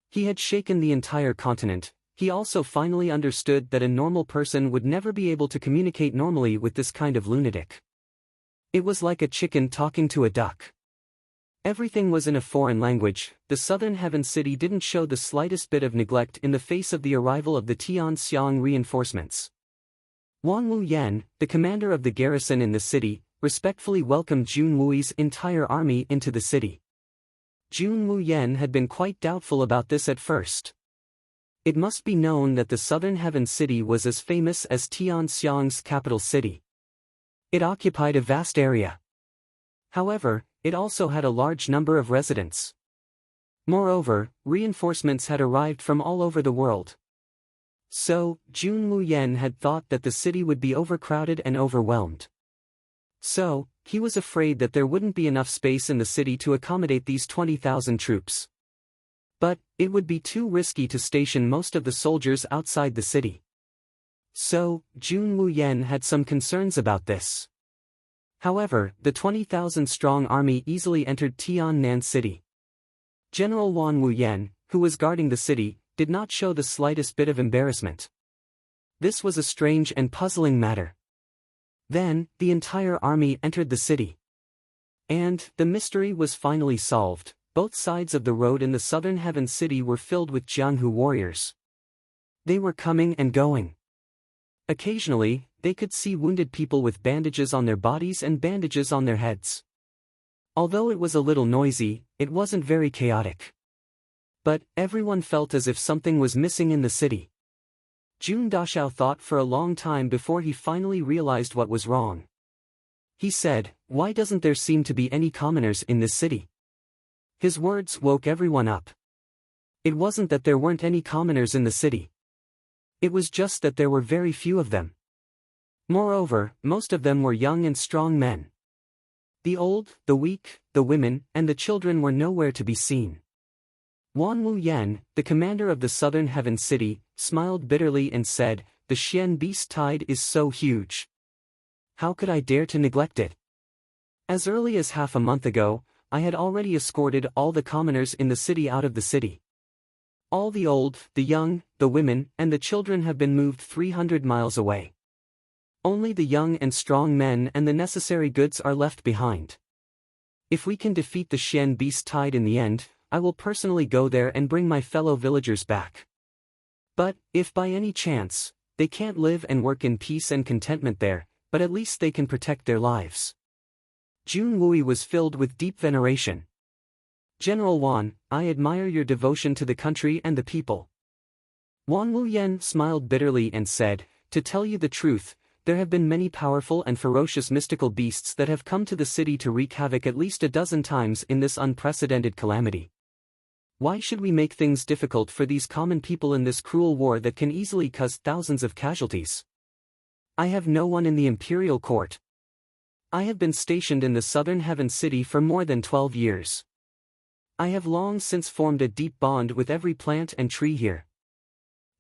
He had shaken the entire continent. He also finally understood that a normal person would never be able to communicate normally with this kind of lunatic. It was like a chicken talking to a duck. Everything was in a foreign language. The southern heaven city didn't show the slightest bit of neglect in the face of the arrival of the Tianxiang reinforcements. Wang Wuyan, the commander of the garrison in the city, respectfully welcomed Jun Wui's entire army into the city. Jun Wuyan had been quite doubtful about this at first. It must be known that the southern heaven city was as famous as Tianxiang's capital city. It occupied a vast area. However, it also had a large number of residents. Moreover, reinforcements had arrived from all over the world. So, Jun Wuyan had thought that the city would be overcrowded and overwhelmed. So, he was afraid that there wouldn't be enough space in the city to accommodate these 20,000 troops. But, it would be too risky to station most of the soldiers outside the city. So, Jun Wuyan had some concerns about this. However, the 20,000-strong army easily entered Tiannan city. General Wang Wuyan, who was guarding the city, did not show the slightest bit of embarrassment. This was a strange and puzzling matter. Then, the entire army entered the city. And, the mystery was finally solved. Both sides of the road in the southern heaven city were filled with Jianghu warriors. They were coming and going. Occasionally, they could see wounded people with bandages on their bodies and bandages on their heads. Although it was a little noisy, it wasn't very chaotic. But, everyone felt as if something was missing in the city. Jun Dashao thought for a long time before he finally realized what was wrong. He said, why doesn't there seem to be any commoners in this city? His words woke everyone up. It wasn't that there weren't any commoners in the city. It was just that there were very few of them. Moreover, most of them were young and strong men. The old, the weak, the women, and the children were nowhere to be seen. Wang Wuyan, the commander of the southern heaven city, smiled bitterly and said, the Shen beast tide is so huge. How could I dare to neglect it? As early as half a month ago, I had already escorted all the commoners in the city out of the city. All the old, the young, the women, and the children have been moved 300 miles away. Only the young and strong men and the necessary goods are left behind. If we can defeat the Shen beast tide in the end, I will personally go there and bring my fellow villagers back. But, if by any chance, they can't live and work in peace and contentment there, but at least they can protect their lives. Jun Wui was filled with deep veneration. General Wan, I admire your devotion to the country and the people. Wang Wuyan smiled bitterly and said, to tell you the truth, there have been many powerful and ferocious mystical beasts that have come to the city to wreak havoc at least a dozen times in this unprecedented calamity. Why should we make things difficult for these common people in this cruel war that can easily cause thousands of casualties? I have no one in the imperial court. I have been stationed in the southern heaven city for more than 12 years. I have long since formed a deep bond with every plant and tree here.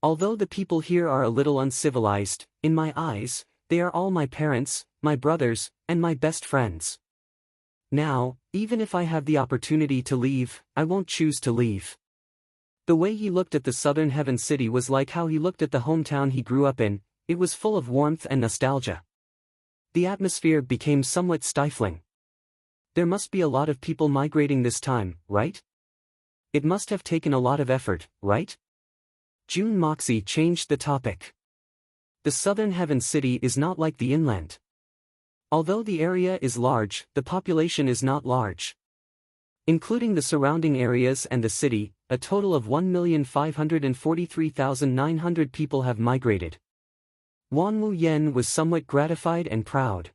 Although the people here are a little uncivilized, in my eyes, they are all my parents, my brothers, and my best friends. Now, even if I have the opportunity to leave, I won't choose to leave. The way he looked at the southern heaven city was like how he looked at the hometown he grew up in. It was full of warmth and nostalgia. The atmosphere became somewhat stifling. There must be a lot of people migrating this time, right? It must have taken a lot of effort, right? June Moxie changed the topic. The southern heaven city is not like the inland. Although the area is large, the population is not large. Including the surrounding areas and the city, a total of 1,543,900 people have migrated. Wan Wu Yen was somewhat gratified and proud.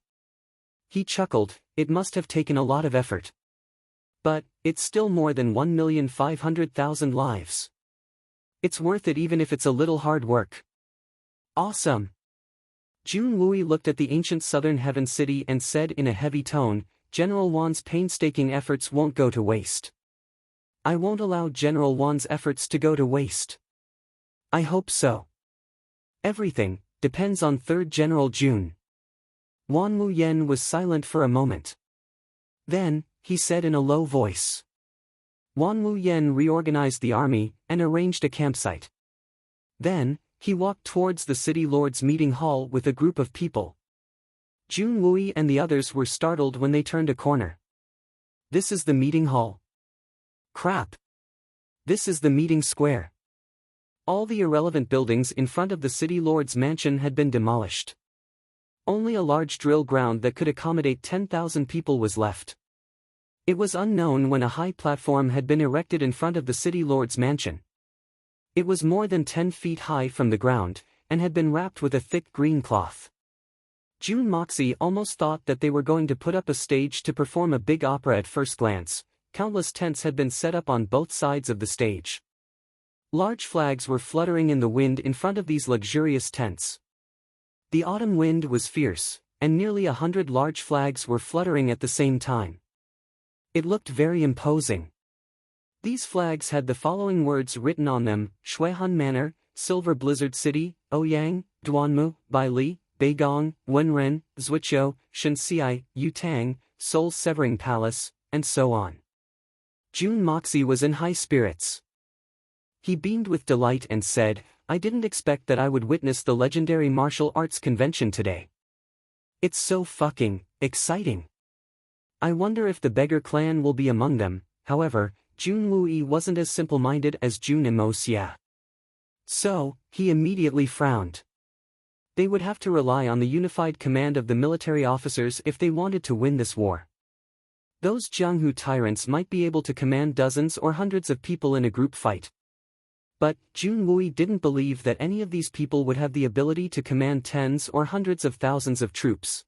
He chuckled, it must have taken a lot of effort. But, it's still more than 1,500,000 lives. It's worth it even if it's a little hard work. Awesome! Jun Wui looked at the ancient southern heaven city and said in a heavy tone, General Wan's painstaking efforts won't go to waste. I won't allow General Wan's efforts to go to waste. I hope so. Everything depends on 3rd General Jun. Wan Wu Yen was silent for a moment. Then, he said in a low voice. Wan Wu Yen reorganized the army and arranged a campsite. Then, he walked towards the city lord's meeting hall with a group of people. Jun Wui and the others were startled when they turned a corner. This is the meeting hall. Crap. This is the meeting square. All the irrelevant buildings in front of the city lord's mansion had been demolished. Only a large drill ground that could accommodate 10,000 people was left. It was unknown when a high platform had been erected in front of the city lord's mansion. It was more than 10 feet high from the ground, and had been wrapped with a thick green cloth. Jun Moxie almost thought that they were going to put up a stage to perform a big opera at first glance. Countless tents had been set up on both sides of the stage. Large flags were fluttering in the wind in front of these luxurious tents. The autumn wind was fierce, and nearly 100 large flags were fluttering at the same time. It looked very imposing. These flags had the following words written on them: Shuihan Manor, Silver Blizzard City, Ouyang, Duanmu, Baili, Beigong, Wenren, Zhuqiu, Shenxiai, Yutang, Soul Severing Palace, and so on. Jun Moxie was in high spirits. He beamed with delight and said, I didn't expect that I would witness the legendary martial arts convention today. It's so fucking exciting. I wonder if the beggar clan will be among them. However, Jun Wui wasn't as simple-minded as Jun Imosia. So, he immediately frowned. They would have to rely on the unified command of the military officers if they wanted to win this war. Those Jianghu tyrants might be able to command dozens or hundreds of people in a group fight. But, Jun Wui didn't believe that any of these people would have the ability to command tens or hundreds of thousands of troops.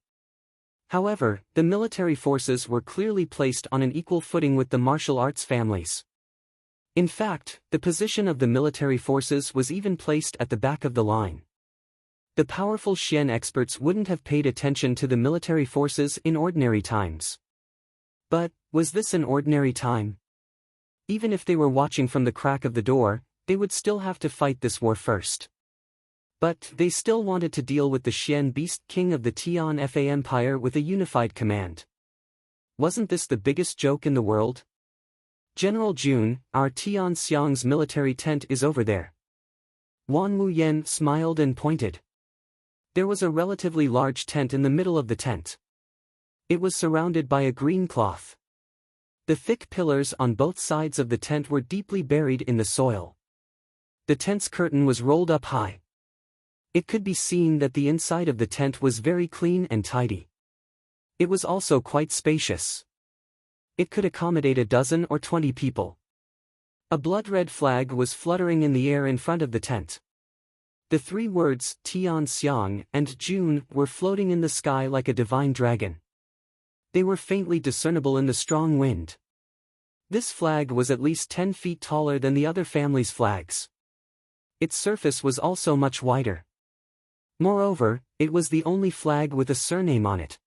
However, the military forces were clearly placed on an equal footing with the martial arts families. In fact, the position of the military forces was even placed at the back of the line. The powerful Xian experts wouldn't have paid attention to the military forces in ordinary times. But, was this an ordinary time? Even if they were watching from the crack of the door, they would still have to fight this war first. But, they still wanted to deal with the Xian beast king of the Tian Fa Empire with a unified command. Wasn't this the biggest joke in the world? General Jun, our Tian Xiang's military tent is over there. Wan Wu Yen smiled and pointed. There was a relatively large tent in the middle of the tent. It was surrounded by a green cloth. The thick pillars on both sides of the tent were deeply buried in the soil. The tent's curtain was rolled up high. It could be seen that the inside of the tent was very clean and tidy. It was also quite spacious. It could accommodate a dozen or 20 people. A blood-red flag was fluttering in the air in front of the tent. The three words, Tian Xiang and Jun, were floating in the sky like a divine dragon. They were faintly discernible in the strong wind. This flag was at least 10 feet taller than the other family's flags. Its surface was also much wider. Moreover, it was the only flag with a surname on it.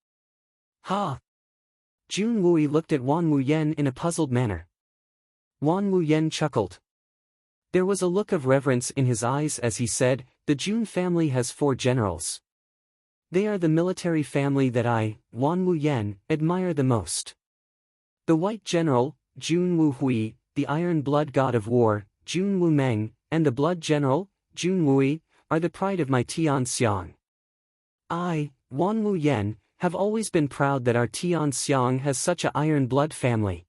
Ha! Jun Wui looked at Wan Wu Yen in a puzzled manner. Wan Wu Yen chuckled. There was a look of reverence in his eyes as he said, the Jun family has 4 generals. They are the military family that I, Wan Wu Yen, admire the most. The White General, Jun Wu Hui, the Iron Blood God of War, Jun Wumeng, and the Blood General, Jun Wui, are the pride of my Tianxiang. I, Wan Wu Yen, have always been proud that our Tianxiang has such a iron blood family.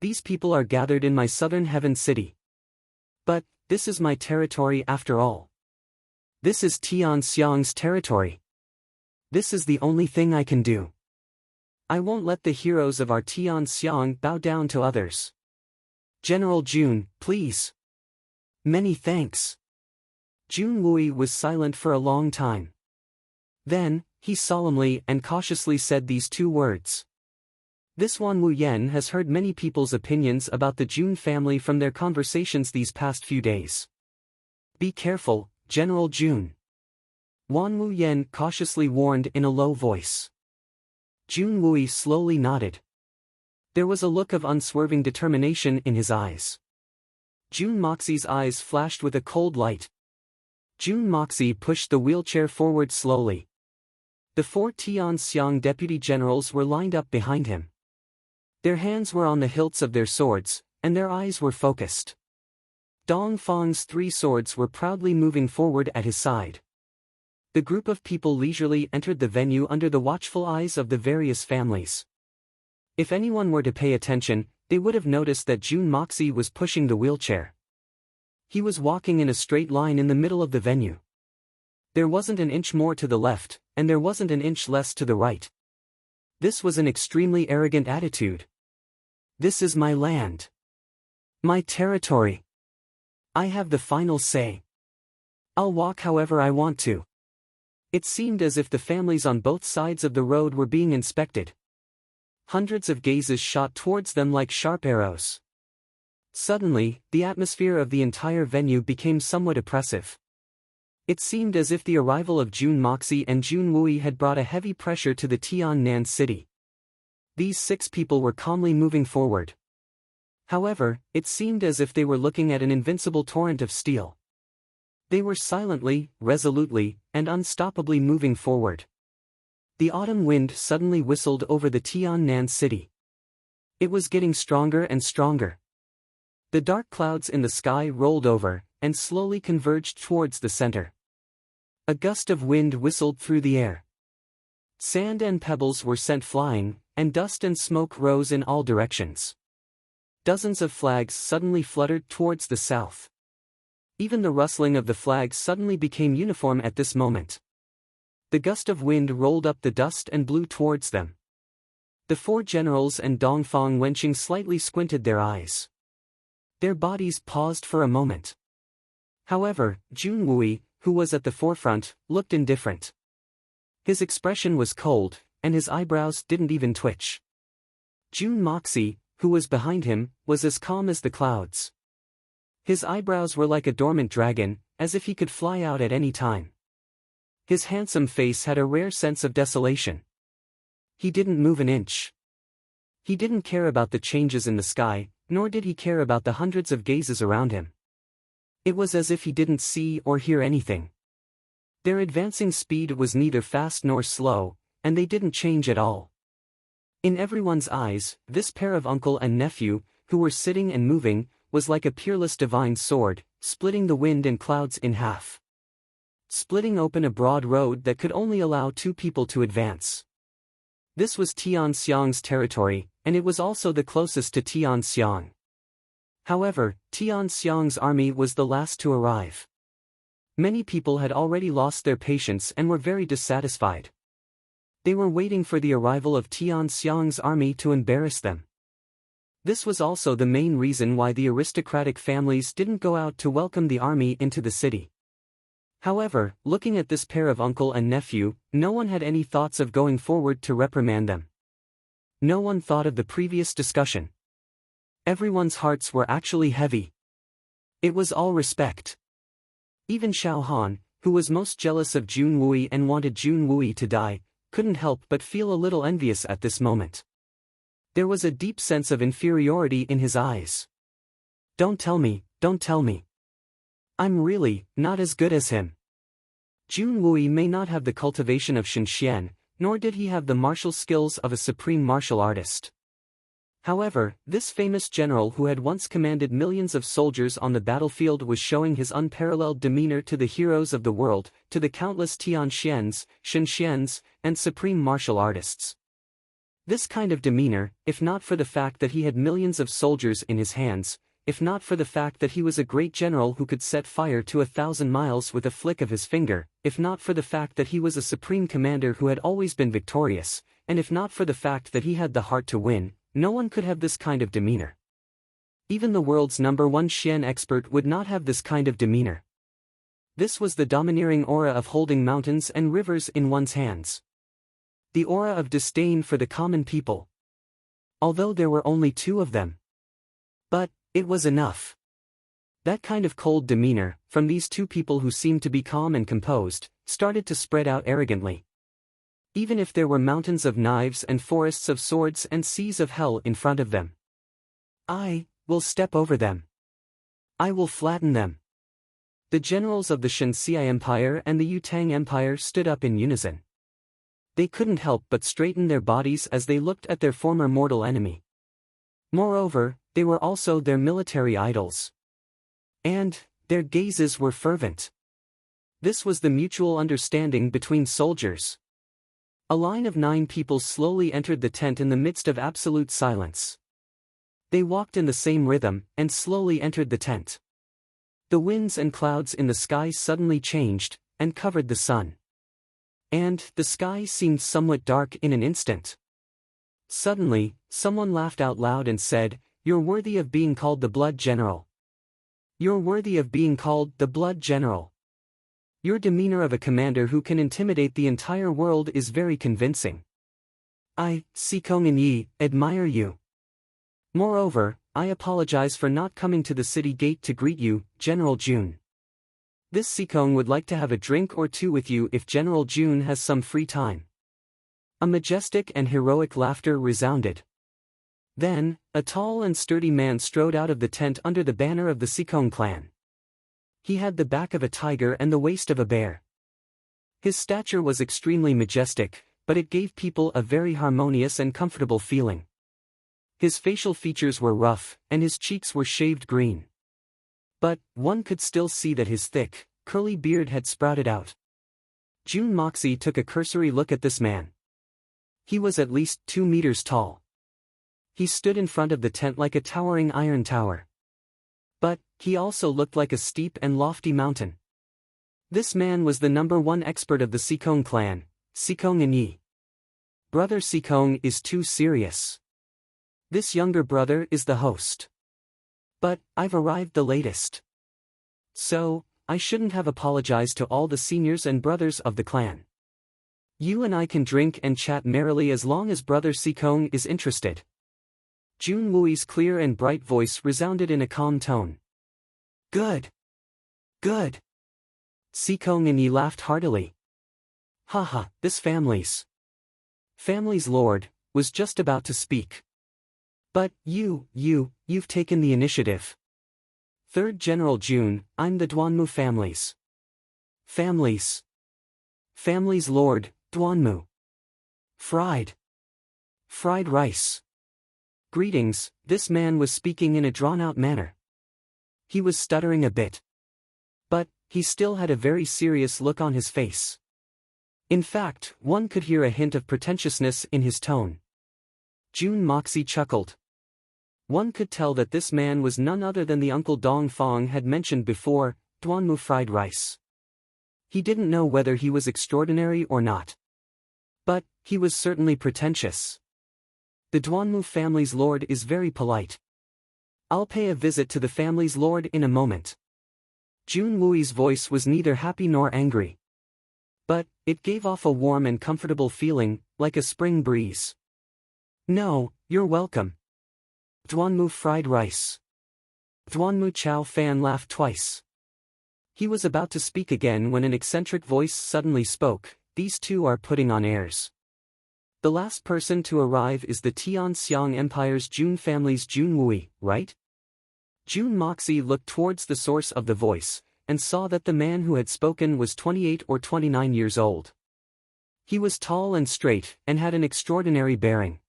These people are gathered in my southern heaven city. But, this is my territory after all. This is Tianxiang's territory. This is the only thing I can do. I won't let the heroes of our Tianxiang bow down to others. General Jun, please. Many thanks. Jun Wui was silent for a long time. Then, he solemnly and cautiously said these two words. This Wan Wu Yen has heard many people's opinions about the Jun family from their conversations these past few days. Be careful, General Jun. Wan Wu Yen cautiously warned in a low voice. Jun Wui slowly nodded. There was a look of unswerving determination in his eyes. Jun Moxie's eyes flashed with a cold light. Jun Moxie pushed the wheelchair forward slowly. The 4 Tianxiang deputy generals were lined up behind him. Their hands were on the hilts of their swords, and their eyes were focused. Dong Fang's 3 swords were proudly moving forward at his side. The group of people leisurely entered the venue under the watchful eyes of the various families. If anyone were to pay attention, they would have noticed that Jun Moxie was pushing the wheelchair. He was walking in a straight line in the middle of the venue. There wasn't an inch more to the left, and there wasn't an inch less to the right. This was an extremely arrogant attitude. This is my land. My territory. I have the final say. I'll walk however I want to. It seemed as if the families on both sides of the road were being inspected. Hundreds of gazes shot towards them like sharp arrows. Suddenly, the atmosphere of the entire venue became somewhat oppressive. It seemed as if the arrival of Jun Moxie and Jun Wui had brought a heavy pressure to the Tiannan city. These 6 people were calmly moving forward. However, it seemed as if they were looking at an invincible torrent of steel. They were silently, resolutely, and unstoppably moving forward. The autumn wind suddenly whistled over the Tiannan city. It was getting stronger and stronger. The dark clouds in the sky rolled over, and slowly converged towards the center. A gust of wind whistled through the air. Sand and pebbles were sent flying, and dust and smoke rose in all directions. Dozens of flags suddenly fluttered towards the south. Even the rustling of the flags suddenly became uniform at this moment. The gust of wind rolled up the dust and blew towards them. The 4 generals and Dongfang Wenqing slightly squinted their eyes. Their bodies paused for a moment. However, Jun Wui, who was at the forefront, looked indifferent. His expression was cold, and his eyebrows didn't even twitch. Jun Moxie, who was behind him, was as calm as the clouds. His eyebrows were like a dormant dragon, as if he could fly out at any time. His handsome face had a rare sense of desolation. He didn't move an inch. He didn't care about the changes in the sky, nor did he care about the hundreds of gazes around him. It was as if he didn't see or hear anything. Their advancing speed was neither fast nor slow, and they didn't change at all. In everyone's eyes, this pair of uncle and nephew, who were sitting and moving, was like a peerless divine sword, splitting the wind and clouds in half. Splitting open a broad road that could only allow 2 people to advance. This was Tianxiang's territory, and it was also the closest to Tianxiang. However, Tianxiang's army was the last to arrive. Many people had already lost their patience and were very dissatisfied. They were waiting for the arrival of Tianxiang's army to embarrass them. This was also the main reason why the aristocratic families didn't go out to welcome the army into the city. However, looking at this pair of uncle and nephew, no one had any thoughts of going forward to reprimand them. No one thought of the previous discussion. Everyone's hearts were actually heavy. It was all respect. Even Xiao Han, who was most jealous of Jun Wui and wanted Jun Wui to die, couldn't help but feel a little envious at this moment. There was a deep sense of inferiority in his eyes. Don't tell me. I'm really not as good as him. Jun Wui may not have the cultivation of Shenxian, nor did he have the martial skills of a supreme martial artist. However, this famous general who had once commanded millions of soldiers on the battlefield was showing his unparalleled demeanor to the heroes of the world, to the countless Tian Xians, Shen Xians, and supreme martial artists. This kind of demeanor, if not for the fact that he had millions of soldiers in his hands, if not for the fact that he was a great general who could set fire to 1,000 miles with a flick of his finger, if not for the fact that he was a supreme commander who had always been victorious, and if not for the fact that he had the heart to win, no one could have this kind of demeanor. Even the world's #1 Xian expert would not have this kind of demeanor. This was the domineering aura of holding mountains and rivers in one's hands. The aura of disdain for the common people. Although there were only 2 of them. But it was enough. That kind of cold demeanor, from these 2 people who seemed to be calm and composed, started to spread out arrogantly. Even if there were mountains of knives and forests of swords and seas of hell in front of them. I will step over them. I will flatten them. The generals of the Shenxia Empire and the Yutang Empire stood up in unison. They couldn't help but straighten their bodies as they looked at their former mortal enemy. Moreover, they were also their military idols. And their gazes were fervent. This was the mutual understanding between soldiers. A line of 9 people slowly entered the tent in the midst of absolute silence. They walked in the same rhythm, and slowly entered the tent. The winds and clouds in the sky suddenly changed, and covered the sun. And the sky seemed somewhat dark in an instant. Suddenly, someone laughed out loud and said, "You're worthy of being called the Blood General. You're worthy of being called the Blood General. Your demeanor of a commander who can intimidate the entire world is very convincing. I, Sikong and Yi, admire you. Moreover, I apologize for not coming to the city gate to greet you, General Jun. This Sikong would like to have a drink or 2 with you if General Jun has some free time." A majestic and heroic laughter resounded. Then, a tall and sturdy man strode out of the tent under the banner of the Sikong clan. He had the back of a tiger and the waist of a bear. His stature was extremely majestic, but it gave people a very harmonious and comfortable feeling. His facial features were rough, and his cheeks were shaved green. But one could still see that his thick, curly beard had sprouted out. Jun Moxie took a cursory look at this man. He was at least 2 meters tall. He stood in front of the tent like a towering iron tower. But he also looked like a steep and lofty mountain. This man was the #1 expert of the Sikong clan, Sikong and Yi. Brother Sikong is too serious. This younger brother is the host. But I've arrived the latest. So, I shouldn't have apologized to all the seniors and brothers of the clan. You and I can drink and chat merrily as long as Brother Sikong is interested. Jun Wui's clear and bright voice resounded in a calm tone. Good. Good. Sikong and Yi laughed heartily. Haha, this family's lord, was just about to speak. But you've taken the initiative. 3rd General Jun, I'm the Duanmu family's lord, Duanmu. Fried rice. Greetings. This man was speaking in a drawn-out manner. He was stuttering a bit. But he still had a very serious look on his face. In fact, one could hear a hint of pretentiousness in his tone. Jun Moxie chuckled. One could tell that this man was none other than the uncle Dong Fong had mentioned before, Duanmu fried rice. He didn't know whether he was extraordinary or not. But he was certainly pretentious. The Duanmu family's lord is very polite. I'll pay a visit to the family's lord in a moment. Jun Wui's voice was neither happy nor angry. But it gave off a warm and comfortable feeling, like a spring breeze. No, you're welcome. Duanmu fried rice. Duanmu Chao Fan laughed twice. He was about to speak again when an eccentric voice suddenly spoke, these 2 are putting on airs. The last person to arrive is the Tian Xiang Empire's Jun family's Jun Wui, right? Jun Moxie looked towards the source of the voice, and saw that the man who had spoken was 28 or 29 years old. He was tall and straight, and had an extraordinary bearing.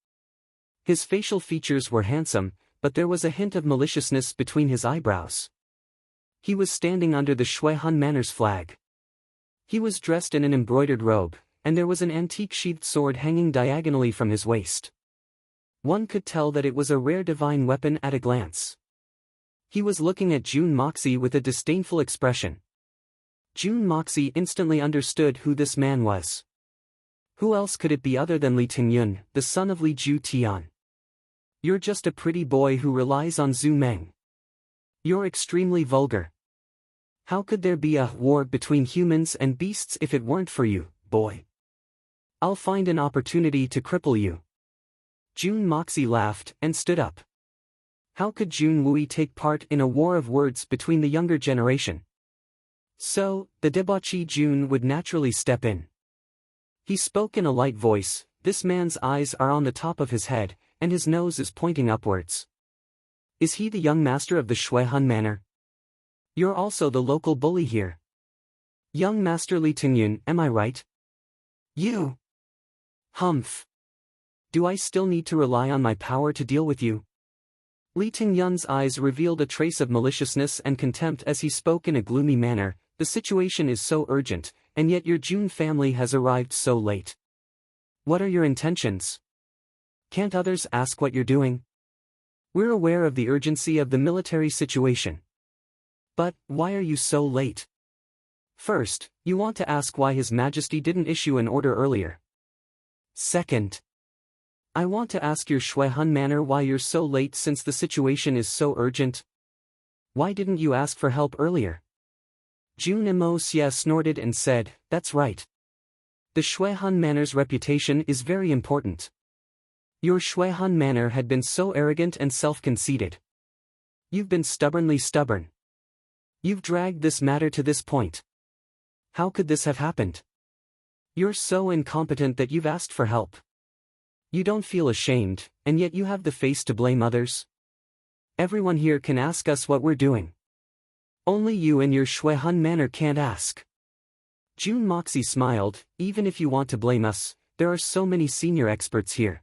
His facial features were handsome, but there was a hint of maliciousness between his eyebrows. He was standing under the Shui Han Manor's flag. He was dressed in an embroidered robe, and there was an antique sheathed sword hanging diagonally from his waist. One could tell that it was a rare divine weapon at a glance. He was looking at Jun Moxie with a disdainful expression. Jun Moxie instantly understood who this man was. Who else could it be other than Li Tingyun, the son of Li Ju Tian? You're just a pretty boy who relies on Zhu Meng. You're extremely vulgar. How could there be a war between humans and beasts if it weren't for you, boy? I'll find an opportunity to cripple you. Jun Moxie laughed and stood up. How could Jun Wui take part in a war of words between the younger generation? So, the debauchee Jun would naturally step in. He spoke in a light voice. This man's eyes are on the top of his head, and his nose is pointing upwards. Is he the young master of the Shui Han Manor? You're also the local bully here. Young Master Li Tingyun, am I right? You. Humph. Do I still need to rely on my power to deal with you? Li Tingyun's eyes revealed a trace of maliciousness and contempt as he spoke in a gloomy manner. The situation is so urgent, and yet your Jun family has arrived so late. What are your intentions? Can't others ask what you're doing? We're aware of the urgency of the military situation. But, why are you so late? First, you want to ask why His Majesty didn't issue an order earlier. Second, I want to ask your Shui Han Manor why you're so late since the situation is so urgent. Why didn't you ask for help earlier? Jun Mo Xia snorted and said, that's right. The Shui Han Manor's reputation is very important. Your Shui Han Manor had been so arrogant and self-conceited. You've been stubbornly stubborn. You've dragged this matter to this point. How could this have happened? You're so incompetent that you've asked for help. You don't feel ashamed, and yet you have the face to blame others? Everyone here can ask us what we're doing. Only you and your Shui Han Manor can't ask. Jun Moxie smiled. Even if you want to blame us, there are so many senior experts here.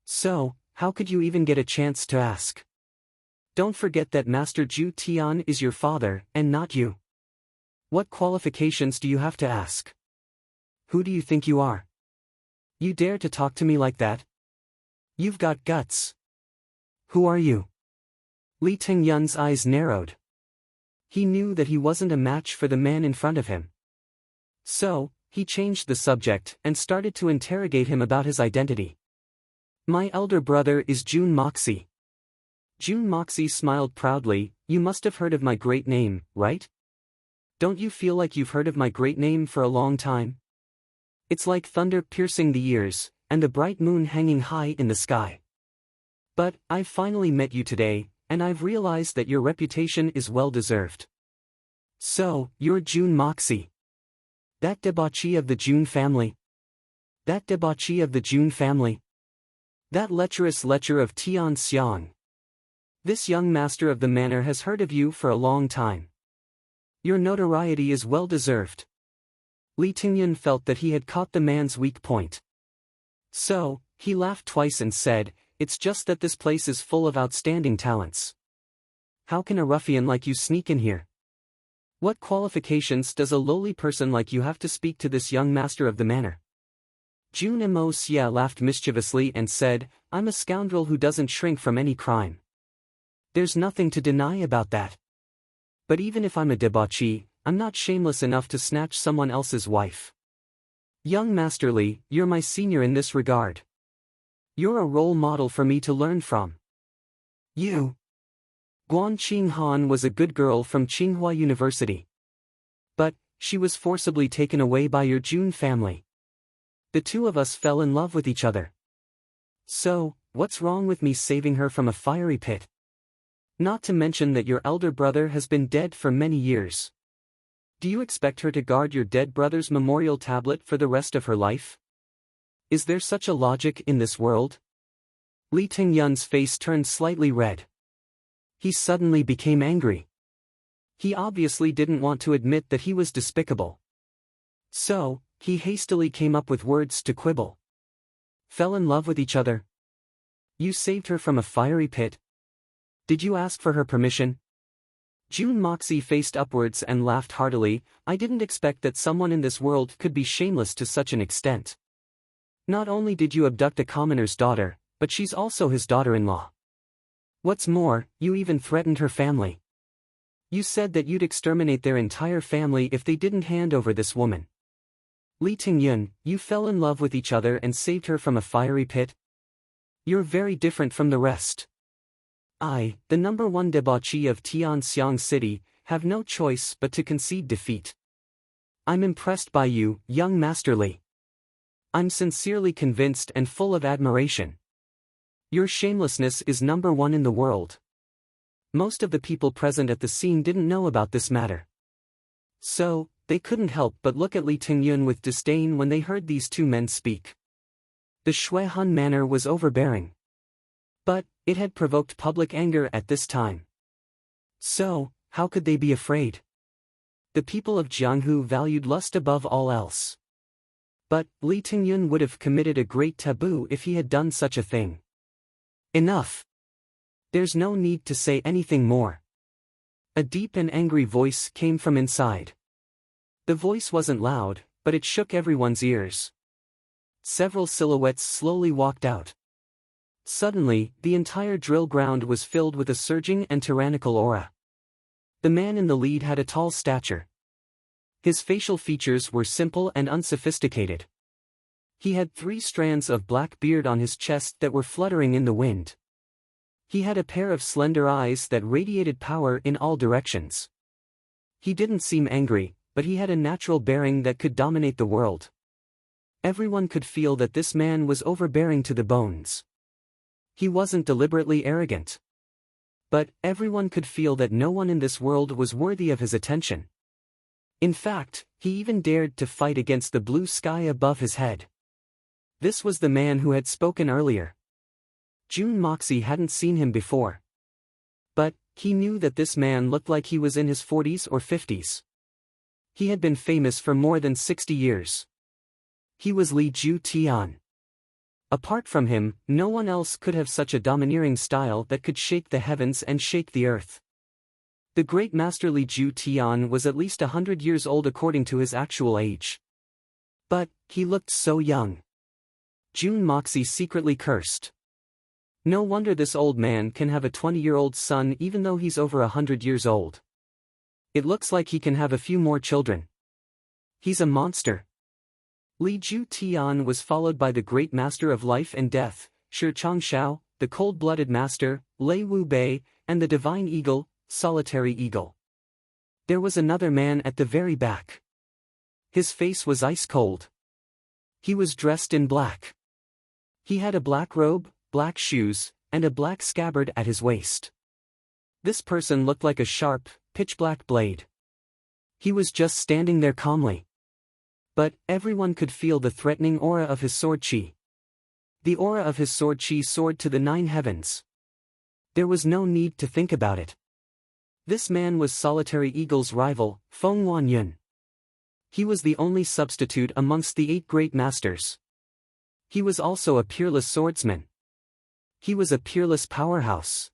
So, how could you even get a chance to ask? Don't forget that Master Ju Tian is your father, and not you. What qualifications do you have to ask? Who do you think you are? You dare to talk to me like that? You've got guts. Who are you? Li Tingyun's eyes narrowed. He knew that he wasn't a match for the man in front of him. So, he changed the subject and started to interrogate him about his identity. My elder brother is Jun Moxie. Jun Moxie smiled proudly. You must have heard of my great name, right? Don't you feel like you've heard of my great name for a long time? It's like thunder piercing the ears, and the bright moon hanging high in the sky. But, I've finally met you today, and I've realized that your reputation is well deserved. So, you're Jun Moxie. That debauchee of the Jun family. That debauchee of the Jun family. That lecherous lecher of Tian Xiang. This young master of the manor has heard of you for a long time. Your notoriety is well deserved. Li Tingyun felt that he had caught the man's weak point. So, he laughed twice and said, it's just that this place is full of outstanding talents. How can a ruffian like you sneak in here? What qualifications does a lowly person like you have to speak to this young master of the manor? Jun Mo Xia laughed mischievously and said, I'm a scoundrel who doesn't shrink from any crime. There's nothing to deny about that. But even if I'm a debauchee, I'm not shameless enough to snatch someone else's wife. Young Master Li, you're my senior in this regard. You're a role model for me to learn from. You. Guan Qinghan was a good girl from Tsinghua University. But, she was forcibly taken away by your Jun family. The two of us fell in love with each other. So, what's wrong with me saving her from a fiery pit? Not to mention that your elder brother has been dead for many years. Do you expect her to guard your dead brother's memorial tablet for the rest of her life? Is there such a logic in this world? Li Tingyun's face turned slightly red. He suddenly became angry. He obviously didn't want to admit that he was despicable. So, he hastily came up with words to quibble. Fell in love with each other. You saved her from a fiery pit? Did you ask for her permission? June Moxie faced upwards and laughed heartily. I didn't expect that someone in this world could be shameless to such an extent. Not only did you abduct a commoner's daughter, but she's also his daughter-in-law. What's more, you even threatened her family. You said that you'd exterminate their entire family if they didn't hand over this woman. Li Tingyun, you fell in love with each other and saved her from a fiery pit? You're very different from the rest. I, the #1 debauchee of Tianxiang City, have no choice but to concede defeat. I'm impressed by you, young Master Li. I'm sincerely convinced and full of admiration. Your shamelessness is #1 in the world. Most of the people present at the scene didn't know about this matter. So, they couldn't help but look at Li Tingyun with disdain when they heard these two men speak. The Shui Han manner was overbearing. But, it had provoked public anger at this time. So, how could they be afraid? The people of Jianghu valued lust above all else. But, Li Tingyun would have committed a great taboo if he had done such a thing. Enough! There's no need to say anything more. A deep and angry voice came from inside. The voice wasn't loud, but it shook everyone's ears. Several silhouettes slowly walked out. Suddenly, the entire drill ground was filled with a surging and tyrannical aura. The man in the lead had a tall stature. His facial features were simple and unsophisticated. He had 3 strands of black beard on his chest that were fluttering in the wind. He had a pair of slender eyes that radiated power in all directions. He didn't seem angry, but he had a natural bearing that could dominate the world. Everyone could feel that this man was overbearing to the bones. He wasn't deliberately arrogant. But, everyone could feel that no one in this world was worthy of his attention. In fact, he even dared to fight against the blue sky above his head. This was the man who had spoken earlier. June Moxie hadn't seen him before. But, he knew that this man looked like he was in his 40s or 50s. He had been famous for more than 60 years. He was Li Ju Tian. Apart from him, no one else could have such a domineering style that could shake the heavens and shake the earth. The great master Li Ju Tian was at least 100 years old according to his actual age. But, he looked so young. June Moxie secretly cursed. No wonder this old man can have a 20-year-old son even though he's over 100 years old. It looks like he can have a few more children. He's a monster. Li Ju Tian was followed by the great master of life and death, Shi Changshao, the cold-blooded master, Lei Wu Bei, and the divine eagle, solitary eagle. There was another man at the very back. His face was ice-cold. He was dressed in black. He had a black robe, black shoes, and a black scabbard at his waist. This person looked like a sharp, pitch-black blade. He was just standing there calmly. But, everyone could feel the threatening aura of his sword qi. The aura of his sword qi soared to the 9 heavens. There was no need to think about it. This man was Solitary Eagle's rival, Feng Wanyun. He was the only substitute amongst the 8 great masters. He was also a peerless swordsman. He was a peerless powerhouse.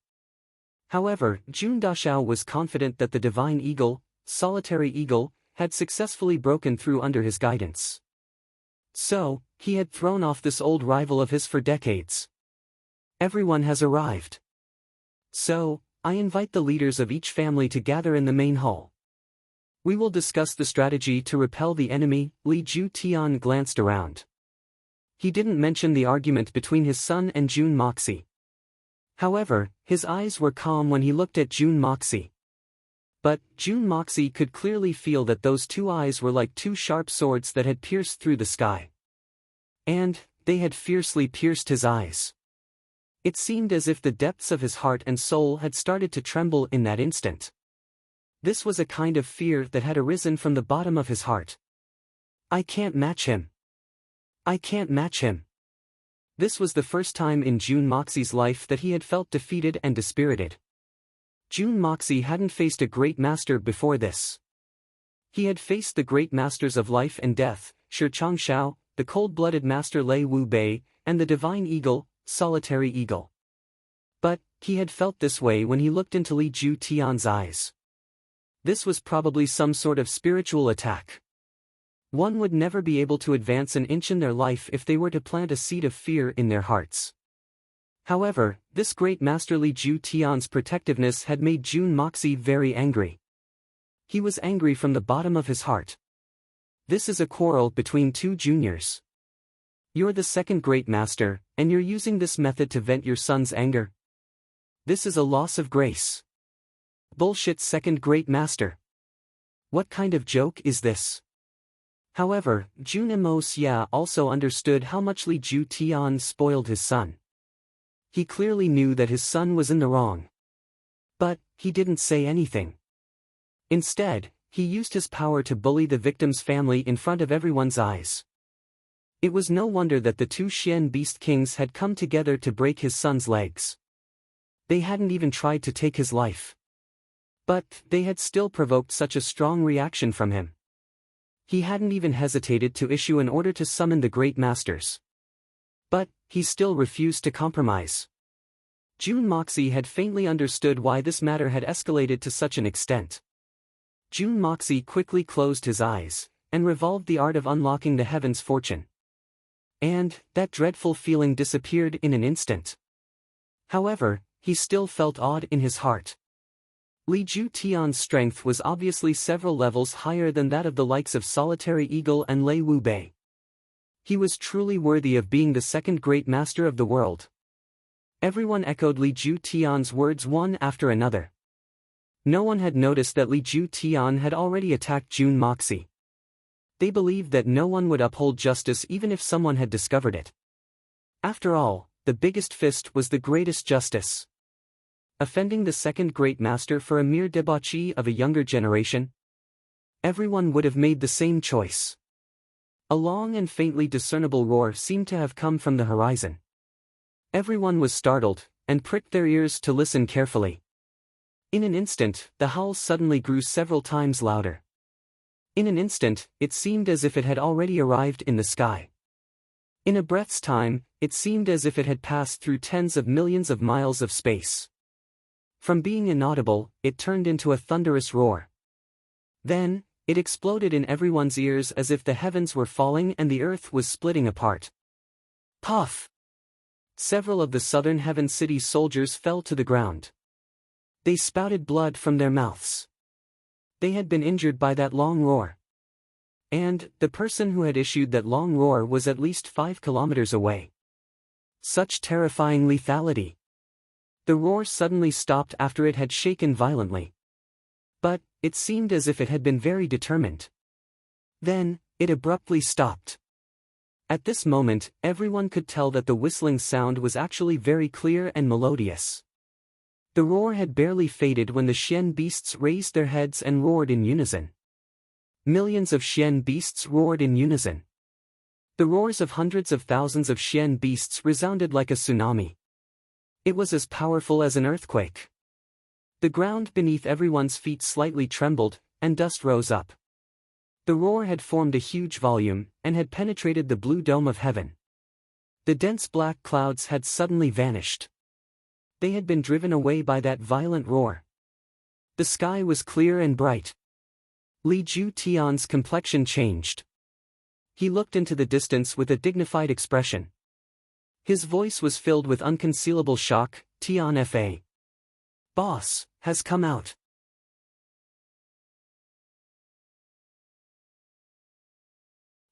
However, Jun Dashao was confident that the divine eagle, Solitary Eagle, had successfully broken through under his guidance. So, he had thrown off this old rival of his for decades. Everyone has arrived. So, I invite the leaders of each family to gather in the main hall. We will discuss the strategy to repel the enemy. Li Ju Tian glanced around. He didn't mention the argument between his son and June Moxie. However, his eyes were calm when he looked at June Moxie. But, June Moxie could clearly feel that those 2 eyes were like 2 sharp swords that had pierced through the sky. And, they had fiercely pierced his eyes. It seemed as if the depths of his heart and soul had started to tremble in that instant. This was a kind of fear that had arisen from the bottom of his heart. I can't match him. I can't match him. This was the first time in June Moxie's life that he had felt defeated and dispirited. June Moxie hadn't faced a great master before this. He had faced the great masters of life and death, Shi Changshao, the cold-blooded master Lei Wu Bei, and the divine eagle, Solitary Eagle. He had felt this way when he looked into Li Ju Tian's eyes. This was probably some sort of spiritual attack. One would never be able to advance an inch in their life if they were to plant a seed of fear in their hearts. However, this great master Li Ju Tian's protectiveness had made Jun Moxie very angry. He was angry from the bottom of his heart. This is a quarrel between two juniors. You're the second great master, and you're using this method to vent your son's anger? This is a loss of grace. Bullshit, second great master. What kind of joke is this? However, Jun Mo Xia also understood how much Li Ju Tian spoiled his son. He clearly knew that his son was in the wrong. But he didn't say anything. Instead, he used his power to bully the victim's family in front of everyone's eyes. It was no wonder that the two Xian Beast Kings had come together to break his son's legs. They hadn't even tried to take his life. But they had still provoked such a strong reaction from him. He hadn't even hesitated to issue an order to summon the great masters. But he still refused to compromise. Jun Moxie had faintly understood why this matter had escalated to such an extent. Jun Moxie quickly closed his eyes, and revolved the art of unlocking the heaven's fortune. And that dreadful feeling disappeared in an instant. However, he still felt awed in his heart. Li Ju Tian's strength was obviously several levels higher than that of the likes of Solitary Eagle and Lei Wu Bei. He was truly worthy of being the second great master of the world. Everyone echoed Li Ju Tian's words one after another. No one had noticed that Li Ju Tian had already attacked Jun Moxie. They believed that no one would uphold justice even if someone had discovered it. After all, the biggest fist was the greatest justice. Offending the second great master for a mere debauchee of a younger generation? Everyone would have made the same choice. A long and faintly discernible roar seemed to have come from the horizon. Everyone was startled, and pricked their ears to listen carefully. In an instant, the howl suddenly grew several times louder. In an instant, it seemed as if it had already arrived in the sky. In a breath's time, it seemed as if it had passed through tens of millions of miles of space. From being inaudible, it turned into a thunderous roar. Then, it exploded in everyone's ears as if the heavens were falling and the earth was splitting apart. Puff! Several of the Southern Heaven City soldiers fell to the ground. They spouted blood from their mouths. They had been injured by that long roar. And the person who had issued that long roar was at least 5 kilometers away. Such terrifying lethality. The roar suddenly stopped after it had shaken violently. But it seemed as if it had been very determined. Then, it abruptly stopped. At this moment, everyone could tell that the whistling sound was actually very clear and melodious. The roar had barely faded when the Xian beasts raised their heads and roared in unison. Millions of Xian beasts roared in unison. The roars of hundreds of thousands of Xian beasts resounded like a tsunami. It was as powerful as an earthquake. The ground beneath everyone's feet slightly trembled, and dust rose up. The roar had formed a huge volume, and had penetrated the blue dome of heaven. The dense black clouds had suddenly vanished. They had been driven away by that violent roar. The sky was clear and bright. Li Ju Tian's complexion changed. He looked into the distance with a dignified expression. His voice was filled with unconcealable shock. Tian Fa. Boss, has come out.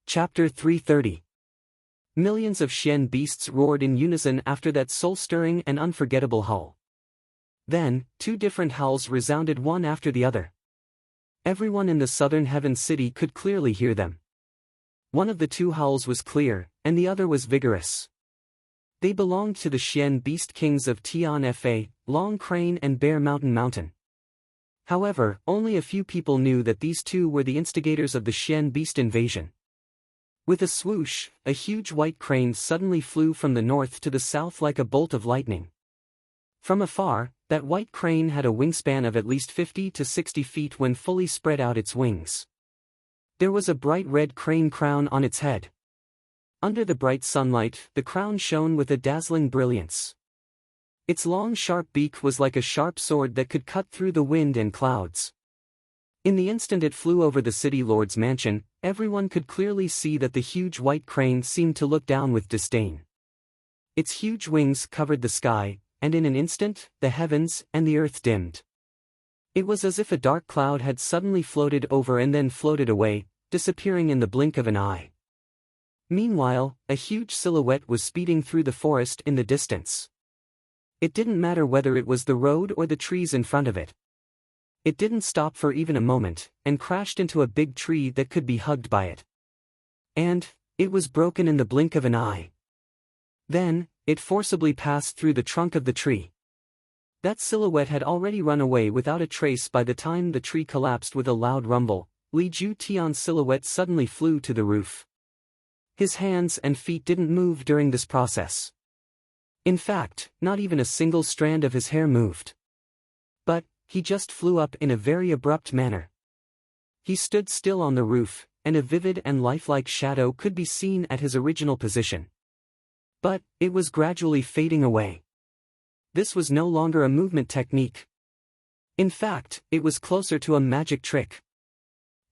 Chapter 330. Millions of Xian beasts roared in unison after that soul-stirring and unforgettable howl. Then, 2 different howls resounded one after the other. Everyone in the Southern Heaven City could clearly hear them. One of the 2 howls was clear, and the other was vigorous. They belonged to the Xian Beast Kings of Tian Fa, Long Crane and Bear Mountain. However, only a few people knew that these 2 were the instigators of the Xian Beast invasion. With a swoosh, a huge white crane suddenly flew from the north to the south like a bolt of lightning. From afar, that white crane had a wingspan of at least 50 to 60 feet when fully spread out its wings. There was a bright red crane crown on its head. Under the bright sunlight, the crown shone with a dazzling brilliance. Its long sharp beak was like a sharp sword that could cut through the wind and clouds. In the instant it flew over the city lord's mansion, everyone could clearly see that the huge white crane seemed to look down with disdain. Its huge wings covered the sky, and in an instant, the heavens and the earth dimmed. It was as if a dark cloud had suddenly floated over and then floated away, disappearing in the blink of an eye. Meanwhile, a huge silhouette was speeding through the forest in the distance. It didn't matter whether it was the road or the trees in front of it. It didn't stop for even a moment, and crashed into a big tree that could be hugged by it. And it was broken in the blink of an eye. Then, it forcibly passed through the trunk of the tree. That silhouette had already run away without a trace by the time the tree collapsed with a loud rumble. Li Ju Tian's silhouette suddenly flew to the roof. His hands and feet didn't move during this process. In fact, not even a single strand of his hair moved. But he just flew up in a very abrupt manner. He stood still on the roof, and a vivid and lifelike shadow could be seen at his original position. But it was gradually fading away. This was no longer a movement technique. In fact, it was closer to a magic trick.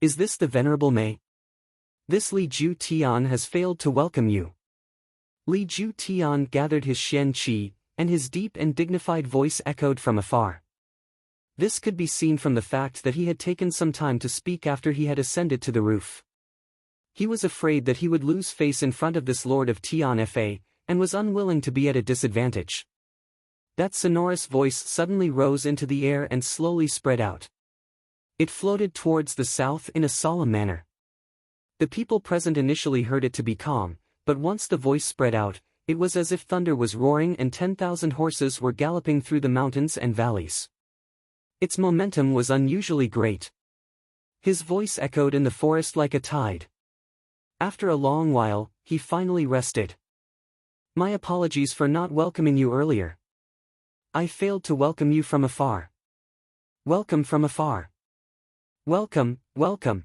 Is this the Venerable Mei? This Li Ju Tian has failed to welcome you. Li Ju Tian gathered his Xian Qi, and his deep and dignified voice echoed from afar. This could be seen from the fact that he had taken some time to speak after he had ascended to the roof. He was afraid that he would lose face in front of this Lord of Tian Fa, and was unwilling to be at a disadvantage. That sonorous voice suddenly rose into the air and slowly spread out. It floated towards the south in a solemn manner. The people present initially heard it to be calm, but once the voice spread out, it was as if thunder was roaring and 10,000 horses were galloping through the mountains and valleys. Its momentum was unusually great. His voice echoed in the forest like a tide. After a long while, he finally rested. My apologies for not welcoming you earlier. I failed to welcome you from afar. Welcome from afar. Welcome, welcome.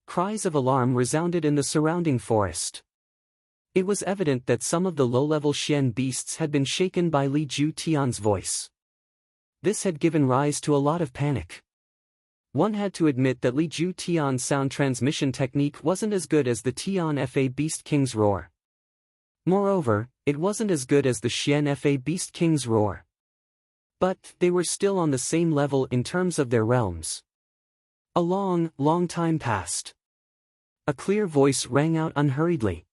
Cries of alarm resounded in the surrounding forest. It was evident that some of the low-level Xian beasts had been shaken by Li Ju Tian's voice. This had given rise to a lot of panic. One had to admit that Li Ju Tian's sound transmission technique wasn't as good as the Tian Fa Beast King's roar. Moreover, it wasn't as good as the Xian Fa Beast King's roar. But they were still on the same level in terms of their realms. A long, long time passed. A clear voice rang out unhurriedly.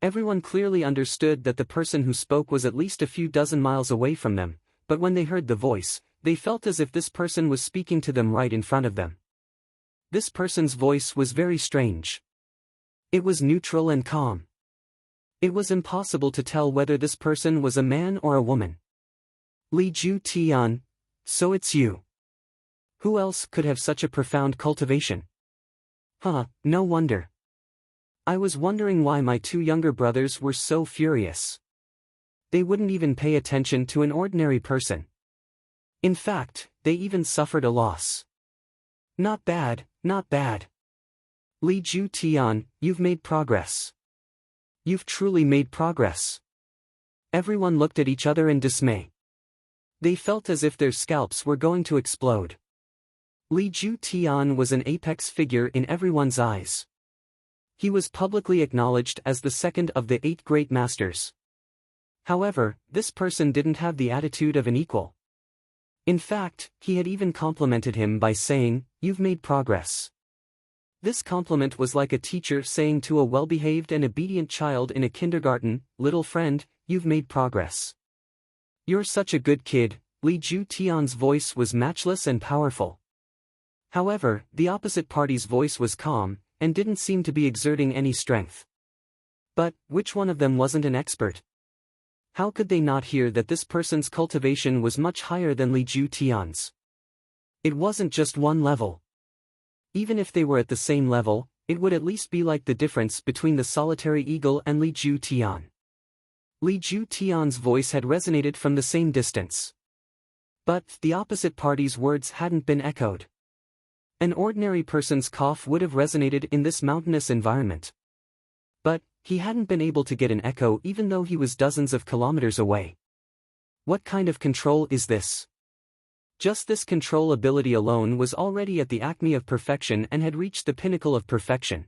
Everyone clearly understood that the person who spoke was at least a few dozen miles away from them, but when they heard the voice, they felt as if this person was speaking to them right in front of them. This person's voice was very strange. It was neutral and calm. It was impossible to tell whether this person was a man or a woman. Li Ju Tian, so it's you. Who else could have such a profound cultivation? No wonder. I was wondering why my two younger brothers were so furious. They wouldn't even pay attention to an ordinary person. In fact, they even suffered a loss. Not bad, not bad. Li Ju Tian, you've made progress. You've truly made progress. Everyone looked at each other in dismay. They felt as if their scalps were going to explode. Li Ju Tian was an apex figure in everyone's eyes. He was publicly acknowledged as the second of the 8 great masters. However, this person didn't have the attitude of an equal. In fact, he had even complimented him by saying, "You've made progress." This compliment was like a teacher saying to a well-behaved and obedient child in a kindergarten, "Little friend, you've made progress. You're such a good kid." Li Ju Tian's voice was matchless and powerful. However, the opposite party's voice was calm, and didn't seem to be exerting any strength. But, which one of them wasn't an expert? How could they not hear that this person's cultivation was much higher than Li Ju Tian's? It wasn't just one level. Even if they were at the same level, it would at least be like the difference between the solitary eagle and Li Ju Tian. Li Ju Tian's voice had resonated from the same distance. But the opposite party's words hadn't been echoed. An ordinary person's cough would have resonated in this mountainous environment. But he hadn't been able to get an echo even though he was dozens of kilometers away. What kind of control is this? Just this control ability alone was already at the acme of perfection and had reached the pinnacle of perfection.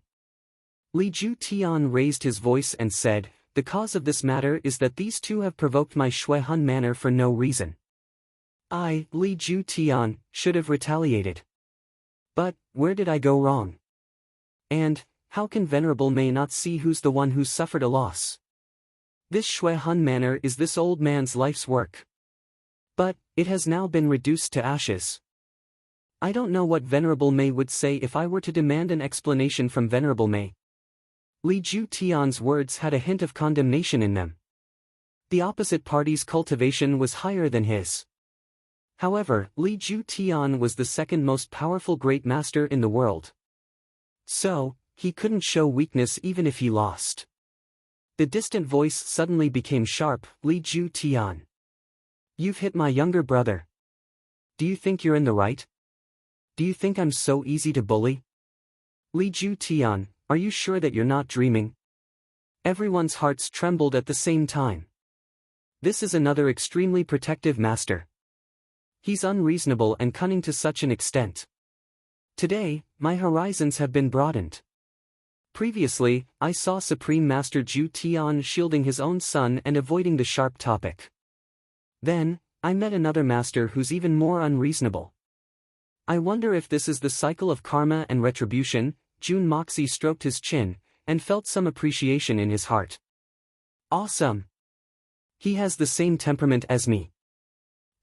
Li Ju Tian raised his voice and said, "The cause of this matter is that these two have provoked my Shui Hun manner for no reason. I, Li Ju Tian, should have retaliated. But, where did I go wrong? And, how can Venerable May not see who's the one who's suffered a loss? This Shui Hun manor is this old man's life's work. But, it has now been reduced to ashes. I don't know what Venerable May would say if I were to demand an explanation from Venerable May." Li Ju Tian's words had a hint of condemnation in them. The opposite party's cultivation was higher than his. However, Li Ju Tian was the second most powerful great master in the world. So, he couldn't show weakness even if he lost. The distant voice suddenly became sharp. "Li Ju Tian. You've hit my younger brother. Do you think you're in the right? Do you think I'm so easy to bully? Li Ju Tian, are you sure that you're not dreaming?" Everyone's hearts trembled at the same time. This is another extremely protective master. He's unreasonable and cunning to such an extent. Today, my horizons have been broadened. Previously, I saw Supreme Master Ju Tian shielding his own son and avoiding the sharp topic. Then, I met another master who's even more unreasonable. I wonder if this is the cycle of karma and retribution. Jun Moxie stroked his chin, and felt some appreciation in his heart. Awesome! He has the same temperament as me.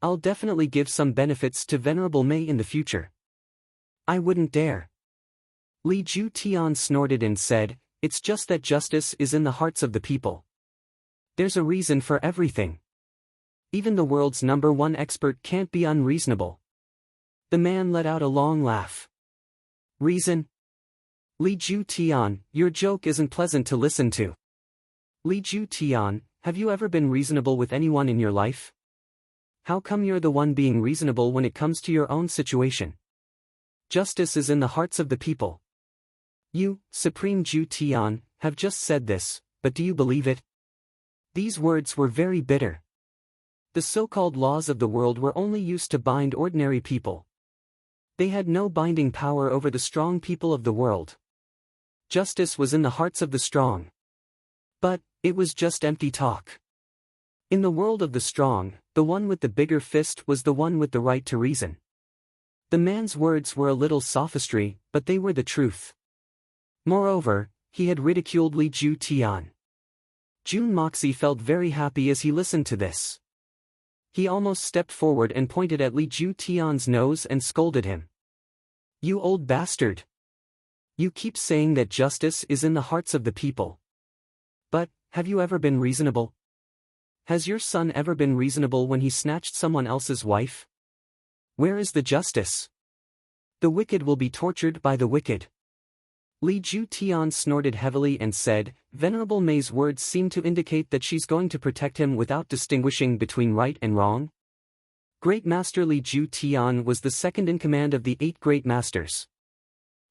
I'll definitely give some benefits to Venerable May in the future. I wouldn't dare. Li Ju Tian snorted and said, "It's just that justice is in the hearts of the people. There's a reason for everything. Even the world's #1 expert can't be unreasonable." The man let out a long laugh. "Reason? Li Ju Tian, your joke isn't pleasant to listen to. Li Ju Tian, have you ever been reasonable with anyone in your life? How come you're the one being reasonable when it comes to your own situation? Justice is in the hearts of the people. You, Supreme Ju Tian, have just said this, but do you believe it?" These words were very bitter. The so-called laws of the world were only used to bind ordinary people. They had no binding power over the strong people of the world. Justice was in the hearts of the strong. But, it was just empty talk. In the world of the strong, the one with the bigger fist was the one with the right to reason. The man's words were a little sophistry, but they were the truth. Moreover, he had ridiculed Li Ju Tian. Jun Moxie felt very happy as he listened to this. He almost stepped forward and pointed at Li Ju Tian's nose and scolded him. "You old bastard! You keep saying that justice is in the hearts of the people. But, have you ever been reasonable? Has your son ever been reasonable when he snatched someone else's wife? Where is the justice? The wicked will be tortured by the wicked." Li Ju Tian snorted heavily and said, "Venerable May's words seem to indicate that she's going to protect him without distinguishing between right and wrong." Great Master Li Ju Tian was the second in command of the 8 Great Masters.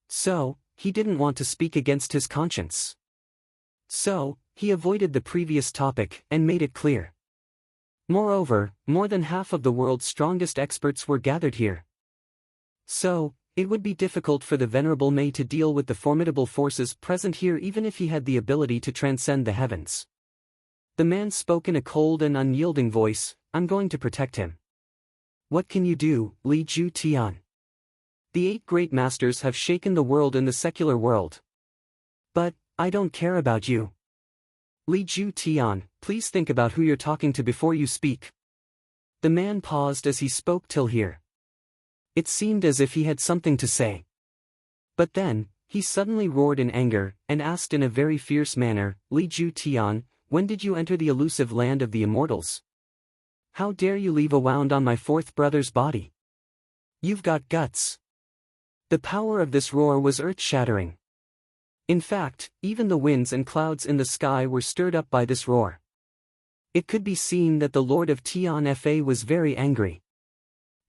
So, he didn't want to speak against his conscience. So, he avoided the previous topic and made it clear. Moreover, more than half of the world's strongest experts were gathered here. So, it would be difficult for the Venerable May to deal with the formidable forces present here even if he had the ability to transcend the heavens. The man spoke in a cold and unyielding voice, "I'm going to protect him." "What can you do, Li Ju Tian? The 8 Great Masters have shaken the world in the secular world. But, I don't care about you. Li Ju Tian, please think about who you're talking to before you speak." The man paused as he spoke till here. It seemed as if he had something to say. But then, he suddenly roared in anger, and asked in a very fierce manner, "Li Ju Tian, when did you enter the elusive land of the immortals? How dare you leave a wound on my 4th brother's body? You've got guts." The power of this roar was earth-shattering. In fact, even the winds and clouds in the sky were stirred up by this roar. It could be seen that the Lord of Tian Fa was very angry.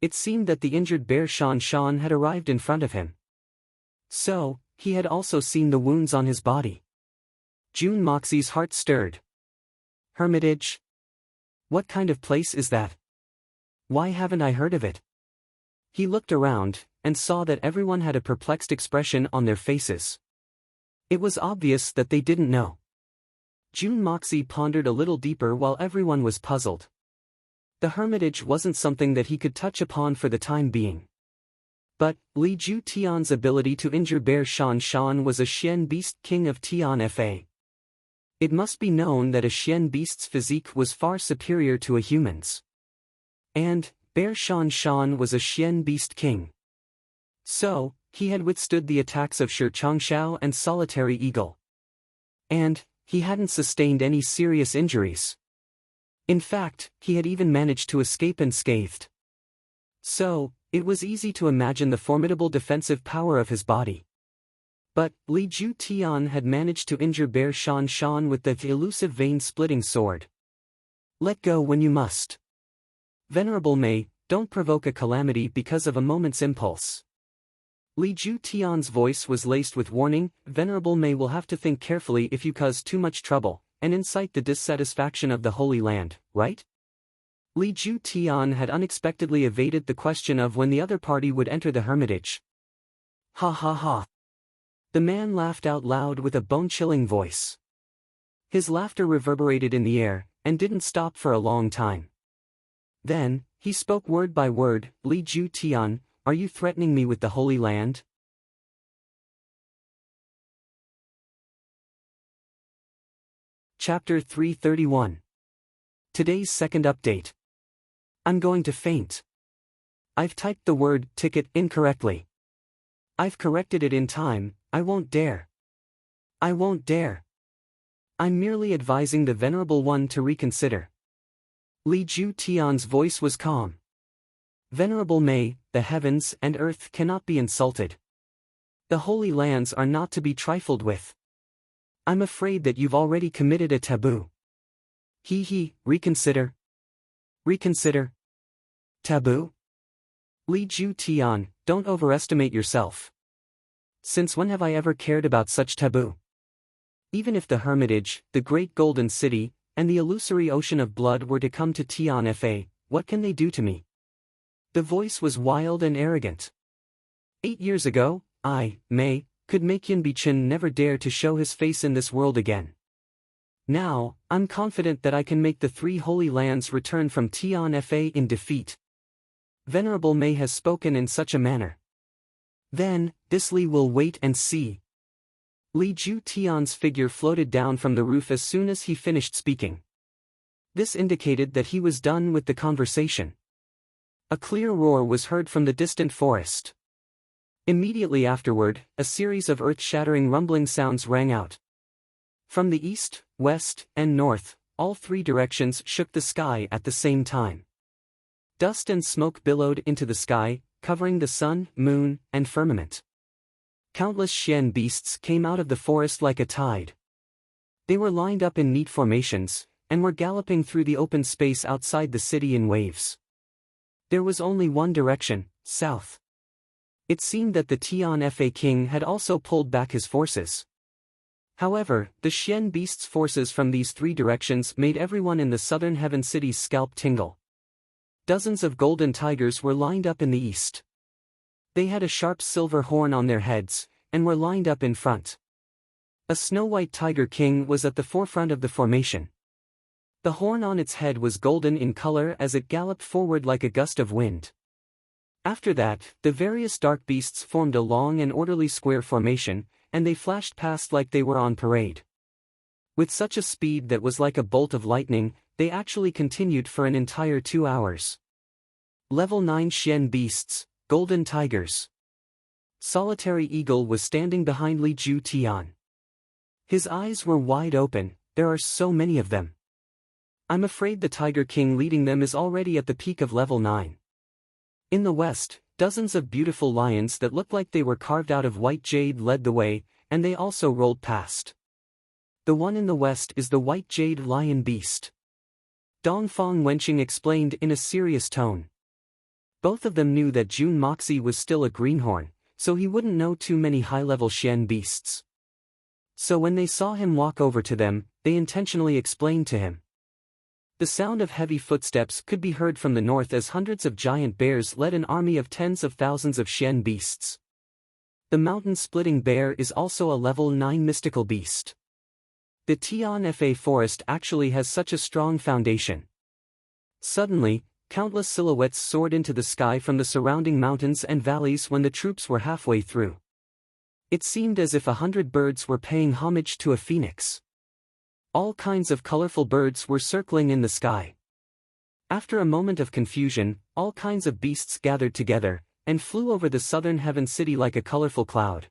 It seemed that the injured bear Shan Shan had arrived in front of him. So, he had also seen the wounds on his body. Jun Moxie's heart stirred. Hermitage? What kind of place is that? Why haven't I heard of it? He looked around, and saw that everyone had a perplexed expression on their faces. It was obvious that they didn't know. Jun Moxie pondered a little deeper while everyone was puzzled. The hermitage wasn't something that he could touch upon for the time being. But, Li Ju Tian's ability to injure Bear Shan Shan was a Xian beast king of Tian Fa. It must be known that a Xian beast's physique was far superior to a human's. And, Bear Shan Shan was a Xian beast king. So, he had withstood the attacks of Shi Changshao and Solitary Eagle. And, he hadn't sustained any serious injuries. In fact, he had even managed to escape unscathed. So, it was easy to imagine the formidable defensive power of his body. But, Li Ju Tian had managed to injure Bear Shan Shan with the elusive vein-splitting sword. Let go when you must. Venerable Mei, don't provoke a calamity because of a moment's impulse. Li Ju Tian's voice was laced with warning. Venerable Mei will have to think carefully if you cause too much trouble, and incite the dissatisfaction of the Holy Land, right? Li Ju Tian had unexpectedly evaded the question of when the other party would enter the hermitage. Ha ha ha. The man laughed out loud with a bone-chilling voice. His laughter reverberated in the air, and didn't stop for a long time. Then, he spoke word by word. Li Ju Tian, are you threatening me with the Holy Land? Chapter 331. Today's second update. I'm going to faint. I've typed the word ticket incorrectly. I've corrected it in time. I won't dare. I won't dare. I'm merely advising the Venerable One to reconsider. Li Ju Tian's voice was calm. Venerable Mei, the heavens and earth cannot be insulted. The Holy Lands are not to be trifled with. I'm afraid that you've already committed a taboo. Reconsider. Reconsider. Taboo? Li Ju Tian, don't overestimate yourself. Since when have I ever cared about such taboo? Even if the Hermitage, the Great Golden City, and the illusory ocean of blood were to come to Tian Fa, what can they do to me? The voice was wild and arrogant. 8 years ago, I, Mei, could make Yin Bichen never dare to show his face in this world again. Now, I'm confident that I can make the 3 Holy Lands return from Tian Fa in defeat. Venerable Mei has spoken in such a manner. Then, this Li will wait and see. Li Ju Tian's figure floated down from the roof as soon as he finished speaking. This indicated that he was done with the conversation. A clear roar was heard from the distant forest. Immediately afterward, a series of earth-shattering rumbling sounds rang out. From the east, west, and north, all 3 directions shook the sky at the same time. Dust and smoke billowed into the sky, covering the sun, moon, and firmament. Countless Xian beasts came out of the forest like a tide. They were lined up in neat formations, and were galloping through the open space outside the city in waves. There was only one direction, south. It seemed that the Tian Fa king had also pulled back his forces. However, the Xian beasts' forces from these 3 directions made everyone in the southern heaven city's scalp tingle. Dozens of golden tigers were lined up in the east. They had a sharp silver horn on their heads, and were lined up in front. A snow-white tiger king was at the forefront of the formation. The horn on its head was golden in color as it galloped forward like a gust of wind. After that, the various dark beasts formed a long and orderly square formation, and they flashed past like they were on parade. With such a speed that was like a bolt of lightning, they actually continued for an entire 2 hours. Level 9 Xian beasts, golden tigers. Solitary Eagle was standing behind Li Ju Tian. His eyes were wide open. There are so many of them. I'm afraid the Tiger King leading them is already at the peak of level 9. In the west, dozens of beautiful lions that looked like they were carved out of white jade led the way, and they also rolled past. The one in the west is the white jade lion beast. Dongfang Wenqing explained in a serious tone. Both of them knew that Jun Moxie was still a greenhorn, so he wouldn't know too many high-level Xian beasts. So when they saw him walk over to them, they intentionally explained to him. The sound of heavy footsteps could be heard from the north as hundreds of giant bears led an army of tens of thousands of Xian beasts. The mountain-splitting bear is also a level 9 mystical beast. The Tianfa forest actually has such a strong foundation. Suddenly, countless silhouettes soared into the sky from the surrounding mountains and valleys when the troops were halfway through. It seemed as if 100 birds were paying homage to a phoenix. All kinds of colorful birds were circling in the sky. After a moment of confusion, all kinds of beasts gathered together, and flew over the southern heaven city like a colorful cloud.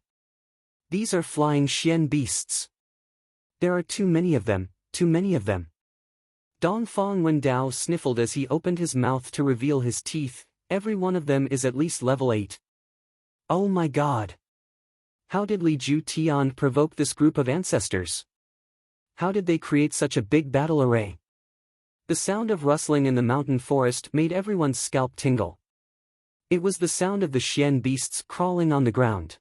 These are flying Xian beasts. There are too many of them, too many of them. Dongfang Wendao sniffled as he opened his mouth to reveal his teeth. Every one of them is at least level 8. Oh my god! How did Li Ju Tian provoke this group of ancestors? How did they create such a big battle array? The sound of rustling in the mountain forest made everyone's scalp tingle. It was the sound of the Xian beasts crawling on the ground.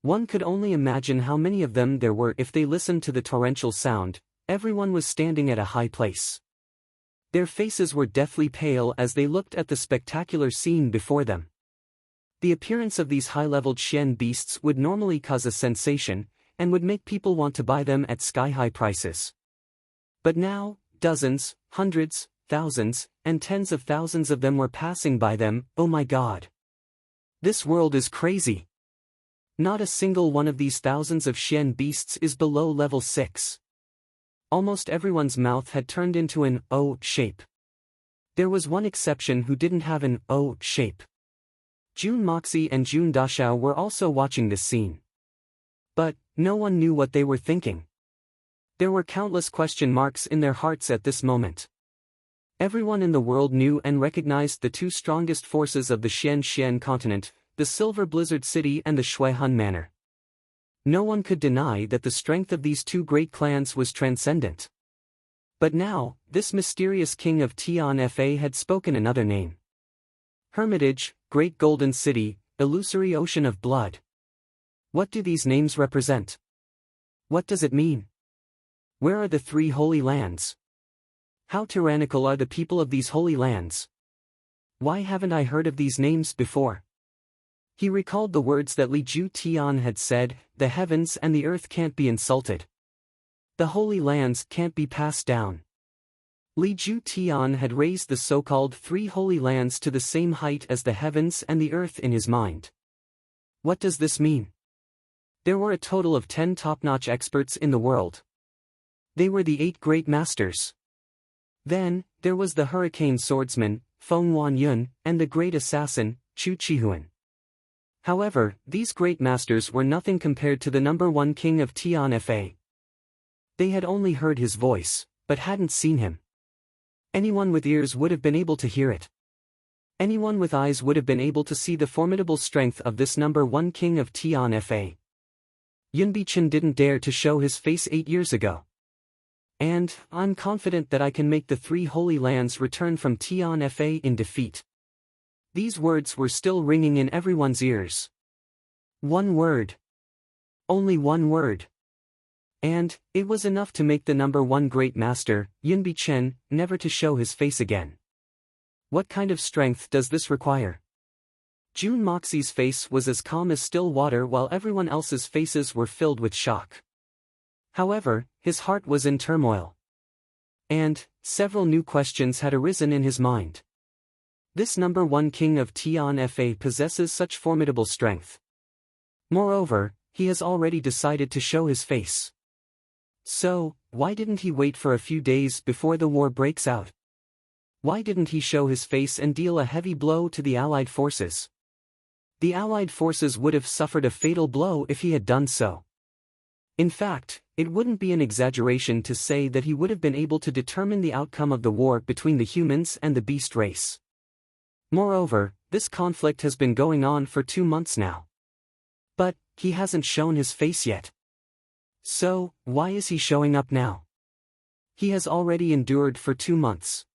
One could only imagine how many of them there were if they listened to the torrential sound. Everyone was standing at a high place. Their faces were deathly pale as they looked at the spectacular scene before them. The appearance of these high-leveled Xian beasts would normally cause a sensation, and would make people want to buy them at sky-high prices. But now, dozens, hundreds, thousands, and tens of thousands of them were passing by them. Oh my god! This world is crazy! Not a single one of these thousands of Xian beasts is below level 6. Almost everyone's mouth had turned into an O shape. There was one exception who didn't have an O shape. Jun Moxie and Jun Dashao were also watching this scene. But no one knew what they were thinking. There were countless question marks in their hearts at this moment. Everyone in the world knew and recognized the two strongest forces of the Xian continent, the Silver Blizzard City and the Shuihan Manor. No one could deny that the strength of these two great clans was transcendent. But now, this mysterious king of Tianfa had spoken another name. Hermitage, Great Golden City, Illusory Ocean of Blood. What do these names represent? What does it mean? Where are the 3 holy lands? How tyrannical are the people of these holy lands? Why haven't I heard of these names before? He recalled the words that Li Ju Tian had said, the heavens and the earth can't be insulted. The holy lands can't be passed down. Li Ju Tian had raised the so-called 3 holy lands to the same height as the heavens and the earth in his mind. What does this mean? There were a total of 10 top-notch experts in the world. They were the 8 great masters. Then, there was the hurricane swordsman, Feng Wanyun, and the great assassin, Chu Chihuan. However, these great masters were nothing compared to the number 1 king of Tianfa. They had only heard his voice, but hadn't seen him. Anyone with ears would have been able to hear it. Anyone with eyes would have been able to see the formidable strength of this number 1 king of Tianfa. Yunbichen didn't dare to show his face 8 years ago. And, I'm confident that I can make the 3 holy lands return from Tianfa in defeat. These words were still ringing in everyone's ears. One word. Only one word. And, it was enough to make the number 1 great master, Yunbichen, never to show his face again. What kind of strength does this require? Jun Moxie's face was as calm as still water while everyone else's faces were filled with shock. However, his heart was in turmoil. And, several new questions had arisen in his mind. This number 1 king of Tianfa possesses such formidable strength. Moreover, he has already decided to show his face. So, why didn't he wait for a few days before the war breaks out? Why didn't he show his face and deal a heavy blow to the Allied forces? The Allied forces would have suffered a fatal blow if he had done so. In fact, it wouldn't be an exaggeration to say that he would have been able to determine the outcome of the war between the humans and the beast race. Moreover, this conflict has been going on for 2 months now. But, he hasn't shown his face yet. So, why is he showing up now? He has already endured for 2 months.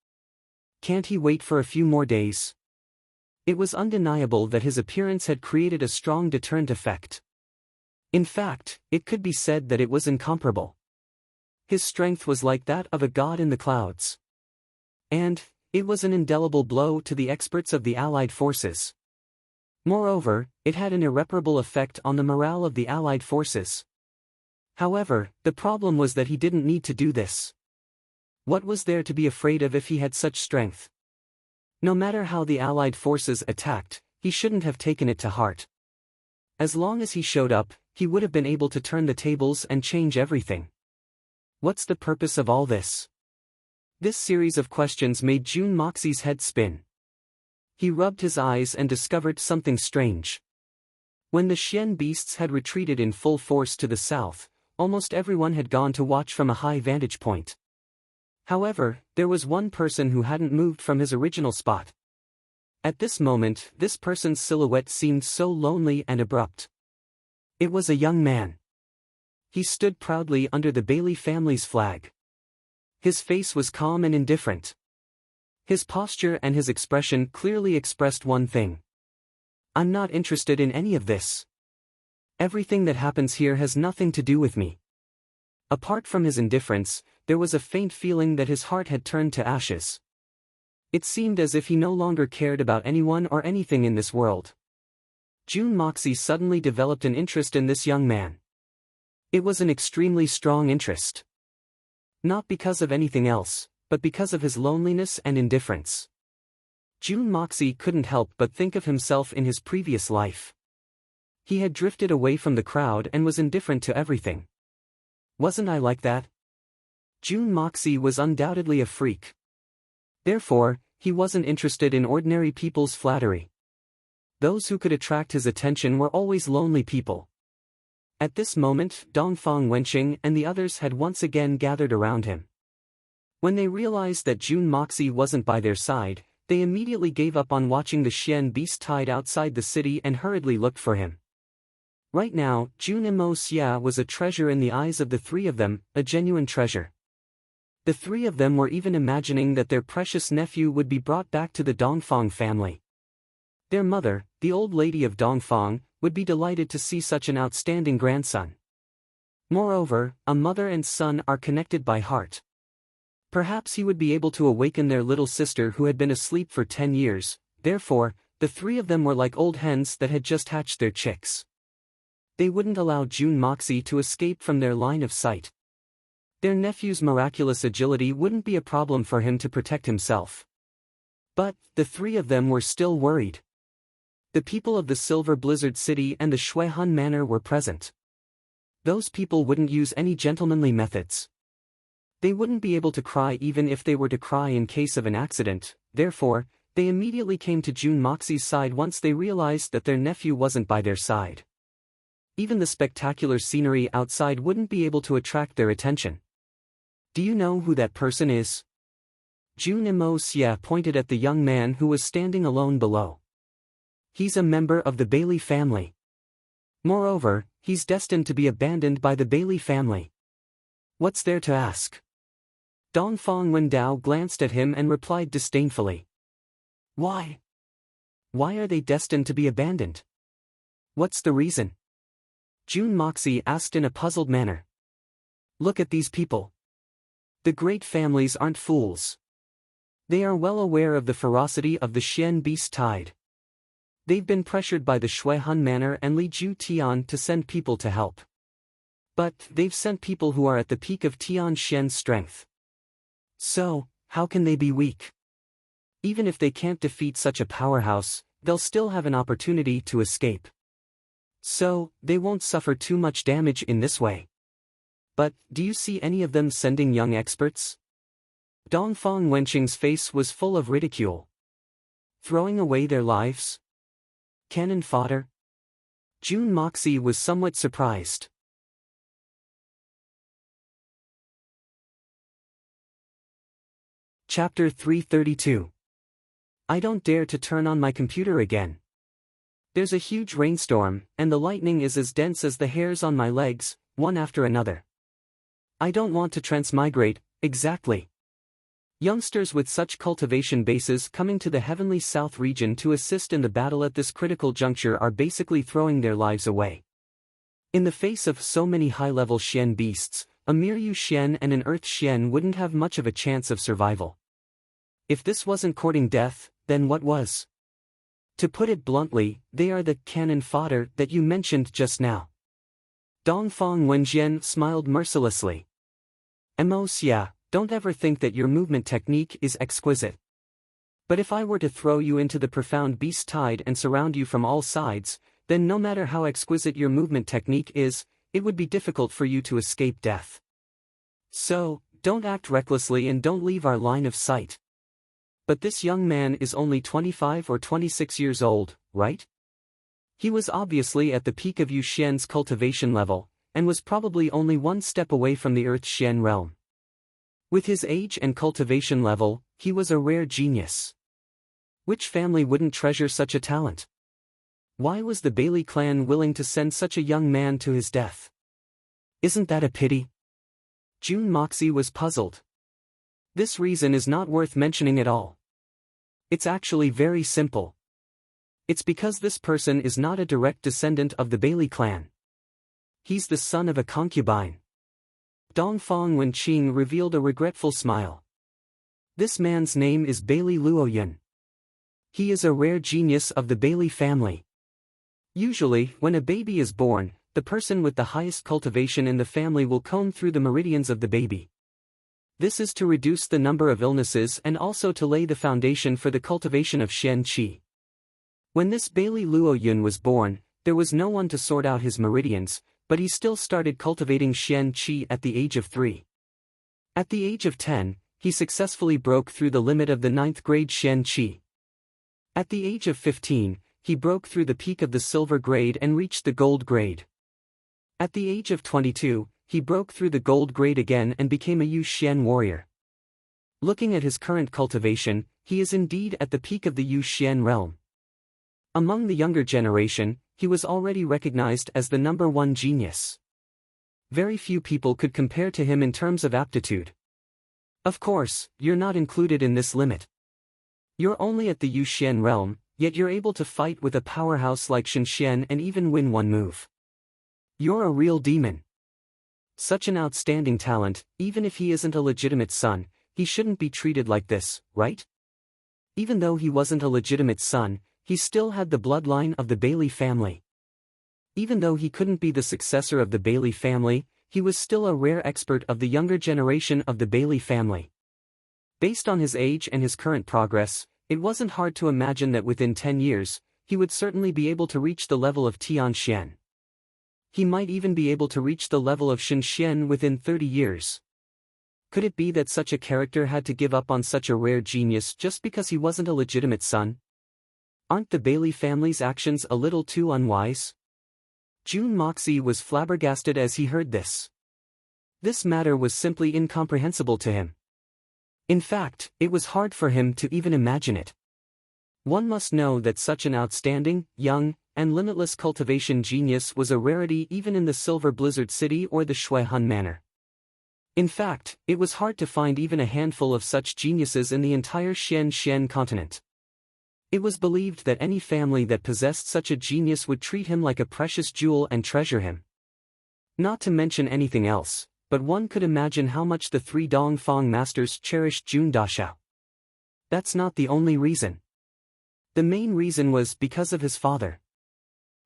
Can't he wait for a few more days? It was undeniable that his appearance had created a strong deterrent effect. In fact, it could be said that it was incomparable. His strength was like that of a god in the clouds. And it was an indelible blow to the experts of the Allied forces. Moreover, it had an irreparable effect on the morale of the Allied forces. However, the problem was that he didn't need to do this. What was there to be afraid of if he had such strength? No matter how the Allied forces attacked, he shouldn't have taken it to heart. As long as he showed up, he would have been able to turn the tables and change everything. What's the purpose of all this? This series of questions made Jun Moxie's head spin. He rubbed his eyes and discovered something strange. When the Xian beasts had retreated in full force to the south, almost everyone had gone to watch from a high vantage point. However, there was one person who hadn't moved from his original spot. At this moment, this person's silhouette seemed so lonely and abrupt. It was a young man. He stood proudly under the Bailey family's flag. His face was calm and indifferent. His posture and his expression clearly expressed one thing. I'm not interested in any of this. Everything that happens here has nothing to do with me. Apart from his indifference, there was a faint feeling that his heart had turned to ashes. It seemed as if he no longer cared about anyone or anything in this world. Jun Moxie suddenly developed an interest in this young man. It was an extremely strong interest. Not because of anything else, but because of his loneliness and indifference. Jun Moxie couldn't help but think of himself in his previous life. He had drifted away from the crowd and was indifferent to everything. Wasn't I like that? Jun Moxie was undoubtedly a freak. Therefore, he wasn't interested in ordinary people's flattery. Those who could attract his attention were always lonely people. At this moment, Dongfang Wenqing and the others had once again gathered around him. When they realized that Jun Moxie wasn't by their side, they immediately gave up on watching the Xian beast tied outside the city and hurriedly looked for him. Right now, Jun Imo Xia was a treasure in the eyes of the three of them, a genuine treasure. The three of them were even imagining that their precious nephew would be brought back to the Dongfang family. Their mother, the old lady of Dongfang, would be delighted to see such an outstanding grandson. Moreover, a mother and son are connected by heart. Perhaps he would be able to awaken their little sister who had been asleep for 10 years, therefore, the three of them were like old hens that had just hatched their chicks. They wouldn't allow Jun Moxie to escape from their line of sight. Their nephew's miraculous agility wouldn't be a problem for him to protect himself. But, the three of them were still worried. The people of the Silver Blizzard City and the Shuihan Manor were present. Those people wouldn't use any gentlemanly methods. They wouldn't be able to cry even if they were to cry in case of an accident, therefore, they immediately came to Jun Moxie's side once they realized that their nephew wasn't by their side. Even the spectacular scenery outside wouldn't be able to attract their attention. Do you know who that person is? Jun Imo Xia pointed at the young man who was standing alone below. He's a member of the Bailey family. Moreover, he's destined to be abandoned by the Bailey family. What's there to ask? Dongfang Wendao glanced at him and replied disdainfully. Why? Why are they destined to be abandoned? What's the reason? Jun Moxie asked in a puzzled manner. Look at these people. The great families aren't fools. They are well aware of the ferocity of the Xian beast tide. They've been pressured by the Shuihan Manor and Li Ju Tian to send people to help. But, they've sent people who are at the peak of Tian Xian's strength. So, how can they be weak? Even if they can't defeat such a powerhouse, they'll still have an opportunity to escape. So, they won't suffer too much damage in this way. But, do you see any of them sending young experts? Dongfang Wenqing's face was full of ridicule. Throwing away their lives? Cannon fodder? Jun Moxie was somewhat surprised. Chapter 332. I don't dare to turn on my computer again. There's a huge rainstorm, and the lightning is as dense as the hairs on my legs, one after another. I don't want to transmigrate, exactly. Youngsters with such cultivation bases coming to the Heavenly South region to assist in the battle at this critical juncture are basically throwing their lives away. In the face of so many high-level Xian beasts, a mere Yu Xian and an Earth Xian wouldn't have much of a chance of survival. If this wasn't courting death, then what was? To put it bluntly, they are the cannon fodder that you mentioned just now. Dongfang Wenjian smiled mercilessly. Emos, yeah, don't ever think that your movement technique is exquisite. But if I were to throw you into the profound beast tide and surround you from all sides, then no matter how exquisite your movement technique is, it would be difficult for you to escape death. So, don't act recklessly and don't leave our line of sight. But this young man is only 25 or 26 years old, right? He was obviously at the peak of Yu Xian's cultivation level, and was probably only one step away from the Earth Xian realm. With his age and cultivation level, he was a rare genius. Which family wouldn't treasure such a talent? Why was the Bailey clan willing to send such a young man to his death? Isn't that a pity? Jun Moxie was puzzled. This reason is not worth mentioning at all. It's actually very simple. It's because this person is not a direct descendant of the Bailey clan. He's the son of a concubine. Dongfang Wenqing revealed a regretful smile. This man's name is Bailey Luoyun. He is a rare genius of the Bailey family. Usually, when a baby is born, the person with the highest cultivation in the family will comb through the meridians of the baby. This is to reduce the number of illnesses and also to lay the foundation for the cultivation of Xian Qi. When this Bailey Luoyun was born, there was no one to sort out his meridians, but he still started cultivating Xian Qi at the age of 3. At the age of 10, he successfully broke through the limit of the 9th grade Xian Qi. At the age of 15, he broke through the peak of the silver grade and reached the gold grade. At the age of 22, he broke through the gold grade again and became a Yu Xian warrior. Looking at his current cultivation, he is indeed at the peak of the Yu Xian realm. Among the younger generation, he was already recognized as the #1 genius. Very few people could compare to him in terms of aptitude. Of course, you're not included in this limit. You're only at the Yu Xian realm, yet you're able to fight with a powerhouse like Shen Xian and even win one move. You're a real demon. Such an outstanding talent, even if he isn't a legitimate son, he shouldn't be treated like this, right? Even though he wasn't a legitimate son, he still had the bloodline of the Bailey family. Even though he couldn't be the successor of the Bailey family, he was still a rare expert of the younger generation of the Bailey family. Based on his age and his current progress, it wasn't hard to imagine that within 10 years, he would certainly be able to reach the level of Tian Xian. He might even be able to reach the level of Shen Xian within 30 years. Could it be that such a character had to give up on such a rare genius just because he wasn't a legitimate son? Aren't the Bailey family's actions a little too unwise? Jun Moxie was flabbergasted as he heard this. This matter was simply incomprehensible to him. In fact, it was hard for him to even imagine it. One must know that such an outstanding, young, and limitless cultivation genius was a rarity even in the Silver Blizzard City or the Shuihun Manor. In fact, it was hard to find even a handful of such geniuses in the entire Xian continent. It was believed that any family that possessed such a genius would treat him like a precious jewel and treasure him. Not to mention anything else, but one could imagine how much the 3 Dongfang masters cherished Jun Daxiao. That's not the only reason. The main reason was because of his father.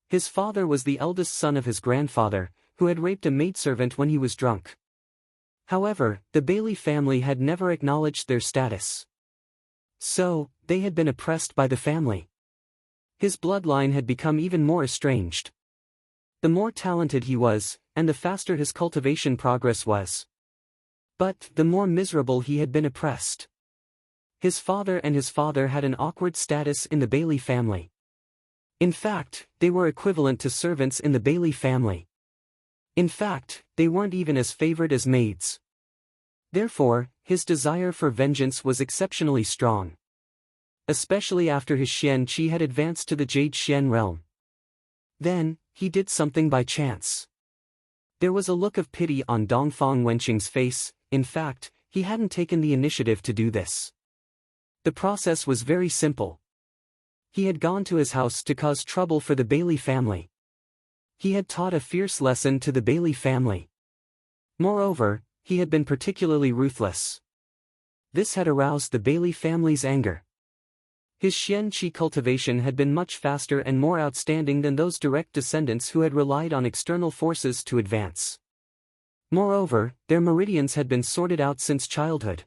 His father was the eldest son of his grandfather, who had raped a maidservant when he was drunk. However, the Bailey family had never acknowledged their status. So, they had been oppressed by the family. His bloodline had become even more estranged. The more talented he was, and the faster his cultivation progress was. But, the more miserable he had been oppressed. His father and his father had an awkward status in the Bailey family. In fact, they were equivalent to servants in the Bailey family. In fact, they weren't even as favored as maids. Therefore, his desire for vengeance was exceptionally strong. Especially after his Xian Qi had advanced to the Jade Xian realm. Then, he did something by chance. There was a look of pity on Dongfang Wenqing's face. In fact, he hadn't taken the initiative to do this. The process was very simple. He had gone to his house to cause trouble for the Bailey family. He had taught a fierce lesson to the Bailey family. Moreover, he had been particularly ruthless. This had aroused the Bailey family's anger. His xianqi cultivation had been much faster and more outstanding than those direct descendants who had relied on external forces to advance. Moreover, their meridians had been sorted out since childhood.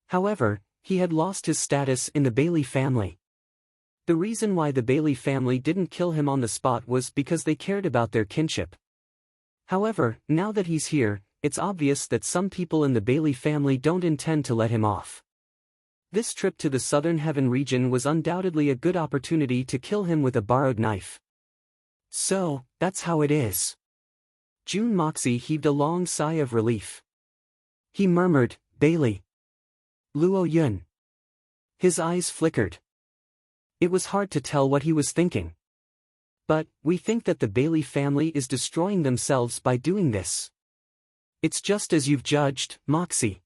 However, he had lost his status in the Bailey family. The reason why the Bailey family didn't kill him on the spot was because they cared about their kinship. However, now that he's here, it's obvious that some people in the Bailey family don't intend to let him off. This trip to the Southern Heaven region was undoubtedly a good opportunity to kill him with a borrowed knife. So, that's how it is. Jun Moxie heaved a long sigh of relief. He murmured, Bailey. Luo Yun. His eyes flickered. It was hard to tell what he was thinking. But, we think that the Bailey family is destroying themselves by doing this. It's just as you've judged, Moxie.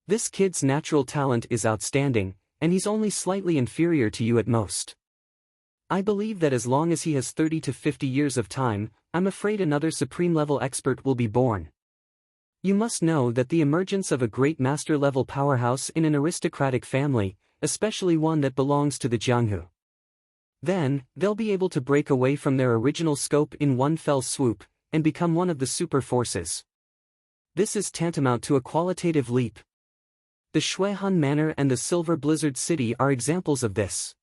This kid's natural talent is outstanding, and he's only slightly inferior to you at most. I believe that as long as he has 30 to 50 years of time, I'm afraid another supreme-level expert will be born. You must know that the emergence of a great master-level powerhouse in an aristocratic family, especially one that belongs to the Jianghu. Then, they'll be able to break away from their original scope in one fell swoop, and become one of the super forces. This is tantamount to a qualitative leap. The Shuihan Manor and the Silver Blizzard City are examples of this.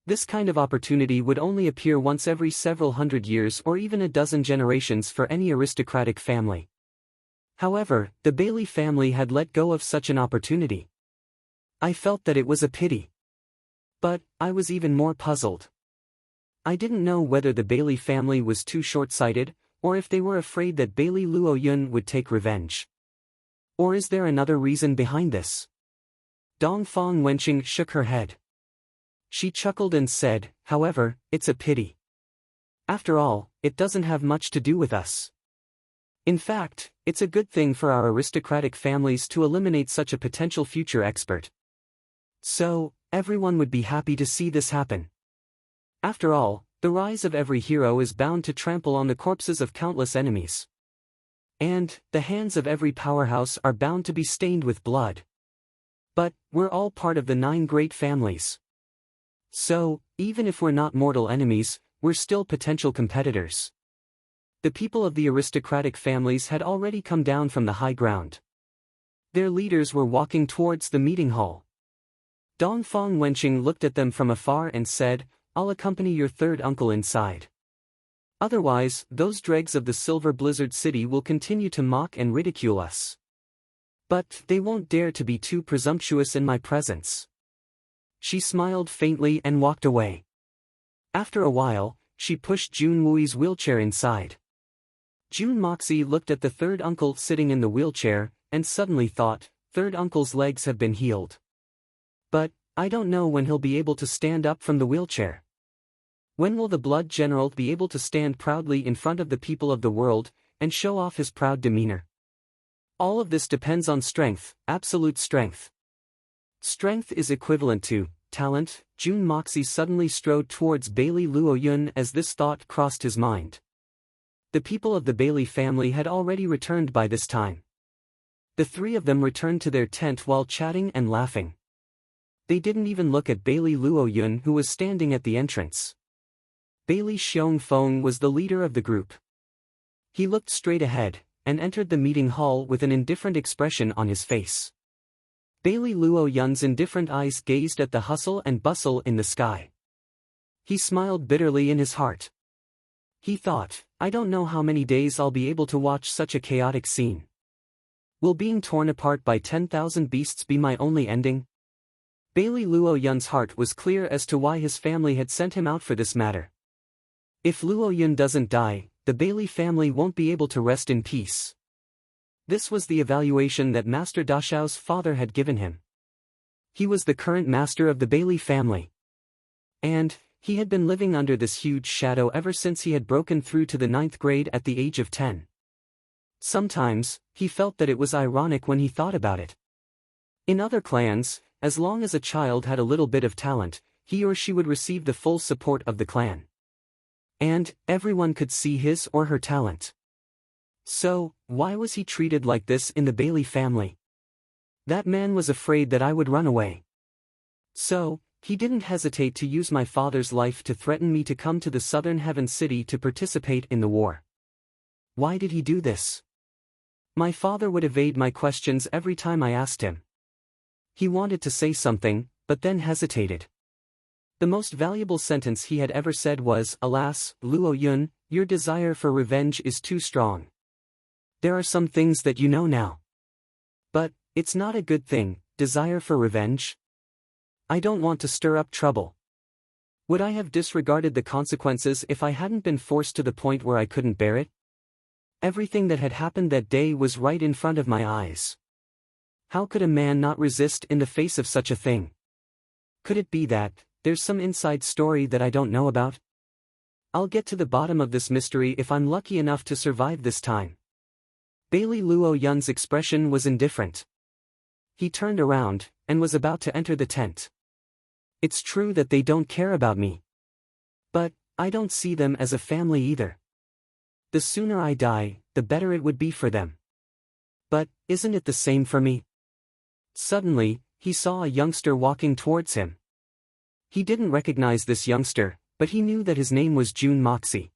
This kind of opportunity would only appear once every several hundred years or even a dozen generations for any aristocratic family. However, the Bailey family had let go of such an opportunity. I felt that it was a pity. But, I was even more puzzled. I didn't know whether the Bailey family was too short-sighted, or if they were afraid that Bailey Luo Yun would take revenge. Or is there another reason behind this? Dongfang Wenqing shook her head. She chuckled and said, however, it's a pity. After all, it doesn't have much to do with us. In fact, it's a good thing for our aristocratic families to eliminate such a potential future expert. So, everyone would be happy to see this happen. After all, the rise of every hero is bound to trample on the corpses of countless enemies. And, the hands of every powerhouse are bound to be stained with blood. But, we're all part of the 9 great families. So, even if we're not mortal enemies, we're still potential competitors. The people of the aristocratic families had already come down from the high ground. Their leaders were walking towards the meeting hall. Dongfang Wenqing looked at them from afar and said, I'll accompany your third uncle inside. Otherwise, those dregs of the Silver Blizzard City will continue to mock and ridicule us. But they won't dare to be too presumptuous in my presence. She smiled faintly and walked away. After a while, she pushed Jun Wui's wheelchair inside. Jun Moxie looked at the third uncle sitting in the wheelchair, and suddenly thought, third uncle's legs have been healed. But, I don't know when he'll be able to stand up from the wheelchair. When will the Blood General be able to stand proudly in front of the people of the world, and show off his proud demeanor? All of this depends on strength, absolute strength. Strength is equivalent to talent. Jun Moxie suddenly strode towards Bailey Luo Yun as this thought crossed his mind. The people of the Bailey family had already returned by this time. The 3 of them returned to their tent while chatting and laughing. They didn't even look at Bailey Luo Yun, who was standing at the entrance. Bailey Xiongfeng was the leader of the group. He looked straight ahead, and entered the meeting hall with an indifferent expression on his face. Bailey Luo Yun's indifferent eyes gazed at the hustle and bustle in the sky. He smiled bitterly in his heart. He thought, I don't know how many days I'll be able to watch such a chaotic scene. Will being torn apart by 10,000 beasts be my only ending? Bailey Luo Yun's heart was clear as to why his family had sent him out for this matter. If Luo Yun doesn't die, the Bailey family won't be able to rest in peace. This was the evaluation that Master Dashao's father had given him. He was the current master of the Bailey family. And, he had been living under this huge shadow ever since he had broken through to the 9th grade at the age of 10. Sometimes, he felt that it was ironic when he thought about it. In other clans, as long as a child had a little bit of talent, he or she would receive the full support of the clan. And, everyone could see his or her talent. So, why was he treated like this in the Bailey family? That man was afraid that I would run away. So, he didn't hesitate to use my father's life to threaten me to come to the southern heaven city to participate in the war. Why did he do this? My father would evade my questions every time I asked him. He wanted to say something, but then hesitated. The most valuable sentence he had ever said was, "Alas, Luo Yun, your desire for revenge is too strong. There are some things that you know now. But, it's not a good thing, desire for revenge. I don't want to stir up trouble. Would I have disregarded the consequences if I hadn't been forced to the point where I couldn't bear it? Everything that had happened that day was right in front of my eyes. How could a man not resist in the face of such a thing? Could it be that there's some inside story that I don't know about? I'll get to the bottom of this mystery if I'm lucky enough to survive this time." Bailey Luo Yun's expression was indifferent. He turned around, and was about to enter the tent. It's true that they don't care about me. But, I don't see them as a family either. The sooner I die, the better it would be for them. But, isn't it the same for me? Suddenly, he saw a youngster walking towards him. He didn't recognize this youngster, but he knew that his name was Jun Moxie.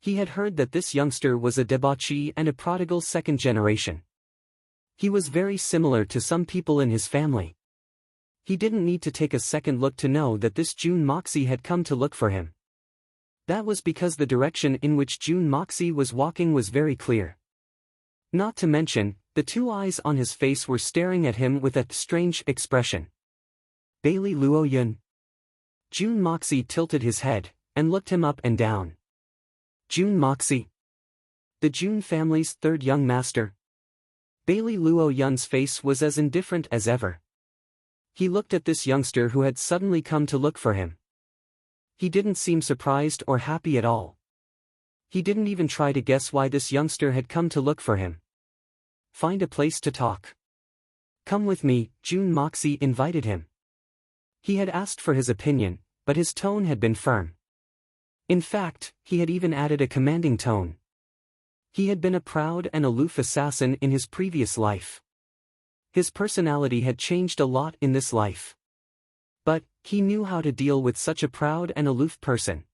He had heard that this youngster was a debauchee and a prodigal second generation. He was very similar to some people in his family. He didn't need to take a second look to know that this Jun Moxie had come to look for him. That was because the direction in which Jun Moxie was walking was very clear. Not to mention, the two eyes on his face were staring at him with a strange expression. Bailey Luo Yun. Jun Moxie tilted his head, and looked him up and down. Jun Moxie. The Jun family's third young master. Bailey Luo Yun's face was as indifferent as ever. He looked at this youngster who had suddenly come to look for him. He didn't seem surprised or happy at all. He didn't even try to guess why this youngster had come to look for him. Find a place to talk. Come with me, Jun Moxie invited him. He had asked for his opinion, but his tone had been firm. In fact, he had even added a commanding tone. He had been a proud and aloof assassin in his previous life. His personality had changed a lot in this life. But, he knew how to deal with such a proud and aloof person.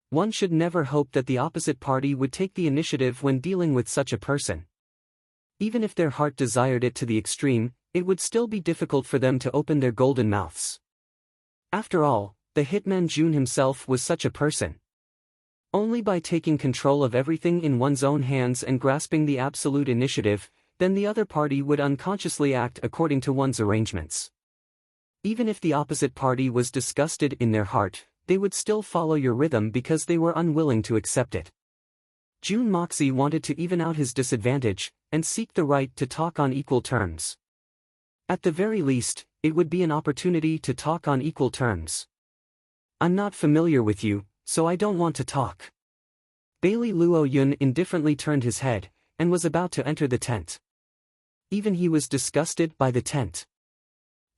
One should never hope that the opposite party would take the initiative when dealing with such a person. Even if their heart desired it to the extreme, it would still be difficult for them to open their golden mouths. After all, the hitman Jun himself was such a person. Only by taking control of everything in one's own hands and grasping the absolute initiative, then the other party would unconsciously act according to one's arrangements. Even if the opposite party was disgusted in their heart, they would still follow your rhythm because they were unwilling to accept it. Jun Moxie wanted to even out his disadvantage, and seek the right to talk on equal terms. At the very least, it would be an opportunity to talk on equal terms. I'm not familiar with you, so I don't want to talk. Bailey Luo Yun indifferently turned his head, and was about to enter the tent. Even he was disgusted by the tent.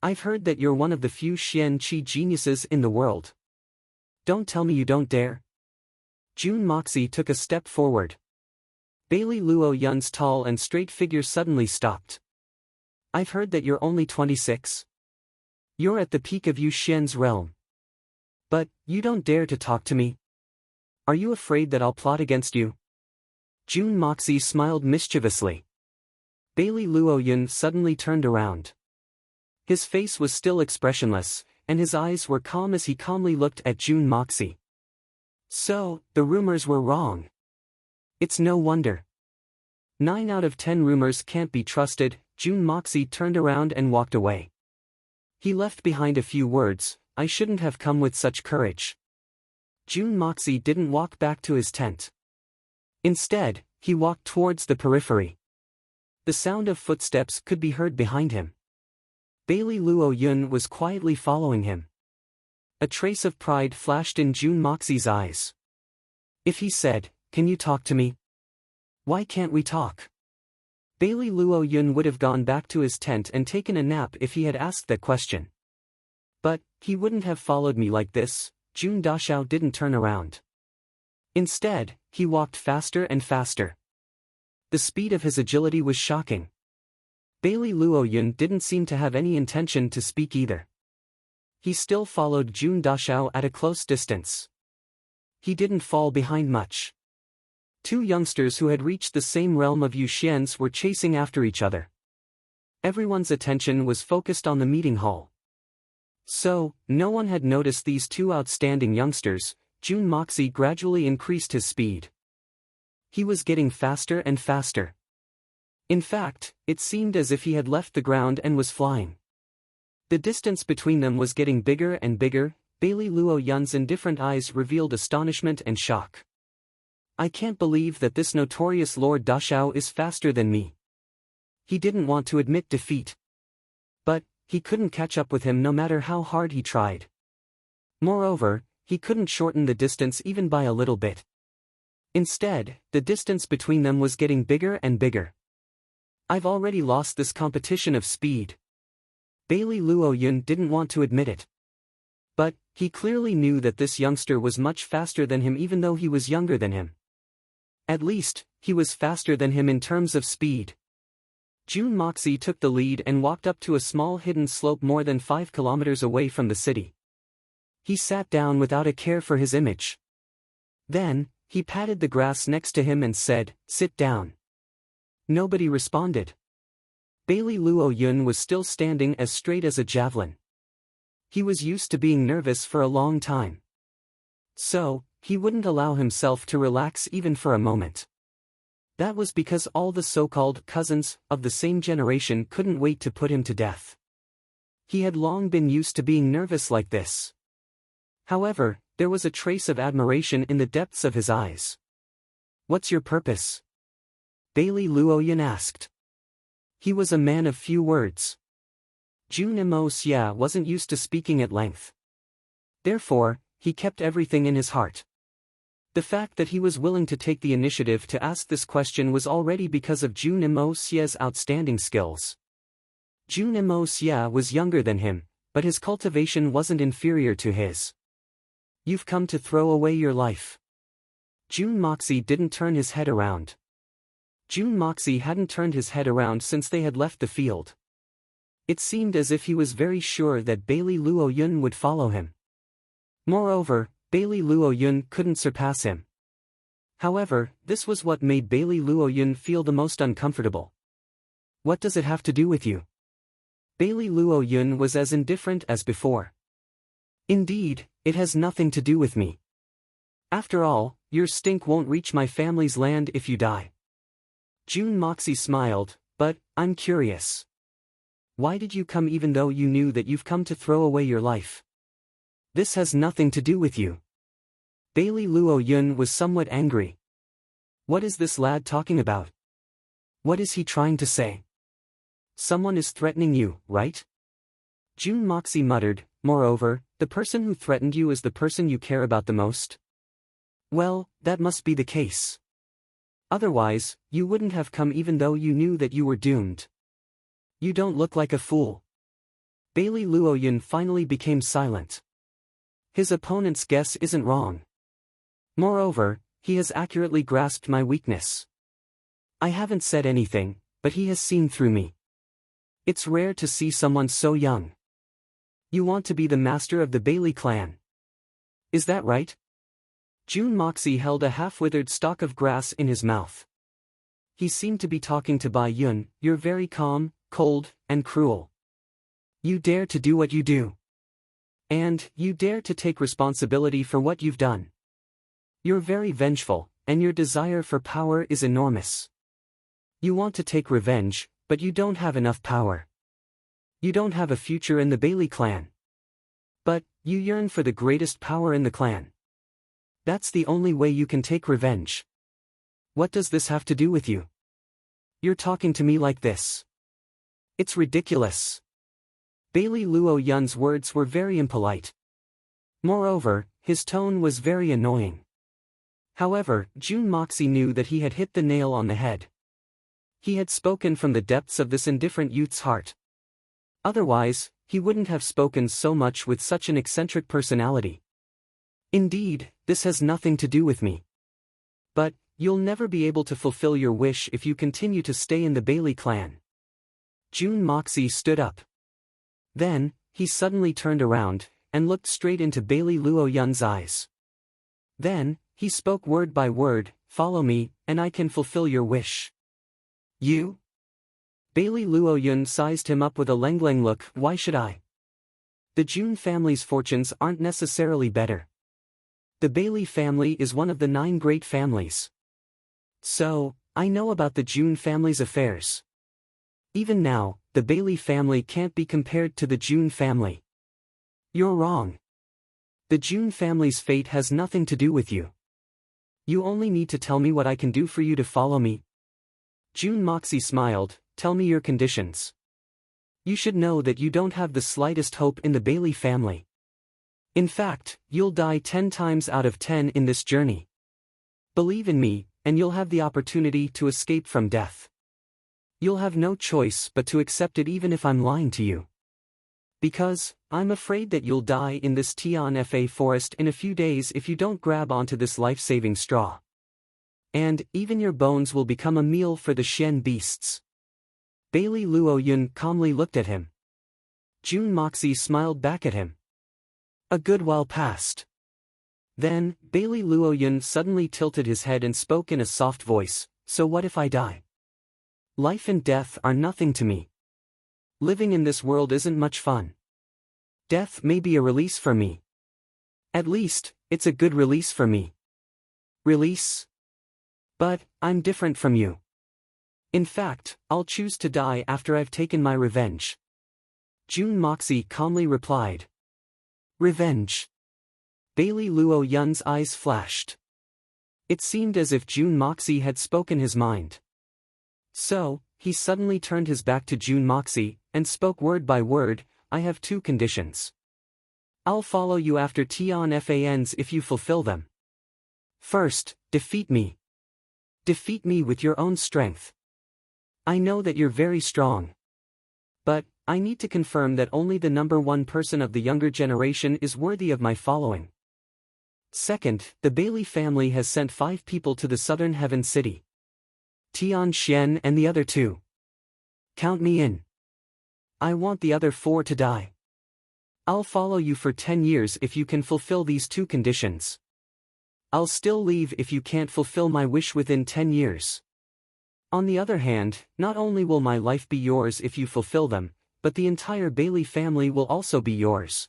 I've heard that you're one of the few Xian Qi geniuses in the world. Don't tell me you don't dare. Jun Moxie took a step forward. Bailey Luo Yun's tall and straight figure suddenly stopped. I've heard that you're only 26. You're at the peak of Yu Xian's realm. But, you don't dare to talk to me? Are you afraid that I'll plot against you? Jun Moxie smiled mischievously. Bailey Luo Yun suddenly turned around. His face was still expressionless, and his eyes were calm as he calmly looked at Jun Moxie. So, the rumors were wrong. It's no wonder. 9 out of 10 rumors can't be trusted. Jun Moxie turned around and walked away. He left behind a few words, I shouldn't have come with such courage. Jun Moxie didn't walk back to his tent. Instead, he walked towards the periphery. The sound of footsteps could be heard behind him. Bailey Luo Yun was quietly following him. A trace of pride flashed in Jun Moxie's eyes. If he said, "Can you talk to me?" Why can't we talk? Bailey Luo Yun would have gone back to his tent and taken a nap if he had asked that question. But, he wouldn't have followed me like this. Jun Dashao didn't turn around. Instead, he walked faster and faster. The speed of his agility was shocking. Bailey Luoyun didn't seem to have any intention to speak either. He still followed Jun Dashao at a close distance. He didn't fall behind much. Two youngsters who had reached the same realm of Yuxians were chasing after each other. Everyone's attention was focused on the meeting hall. So, no one had noticed these two outstanding youngsters. Jun Moxie gradually increased his speed. He was getting faster and faster. In fact, it seemed as if he had left the ground and was flying. The distance between them was getting bigger and bigger. Bailey Luoyun's indifferent eyes revealed astonishment and shock. I can't believe that this notorious Lord Dashao is faster than me. He didn't want to admit defeat. But, he couldn't catch up with him no matter how hard he tried. Moreover, he couldn't shorten the distance even by a little bit. Instead, the distance between them was getting bigger and bigger. I've already lost this competition of speed. Bailey Luoyun didn't want to admit it. But, he clearly knew that this youngster was much faster than him even though he was younger than him. At least, he was faster than him in terms of speed. Jun Moxie took the lead and walked up to a small hidden slope more than 5 kilometers away from the city. He sat down without a care for his image. Then, he patted the grass next to him and said, "Sit down." Nobody responded. Bailey Luoyun was still standing as straight as a javelin. He was used to being nervous for a long time. So, he wouldn't allow himself to relax even for a moment. That was because all the so-called cousins of the same generation couldn't wait to put him to death. He had long been used to being nervous like this. However, there was a trace of admiration in the depths of his eyes. "What's your purpose?" Bailey Luoyun asked. He was a man of few words. Jun Mo Xia wasn't used to speaking at length. Therefore, he kept everything in his heart. The fact that he was willing to take the initiative to ask this question was already because of Jun Mo Xia's outstanding skills. Jun Mo Xia was younger than him, but his cultivation wasn't inferior to his. "You've come to throw away your life." Jun Moxie didn't turn his head around. Jun Moxie hadn't turned his head around since they had left the field. It seemed as if he was very sure that Bailey Luoyun would follow him. Moreover, Bailey Luoyun couldn't surpass him. However, this was what made Bailey Luoyun feel the most uncomfortable. "What does it have to do with you?" Bailey Luoyun was as indifferent as before. "Indeed, it has nothing to do with me. After all, your stink won't reach my family's land if you die." Jun Moxie smiled, "But, I'm curious. Why did you come even though you knew that you've come to throw away your life? This has nothing to do with you." Bailey Luoyun was somewhat angry. What is this lad talking about? What is he trying to say? Someone is threatening you, right? Jun Moxie muttered, "Moreover, the person who threatened you is the person you care about the most?" "Well, that must be the case. Otherwise, you wouldn't have come even though you knew that you were doomed. You don't look like a fool." Bailey Luoyun finally became silent. His opponent's guess isn't wrong. Moreover, he has accurately grasped my weakness. I haven't said anything, but he has seen through me. It's rare to see someone so young. You want to be the master of the Bailey clan. Is that right? Jun Moxie held a half-withered stalk of grass in his mouth. He seemed to be talking to Bai Yun. "You're very calm, cold, and cruel. You dare to do what you do. And, you dare to take responsibility for what you've done. You're very vengeful, and your desire for power is enormous. You want to take revenge, but you don't have enough power. You don't have a future in the Bailey clan. But, you yearn for the greatest power in the clan. That's the only way you can take revenge. What does this have to do with you? You're talking to me like this. It's ridiculous." Bailey Luoyun's words were very impolite. Moreover, his tone was very annoying. However, Jun Moxie knew that he had hit the nail on the head. He had spoken from the depths of this indifferent youth's heart. Otherwise, he wouldn't have spoken so much with such an eccentric personality. "Indeed, this has nothing to do with me. But, you'll never be able to fulfill your wish if you continue to stay in the Bailey clan. Jun Moxie stood up. Then, he suddenly turned around, and looked straight into Bailey Luo Yun's eyes. Then, he spoke word by word, "Follow me, and I can fulfill your wish." "You?" Bailey Luo Yun sized him up with a lengling look. "Why should I? The Jun family's fortunes aren't necessarily better. The Bailey family is one of the 9 great families. So, I know about the Jun family's affairs. Even now, the Bailey family can't be compared to the Jun family." "You're wrong. The Jun family's fate has nothing to do with you. You only need to tell me what I can do for you to follow me." Jun Moxie smiled. "Tell me your conditions. You should know that you don't have the slightest hope in the Bailey family. In fact, you'll die 10 times out of 10 in this journey. Believe in me, and you'll have the opportunity to escape from death. You'll have no choice but to accept it even if I'm lying to you. Because, I'm afraid that you'll die in this Tianfa forest in a few days if you don't grab onto this life-saving straw. And, even your bones will become a meal for the Shen beasts." Bailey Luo Yun calmly looked at him. Jun Moxie smiled back at him. A good while passed. Then, Bailey Luo Yun suddenly tilted his head and spoke in a soft voice, "So what if I die? Life and death are nothing to me. Living in this world isn't much fun. Death may be a release for me. At least, it's a good release for me." "Release? But, I'm different from you. In fact, I'll choose to die after I've taken my revenge." Jun Moxie calmly replied. "Revenge?" Bailey Luo Yun's eyes flashed. It seemed as if Jun Moxie had spoken his mind. So, he suddenly turned his back to Jun Moxie, and spoke word by word, "I have 2 conditions. I'll follow you after Tianfa ends if you fulfill them. First, defeat me. Defeat me with your own strength. I know that you're very strong. But, I need to confirm that only the number 1 person of the younger generation is worthy of my following. Second, the Bailey family has sent 5 people to the southern Heaven City. Tian Shen and the other 2. Count me in. I want the other 4 to die. I'll follow you for 10 years if you can fulfill these 2 conditions. I'll still leave if you can't fulfill my wish within 10 years. On the other hand, not only will my life be yours if you fulfill them, but the entire Bailey family will also be yours."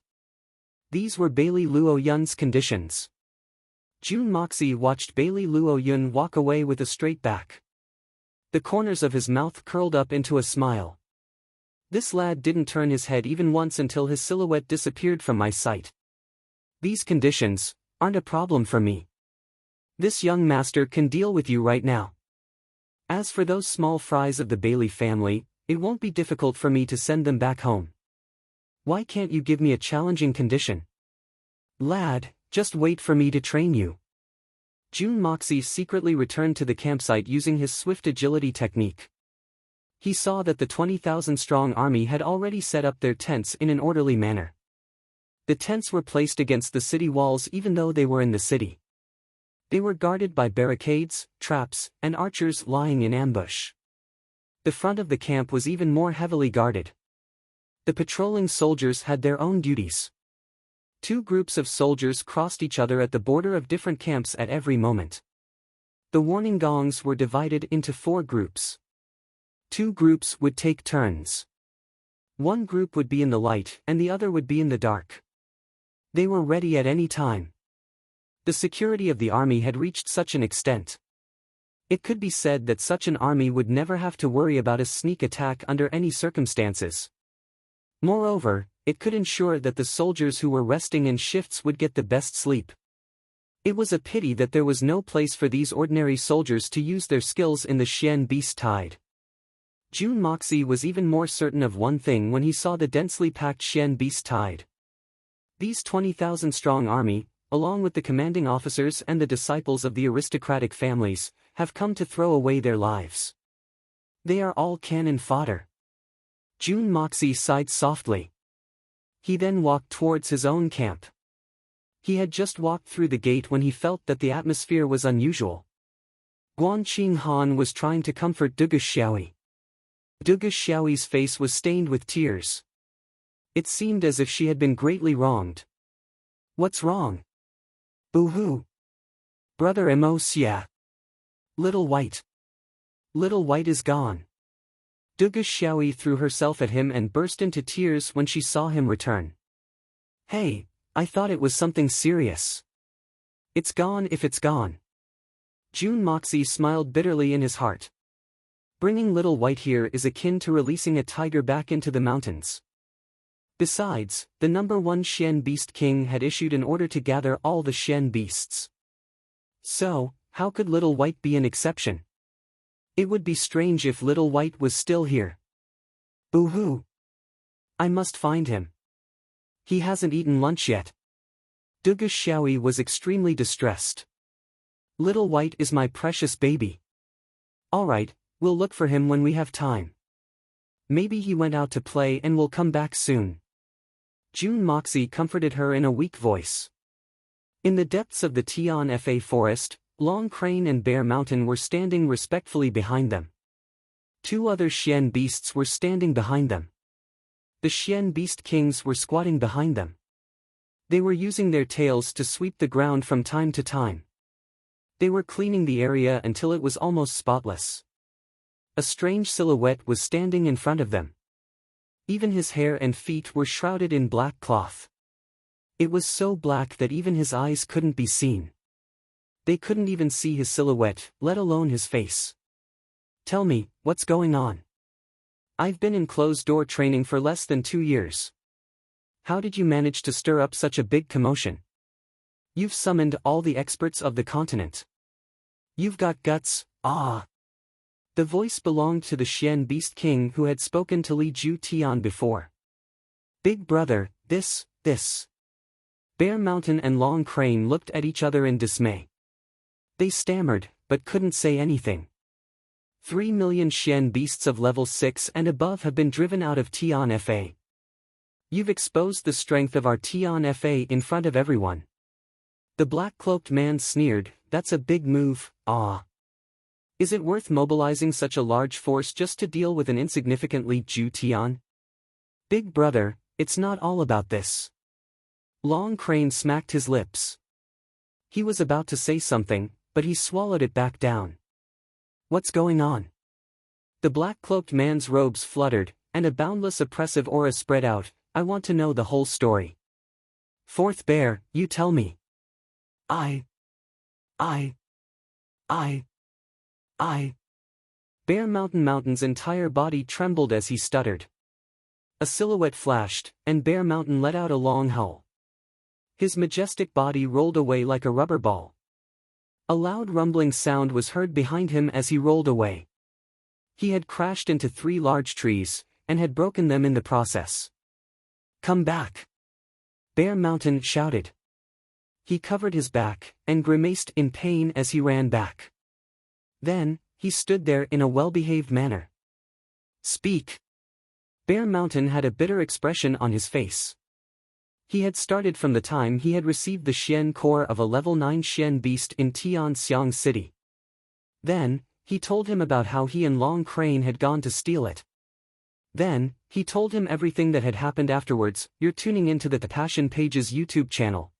These were Bailey Luo Yun's conditions. Jun Moxie watched Bailey Luo Yun walk away with a straight back. The corners of his mouth curled up into a smile. This lad didn't turn his head even once until his silhouette disappeared from my sight. These conditions aren't a problem for me. This young master can deal with you right now. As for those small fries of the Bailey family, it won't be difficult for me to send them back home. Why can't you give me a challenging condition? Lad, just wait for me to train you." Jun Moxie secretly returned to the campsite using his swift agility technique. He saw that the 20,000-strong army had already set up their tents in an orderly manner. The tents were placed against the city walls even though they were in the city. They were guarded by barricades, traps, and archers lying in ambush. The front of the camp was even more heavily guarded. The patrolling soldiers had their own duties. 2 groups of soldiers crossed each other at the border of different camps at every moment. The warning gongs were divided into 4 groups. 2 groups would take turns. One group would be in the light and the other would be in the dark. They were ready at any time. The security of the army had reached such an extent. It could be said that such an army would never have to worry about a sneak attack under any circumstances. Moreover, it could ensure that the soldiers who were resting in shifts would get the best sleep. It was a pity that there was no place for these ordinary soldiers to use their skills in the Xian Beast Tide. Jun Moxie was even more certain of one thing when he saw the densely packed Xian Beast Tide. These 20,000-strong army, along with the commanding officers and the disciples of the aristocratic families, have come to throw away their lives. They are all cannon fodder. Jun Moxie sighed softly. He then walked towards his own camp. He had just walked through the gate when he felt that the atmosphere was unusual. Guan Qinghan was trying to comfort Dugu Xiaoyi. Duga Xiaoyi's face was stained with tears. It seemed as if she had been greatly wronged. What's wrong? Boo-hoo. Brother Mo Xia. Little White. Little White is gone. Duga Xiaoyi threw herself at him and burst into tears when she saw him return. Hey, I thought it was something serious. It's gone if it's gone. Jun Moxie smiled bitterly in his heart. Bringing Little White here is akin to releasing a tiger back into the mountains. Besides, the number 1 Xian Beast King had issued an order to gather all the Xian beasts. So, how could Little White be an exception? It would be strange if Little White was still here. Boo-hoo. I must find him. He hasn't eaten lunch yet. Duga Xiaoyi was extremely distressed. Little White is my precious baby. Alright, we'll look for him when we have time. Maybe he went out to play and will come back soon. Jun Moxie comforted her in a weak voice. In the depths of the Tian Fa forest, Long Crane and Bear Mountain were standing respectfully behind them. 2 other Xian beasts were standing behind them. The Xian Beast Kings were squatting behind them. They were using their tails to sweep the ground from time to time. They were cleaning the area until it was almost spotless. A strange silhouette was standing in front of them. Even his hair and feet were shrouded in black cloth. It was so black that even his eyes couldn't be seen. They couldn't even see his silhouette, let alone his face. Tell me, what's going on? I've been in closed-door training for less than 2 years. How did you manage to stir up such a big commotion? You've summoned all the experts of the continent. You've got guts, ah. The voice belonged to the Xian Beast King who had spoken to Li Ju Tian before. Big brother, this. Bear Mountain and Long Crane looked at each other in dismay. They stammered, but couldn't say anything. 3 million Xian beasts of level 6 and above have been driven out of Tian Fa. You've exposed the strength of our Tian Fa in front of everyone. The black-cloaked man sneered, that's a big move, ah. Is it worth mobilizing such a large force just to deal with an insignificant Li Ju Tian? Big brother, it's not all about this. Long Crane smacked his lips. He was about to say something, but he swallowed it back down. What's going on? The black-cloaked man's robes fluttered, and a boundless oppressive aura spread out. I want to know the whole story. Fourth Bear, you tell me. Bear Mountain's entire body trembled as he stuttered. A silhouette flashed, and Bear Mountain let out a long howl. His majestic body rolled away like a rubber ball. A loud rumbling sound was heard behind him as he rolled away. He had crashed into 3 large trees, and had broken them in the process. Come back! Bear Mountain shouted. He covered his back, and grimaced in pain as he ran back. Then, he stood there in a well-behaved manner. Speak! Bear Mountain had a bitter expression on his face. He had started from the time he had received the Xian core of a level 9 Xian beast in Tianxiang City. Then, he told him about how he and Long Crane had gone to steal it. Then, he told him everything that had happened afterwards. You're tuning into the Passion Pages YouTube channel.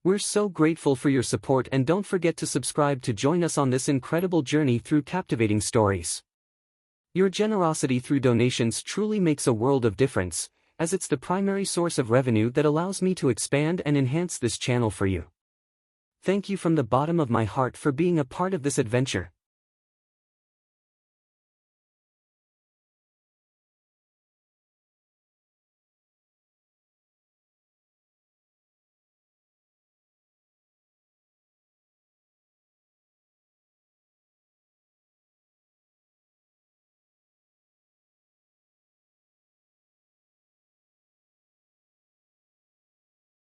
We're so grateful for your support, and don't forget to subscribe to join us on this incredible journey through captivating stories. Your generosity through donations truly makes a world of difference, as it's the primary source of revenue that allows me to expand and enhance this channel for you. Thank you from the bottom of my heart for being a part of this adventure.